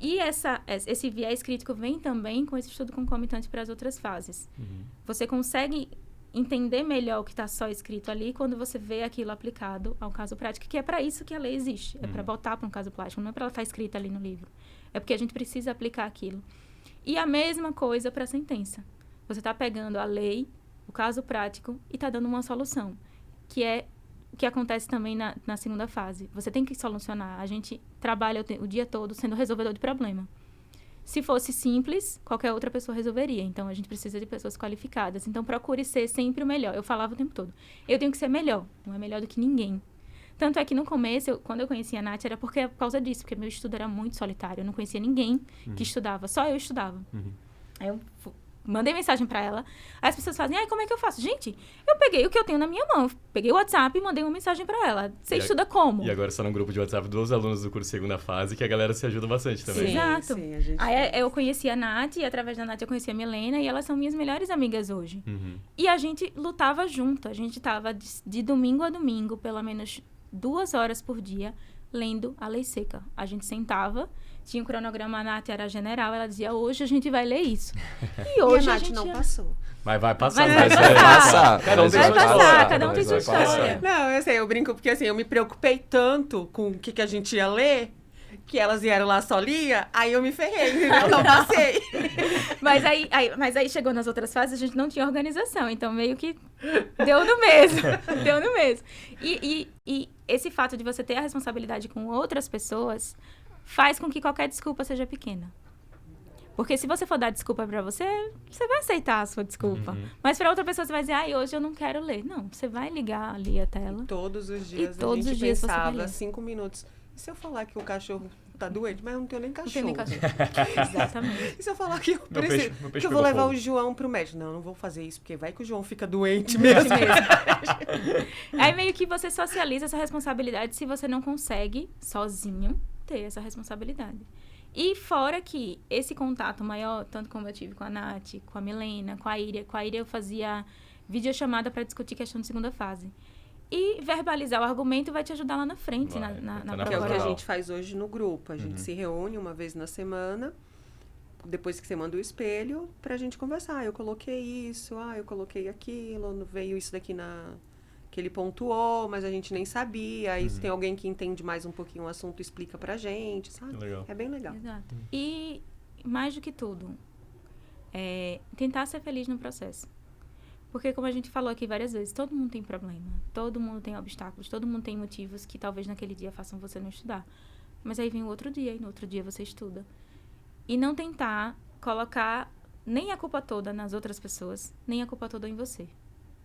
Speaker 4: E esse viés crítico vem também com esse estudo concomitante para as outras fases. Você consegue entender melhor o que está só escrito ali quando você vê aquilo aplicado ao caso prático, que é para isso que a lei existe. É para botar para um caso prático, não é para ela estar escrita ali no livro. É porque a gente precisa aplicar aquilo. E a mesma coisa para a sentença. Você está pegando a lei, o caso prático, e está dando uma solução, que é o que acontece também na segunda fase. Você tem que solucionar. A gente trabalha o dia todo sendo resolvedor de problema. Se fosse simples, qualquer outra pessoa resolveria. Então, a gente precisa de pessoas qualificadas. Então, procure ser sempre o melhor. Eu falava o tempo todo. Eu tenho que ser melhor. Não é melhor do que ninguém. Tanto é que no começo, quando eu conhecia a Nath, era por causa disso. Porque meu estudo era muito solitário. Eu não conhecia ninguém que estudava. Só eu estudava. Aí eu mandei mensagem pra ela. Aí as pessoas fazem, como é que eu faço? Gente, eu peguei o que eu tenho na minha mão. Peguei o WhatsApp e mandei uma mensagem pra ela. Você estuda como?
Speaker 1: E agora você tá num grupo de WhatsApp dos alunos do curso segunda fase, que a galera se ajuda bastante também.
Speaker 3: Sim,
Speaker 4: Exato.
Speaker 3: sim, a gente
Speaker 4: Aí eu conheci a Nath, e através da Nath eu conheci a Milena, e elas são minhas melhores amigas hoje. E a gente lutava junto. A gente tava de domingo a domingo, pelo menos 2 horas por dia, lendo a lei seca. A gente sentava, tinha um cronograma, a Nath era general, ela dizia, hoje a gente vai ler isso. E hoje
Speaker 3: e a
Speaker 4: a
Speaker 3: Nath
Speaker 4: gente
Speaker 3: não passou.
Speaker 1: Mas vai passar.
Speaker 4: Mas vai passar.
Speaker 1: Cada um tem
Speaker 4: Vai
Speaker 1: sua
Speaker 4: passar,
Speaker 1: história.
Speaker 4: cada um tem sua história.
Speaker 3: Não, eu sei, eu brinco porque assim, eu me preocupei tanto com o que a gente ia ler, que elas vieram lá só lia, aí eu me ferrei, entendeu? Não passei.
Speaker 4: Mas aí chegou nas outras fases, a gente não tinha organização, então meio que deu no mesmo. Deu no mesmo. E esse fato de você ter a responsabilidade com outras pessoas faz com que qualquer desculpa seja pequena. Porque se você for dar desculpa pra você, você vai aceitar a sua desculpa. Mas pra outra pessoa você vai dizer, hoje eu não quero ler. Não, você vai ligar ali a tela.
Speaker 3: Todos os dias
Speaker 4: todos
Speaker 3: a
Speaker 4: os
Speaker 3: gente
Speaker 4: dias você vai
Speaker 3: pensava
Speaker 4: ler.
Speaker 3: 5 minutos. E se eu falar que o cachorro tá doente, mas eu não tenho nem
Speaker 4: Não
Speaker 3: cachorro.
Speaker 4: tem nem cachorro. Exatamente.
Speaker 3: E se eu falar que eu,
Speaker 1: Meu
Speaker 3: preciso,
Speaker 1: peixe
Speaker 3: que eu
Speaker 1: pegou
Speaker 3: vou levar
Speaker 1: fogo.
Speaker 3: o João pro médico? Não vou fazer isso, porque vai que o João fica doente mesmo.
Speaker 4: Aí meio que você socializa essa responsabilidade se você não consegue, sozinho, ter essa responsabilidade. E fora que esse contato maior, tanto como eu tive com a Nath, com a Milena, com a Iria eu fazia videochamada para discutir questão de segunda fase. E verbalizar o argumento vai te ajudar lá na frente,
Speaker 1: Vai,
Speaker 4: na
Speaker 1: tá na
Speaker 3: Que é
Speaker 4: prova
Speaker 3: o que a
Speaker 1: oral.
Speaker 3: gente faz hoje no grupo. A gente se reúne uma vez na semana, depois que você manda o espelho, pra gente conversar. Eu coloquei isso, eu coloquei aquilo, veio isso daqui que ele pontuou, mas a gente nem sabia. Aí se tem alguém que entende mais um pouquinho o assunto, explica pra gente, sabe?
Speaker 1: Legal.
Speaker 3: É bem legal.
Speaker 4: Exato. E, mais do que tudo, tentar ser feliz no processo. Porque, como a gente falou aqui várias vezes, todo mundo tem problema, todo mundo tem obstáculos, todo mundo tem motivos que talvez naquele dia façam você não estudar. Mas aí vem o outro dia, e no outro dia você estuda. E não tentar colocar nem a culpa toda nas outras pessoas, nem a culpa toda em você.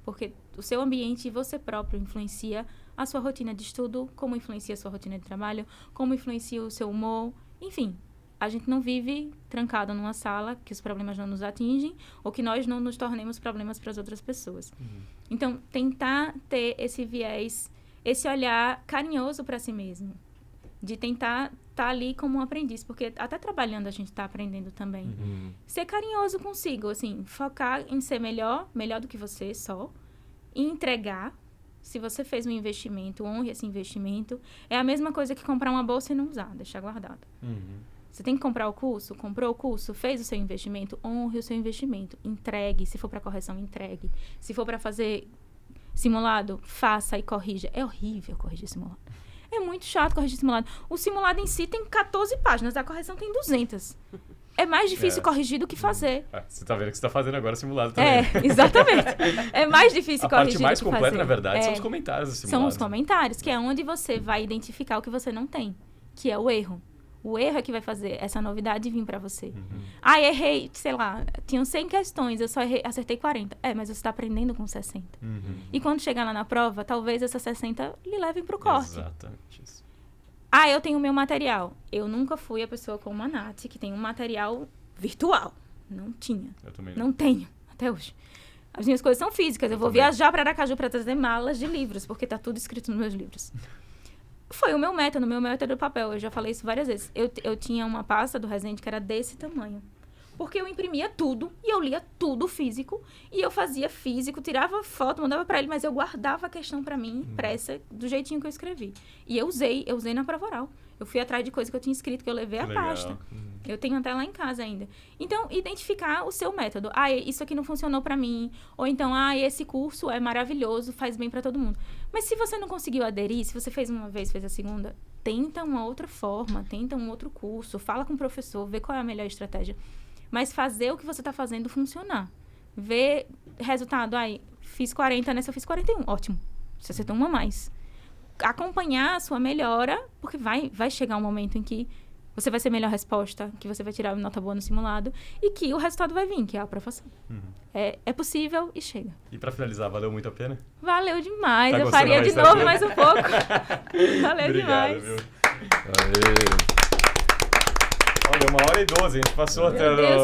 Speaker 4: Porque o seu ambiente e você próprio influencia a sua rotina de estudo, como influencia a sua rotina de trabalho, como influencia o seu humor, enfim. A gente não vive trancado numa sala que os problemas não nos atingem ou que nós não nos tornemos problemas para as outras pessoas. Então, tentar ter esse viés, esse olhar carinhoso para si mesmo. De tentar estar ali como um aprendiz, porque até trabalhando a gente está aprendendo também. Ser carinhoso consigo, assim, focar em ser melhor do que você só, e entregar. Se você fez um investimento, honre esse investimento. É a mesma coisa que comprar uma bolsa e não usar, deixar guardado. Você tem que comprar o curso, comprou o curso, fez o seu investimento, honre o seu investimento, entregue. Se for para correção, entregue. Se for para fazer simulado, faça e corrija. É horrível corrigir simulado. É muito chato corrigir simulado. O simulado em si tem 14 páginas, a correção tem 200. É mais difícil corrigir do que fazer.
Speaker 1: Você tá vendo que você tá fazendo agora simulado também.
Speaker 4: Exatamente. É mais difícil
Speaker 1: A
Speaker 4: corrigir
Speaker 1: parte mais
Speaker 4: do que
Speaker 1: completa,
Speaker 4: fazer.
Speaker 1: na verdade, são os comentários do simulado.
Speaker 4: São os comentários, que é onde você vai identificar o que você não tem, que é o erro. O erro é que vai fazer essa novidade vir pra você. Errei, sei lá, tinham 100 questões, eu só acertei 40. Mas você tá aprendendo com 60. E quando chegar lá na prova, talvez essas 60 lhe levem pro corte.
Speaker 1: Exatamente isso.
Speaker 4: Eu tenho o meu material. Eu nunca fui a pessoa como a Nath, que tem um material virtual. Não tinha.
Speaker 1: Eu também
Speaker 4: Não tenho, até hoje. As minhas coisas são físicas. Eu vou
Speaker 1: também.
Speaker 4: viajar para Aracaju para trazer malas de livros, porque tá tudo escrito nos meus livros. Foi o meu método do papel. Eu já falei isso várias vezes. Eu tinha uma pasta do Resende que era desse tamanho. Porque eu imprimia tudo e eu lia tudo físico. E eu fazia físico, tirava foto, mandava pra ele, mas eu guardava a questão pra mim, impressa, do jeitinho que eu escrevi. E eu usei na prova oral. Eu fui atrás de coisa que eu tinha escrito, que eu levei a
Speaker 1: Legal.
Speaker 4: pasta. Eu tenho até lá em casa ainda. Então, identificar o seu método. Isso aqui não funcionou pra mim. Ou então, esse curso é maravilhoso, faz bem pra todo mundo. Mas se você não conseguiu aderir, se você fez uma vez, fez a segunda, tenta uma outra forma, tenta um outro curso, fala com o professor, vê qual é a melhor estratégia. Mas fazer o que você tá fazendo funcionar. Ver resultado, fiz 40, nessa eu fiz 41. Ótimo. Você acertou uma a mais. Acompanhar a sua melhora, porque vai chegar um momento em que você vai ser a melhor resposta, que você vai tirar uma nota boa no simulado e que o resultado vai vir, que é a aprovação. É possível e chega.
Speaker 1: E pra finalizar, valeu muito a pena?
Speaker 4: Valeu demais.
Speaker 1: Tá
Speaker 4: Eu
Speaker 1: gostando
Speaker 4: faria
Speaker 1: mais
Speaker 4: de
Speaker 1: da
Speaker 4: novo
Speaker 1: vida?
Speaker 4: mais um pouco. Valeu
Speaker 1: Obrigado,
Speaker 4: demais.
Speaker 1: viu?
Speaker 2: Aê.
Speaker 1: Olha, 1h12, a gente passou
Speaker 4: Meu
Speaker 1: até
Speaker 4: Deus.